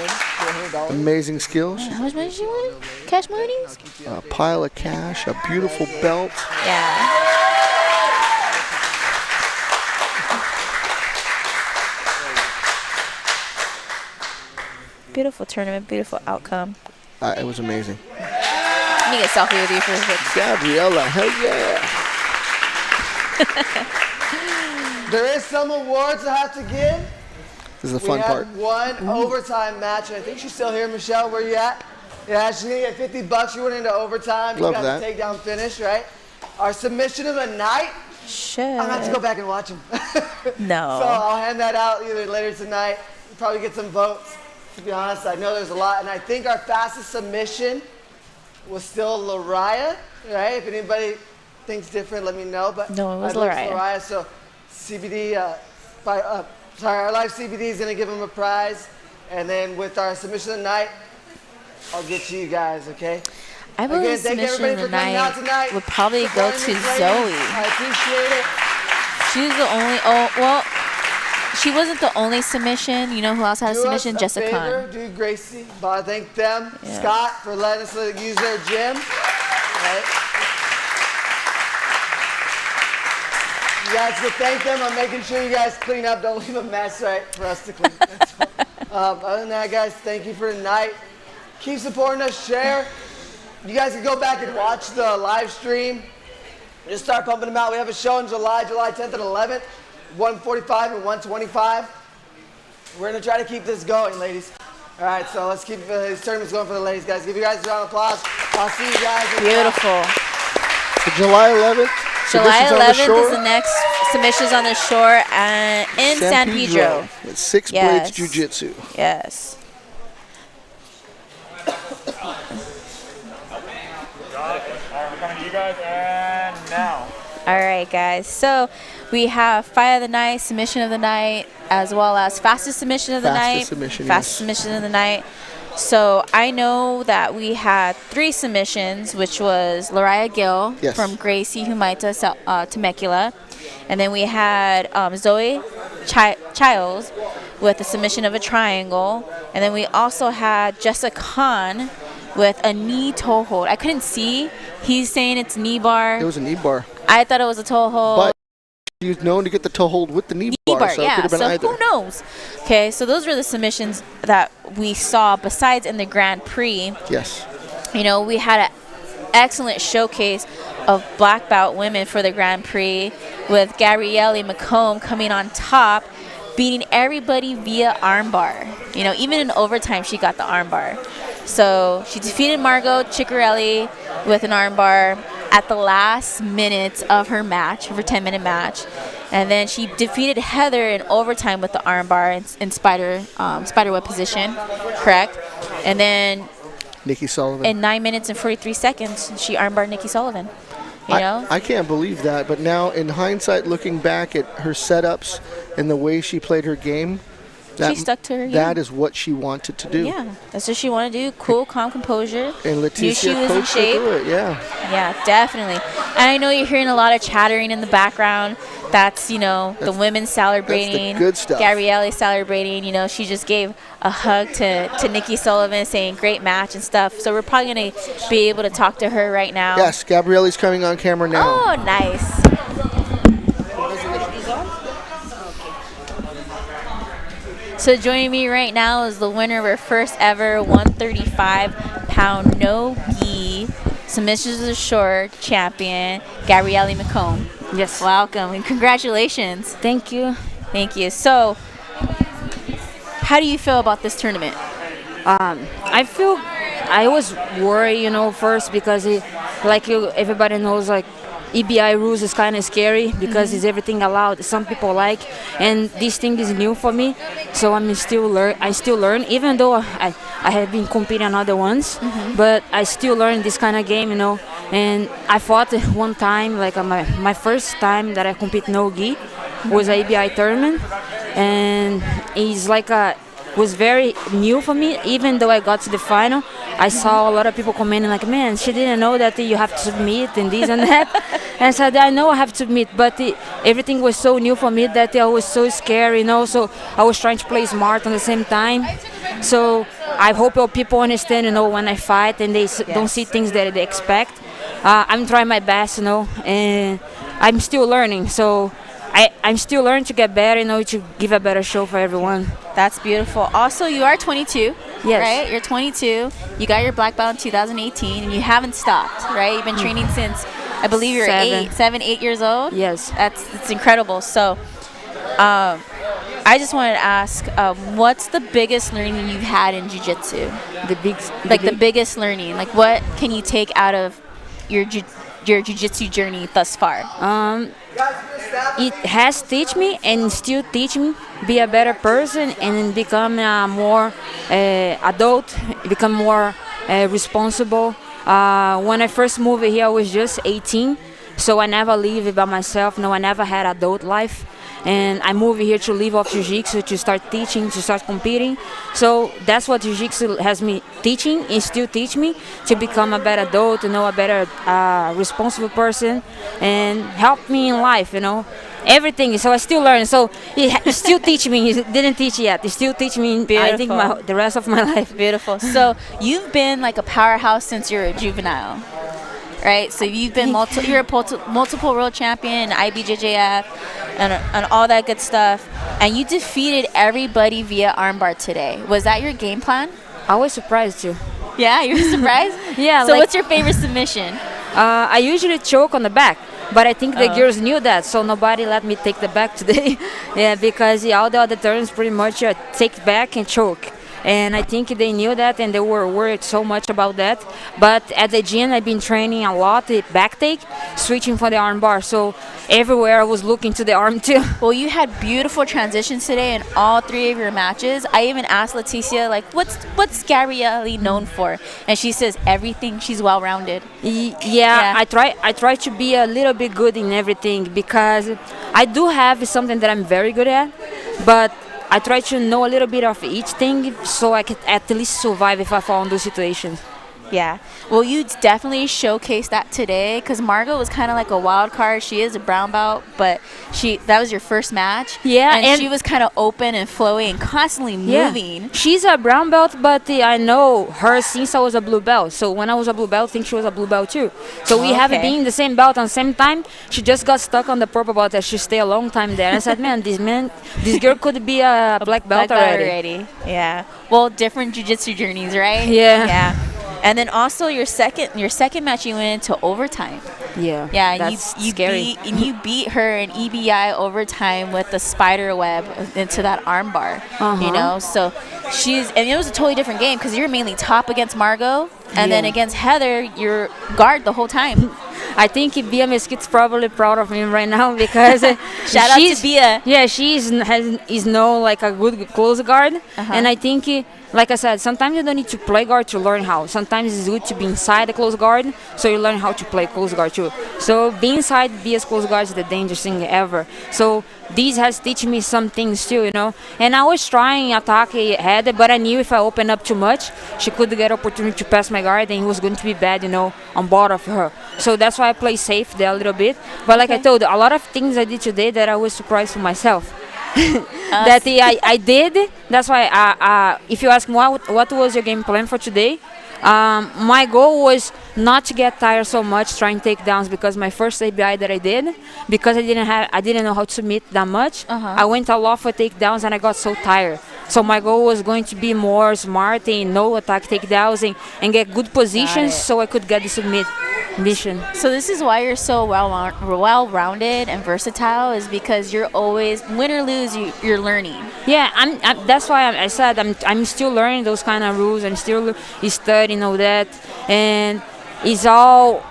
Amazing skills. How much money did she win? Cash monies? A pile of cash, a beautiful belt. Yeah. Beautiful tournament, beautiful outcome. It was amazing. Let me get a selfie with you for a second. Gabriella, hell yeah. There is some awards I have to give. This is the fun part. We had one overtime match, and I think she's still here. Michelle, where you at? Yeah, she's going to get $50. You went into overtime. Love you got the takedown finish, right? Our submission of the night. Shit. I'm going to have to go back and watch them. No. So I'll hand that out either later tonight. We'll probably get some votes. To be honest, I know there's a lot. And I think our fastest submission was still Lariah, right? If anybody thinks different, let me know. But no, it was Lariah. So CBD, our live CBD is going to give him a prize. And then with our submission of the night, I'll get to you guys, okay? I believe submission of the night would probably go to Zoe. I appreciate it. She's the only, she wasn't the only submission. You know who else had a submission? Jessica. Favor, do Gracie. But I thank them, Scott, for letting us use their gym. Right? You guys can thank them on making sure you guys clean up. Don't leave a mess, right, for us to clean. Other than that, guys, thank you for tonight. Keep supporting us. Share. You guys can go back and watch the live stream. Just start pumping them out. We have a show in July 10th and 11th. 145 and 125. We're going to try to keep this going, ladies. All right, so let's keep these tournaments going for the ladies, guys. Give you guys a round of applause. I'll see you guys. Beautiful. So July 11th. July 11th is the next submissions on the shore in San Pedro. It's 6 Blades Jiu Jitsu. Yes. Got it. All right, we're coming to you guys, and now. All right, guys. So we have fight of the night, submission of the night, as well as fastest submission of the night. Fastest submission of the night. So I know that we had 3 submissions, which was Lariah Gill from Gracie Humaita Temecula. And then we had Zoe Childs with a submission of a triangle. And then we also had Jessica Khan with a knee toe hold. I couldn't see. He's saying it's knee bar. It was a knee bar. I thought it was a toe hold. But he's known to get the toe hold with the knee bar, so it could have been either. Who knows? Okay, so those were the submissions that we saw besides in the Grand Prix. Yes. You know, we had an excellent showcase of black belt women for the Grand Prix with Gabrielli Mccomb coming on top, beating everybody via armbar. You know, even in overtime, she got the armbar. So she defeated Margot Ciccarelli with an armbar at the last minute of her match, of her 10-minute match. And then she defeated Heather in overtime with the armbar in spiderweb position, correct? And then Nikki Sullivan. in 9 minutes and 43 seconds, she armbarred Nikki Sullivan. You know? I can't believe that, but now in hindsight, looking back at her setups and the way she played her game, she stuck to her game. That is what she wanted to do. Yeah, that's what she wanted to do. Cool, calm, composure. And Leticia coached her through it, Yeah, definitely. And I know you're hearing a lot of chattering in the background. That's, you know, the women celebrating. That's the good stuff. Gabrielle celebrating. You know, she just gave a hug to Nikki Sullivan saying great match and stuff. So we're probably going to be able to talk to her right now. Yes, Gabrielle's coming on camera now. Oh, nice. So joining me right now is the winner of her first ever 135-pound no-gi submissions to the short champion, Gabrielli Mccomb. Yes. Welcome and congratulations. Thank you. Thank you. So, how do you feel about this tournament? I was worried, you know, first because everybody knows, like, EBI rules is kind of scary because it's everything allowed. Some people like, and this thing is new for me, so I still learn. Even though I have been competing on other ones, but I still learn this kind of game, you know. And I fought one time, like my first time that I compete no gi was a EBI tournament, and it's like was very new for me. Even though I got to the final, I saw a lot of people commenting like, man, she didn't know that you have to submit and this and that. And I said, I know I have to submit, but everything was so new for me that I was so scared, you know, so I was trying to play smart at the same time. So I hope people understand, you know, when I fight and they don't see things that they expect. I'm trying my best, you know, and I'm still learning. So I'm still learning to get better, you know, to give a better show for everyone. That's beautiful. Also, you are 22, yes. Right? You're 22. You got your black belt in 2018, and you haven't stopped, right? You've been training since, I believe you're 8 years old? Yes. That's incredible. So, I just wanted to ask, what's the biggest learning you've had in jiu-jitsu? The biggest learning. Like, what can you take out of your jiu-jitsu journey thus far? It has taught me and still teach me be a better person and become more adult, become more responsible. When I first moved here, I was just 18, so I never lived by myself. No, I never had adult life. And I moved here to live off Jiu-Jitsu, to start teaching, to start competing. So that's what Jiu-Jitsu has me teaching and still teach me to become a better adult, you know, a better responsible person, and help me in life, you know, everything. So I still learn. So it still teach me. It didn't teach yet. It still teach me, I think, the rest of my life. Beautiful. So you've been like a powerhouse since you were a juvenile. Right, so you've been you're a multiple world champion, IBJJF, and all that good stuff, and you defeated everybody via armbar today. Was that your game plan? I was surprised too. Yeah, you were surprised? Yeah. So what's your favorite submission? I usually choke on the back, but I think the girls knew that, so nobody let me take the back today. Yeah, because all the other turns pretty much take back and choke. And I think they knew that, and they were worried so much about that. But at the gym, I've been training a lot with back take, switching for the arm bar. So everywhere I was looking to the arm too. Well, you had beautiful transitions today in all 3 of your matches. I even asked Leticia, like, what's Gabrielle known for? And she says everything. She's well-rounded. Yeah. I try to be a little bit good in everything because I do have something that I'm very good at, but I try to know a little bit of each thing so I could at least survive if I fall in those situations. Yeah. Well, you definitely showcased that today because Margot was kind of like a wild card. She is a brown belt, but that was your first match. Yeah. And she was kind of open and flowy and constantly moving. Yeah. She's a brown belt, but I know her since I was a blue belt. So when I was a blue belt, I think she was a blue belt too. So we haven't been in the same belt on the same time. She just got stuck on the purple belt and she stayed a long time there. And I said, this girl could be a black belt already. Yeah. Well, different jiu-jitsu journeys, right? Yeah. Yeah. And then also your second match, you went into overtime. Yeah. Yeah, that's you scary. you beat her in EBI overtime with the spider web into that armbar. You know, so and it was a totally different game because you're mainly top against Margot, and then against Heather, you're guard the whole time. I think Bia Mesquite's probably proud of me right now because shout out to Bia. Yeah, she is like a good close guard, and I think. Like I said, sometimes you don't need to play guard to learn how. Sometimes it's good to be inside the close guard, so you learn how to play close guard too. So being inside BS close guard is the dangerous thing ever. So this has teach me some things too, you know. And I was trying attack head, but I knew if I opened up too much, she could get opportunity to pass my guard, and it was going to be bad, you know, on board of her. So that's why I play safe there a little bit. But like I told you, a lot of things I did today that I was surprised for myself. That I did. That's why if you ask me what was your game plan for today, my goal was not to get tired so much trying takedowns because my first ABI that I did, because I didn't know how to submit that much. I went a lot for takedowns and I got so tired. So my goal was going to be more smart and no attack takedowns and get good positions so I could get the submit mission. So this is why you're so well-rounded and versatile, is because you're always, win or lose, you're learning. Yeah, that's why I said I'm still learning those kind of rules. I'm still studying all that, and it's all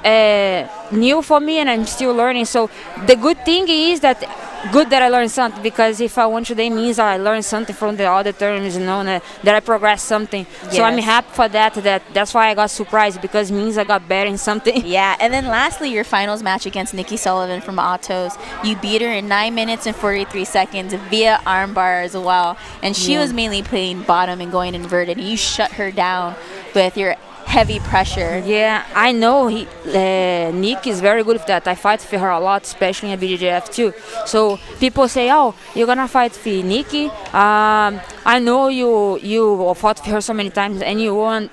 new for me, and I'm still learning. So the good thing is that I learned something, because if I won today means I learned something from the other terms, you know, that I progressed something. Yes. So I'm happy for that. That's why I got surprised, because it means I got better in something. Yeah, and then lastly, your finals match against Nikki Sullivan from Autos. You beat her in 9 minutes and 43 seconds via armbar as well. And she was mainly playing bottom and going inverted. You shut her down with your heavy pressure. Yeah, I know Nick is very good with that. I fight for her a lot, especially in BJJF too. So people say, oh, you're gonna fight for Nikki. I know you fought for her so many times and you won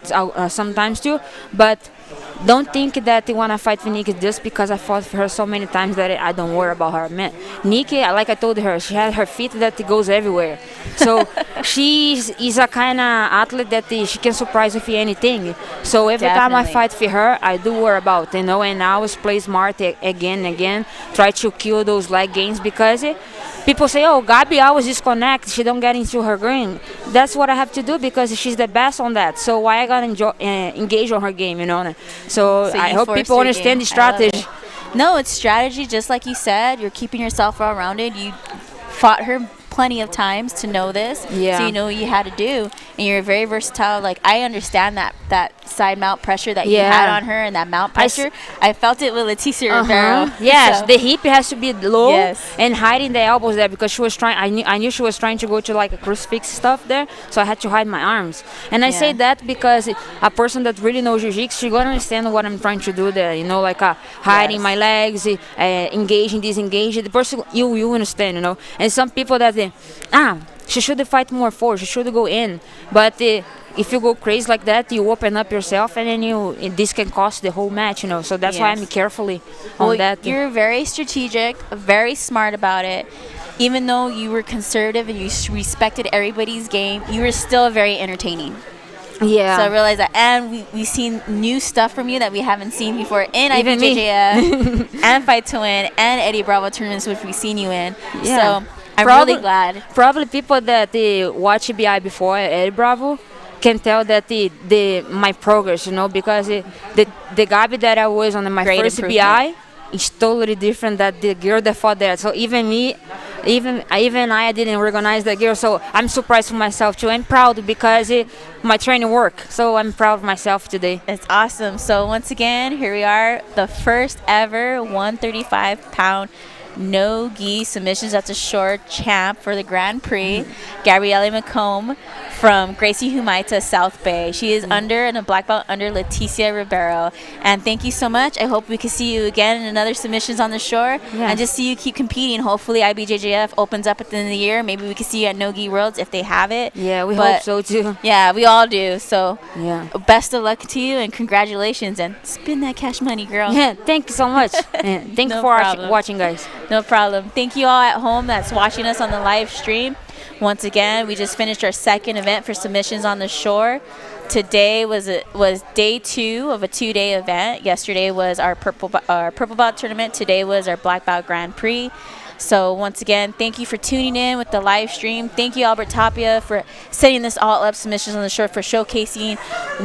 sometimes too, but don't think that you want to fight for Nikki just because I fought for her so many times that I don't worry about her. Man, Nikki, like I told her, she has her feet that goes everywhere. So she is a kind of athlete that she can surprise with anything. So every time I fight for her, I do worry about, you know, and I always play smart again and again, try to kill those leg gains, because people say, oh, Gabi always disconnect, she don't get into her game. That's what I have to do, because she's the best on that. So why I gotta engage on her game, you know? So I hope people understand the strategy. No, it's strategy, just like you said. You're keeping yourself well-rounded. You fought her plenty of times to know this, so you know what you had to do, and you're very versatile. Like, I understand that side mount pressure that you had on her, and that mount pressure. I felt it with Leticia Rivero. Yes, so. The hip has to be low and hiding the elbows there, because she was trying. I knew she was trying to go to like a crucifix stuff there, so I had to hide my arms. And I say that because a person that really knows jiu-jitsu, she's gonna understand what I'm trying to do there. You know, like hiding my legs, engaging, disengaging. The person you understand, you know. And some people that she should fight more forward, she should go in, but if you go crazy like that, you open up yourself, and then this can cost the whole match, you know. So that's why I'm carefully on that. You're very strategic, very smart about it. Even though you were conservative and you respected everybody's game, you were still very entertaining. Yeah. So I realized that, and we've seen new stuff from you that we haven't seen before in IBJJF and Fight to Win and Eddie Bravo tournaments, which we've seen you in. Yeah. So I'm really glad. Probably people that watch EBI before Eddie Bravo can tell that my progress, you know, because the Gabi that I was on my first EBI is totally different than the girl that fought there. So even I didn't recognize the girl. So I'm surprised for myself too. I'm proud because my training worked. So I'm proud of myself today. It's awesome. So once again, here we are, the first ever 135-pound no-gi submissions at the short champ for the Grand Prix, Gabrielli Mccomb from Gracie Humaita, South Bay. She is under and a black belt under Leticia Ribeiro. And thank you so much. I hope we can see you again in another submissions on the shore, and just see you keep competing. Hopefully IBJJF opens up at the end of the year. Maybe we can see you at No-Gi Worlds if they have it. Yeah, we hope so too. Yeah, we all do. So yeah, best of luck to you and congratulations, and spin that cash money, girl. Yeah, thank you so much. Thank you for watching, guys. No problem. Thank you all at home that's watching us on the live stream. Once again, we just finished our second event for submissions on the shore. Today was day 2 of a 2-day event. Yesterday was our purple belt tournament. Today was our black belt Grand Prix. So once again, thank you for tuning in with the live stream. Thank you, Albert Tapia, for setting this all up, submissions on the shore, for showcasing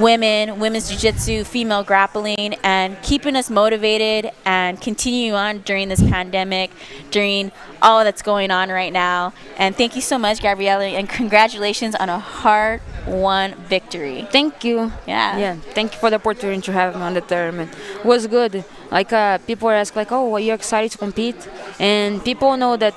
women, women's jiu-jitsu, female grappling, and keeping us motivated and continue on during this pandemic, during all that's going on right now. And thank you so much, Gabrielle, and congratulations on a hard-won victory. Thank you. Yeah. Thank you for the opportunity to have me on the tournament. It was good. Like people ask, like, "Oh, are you excited to compete?" And people know that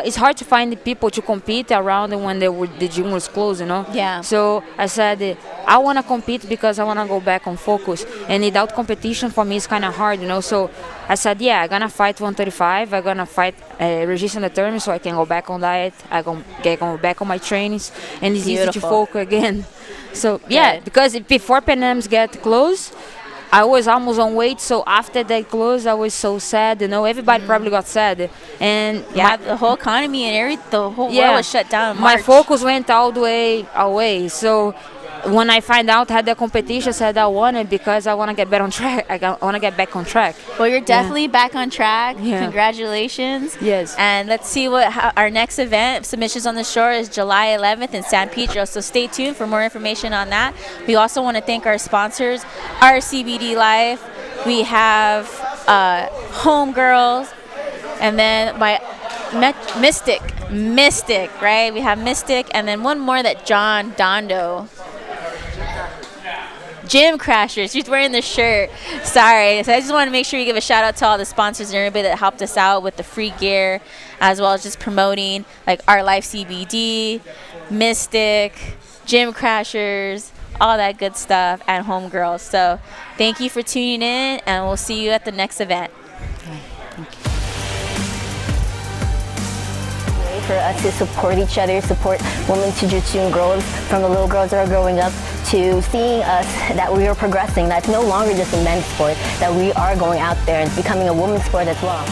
it's hard to find the people to compete around when the gym was closed, you know. Yeah. So I said I want to compete because I want to go back on focus. And without competition for me, it's kind of hard, you know. So I said, yeah, I'm gonna fight 135. I'm gonna fight register in the tournament so I can go back on diet. I can go back on my trainings, and it's easy to focus again. So yeah, because before pandemics get closed, I was almost on weight, so after they closed, I was so sad. You know, everybody probably got sad, and the whole economy and the whole world was shut down. My focus went all the way away. So when I find out I had the competition, I said I won it because I want to get back on track. I want to get back on track. Well, you're definitely back on track. Yeah. Congratulations. Yes. And let's see our next event, Submissions on the Shore, is July 11th in San Pedro. So stay tuned for more information on that. We also want to thank our sponsors, RCBD Life. We have Homegirls, and then by Mystic, right? We have Mystic, and then one more that John Dondo. Gym Crashers. She's wearing the shirt. Sorry. So I just want to make sure you give a shout out to all the sponsors and everybody that helped us out with the free gear, as well as just promoting like Our Life CBD, Mystic, Gym Crashers, all that good stuff, and Homegirls. So thank you for tuning in, and we'll see you at the next event. For us to support each other, support women's jiu-jitsu and girls, from the little girls that are growing up to seeing us that we are progressing. That's no longer just a men's sport, that we are going out there and becoming a women's sport as well.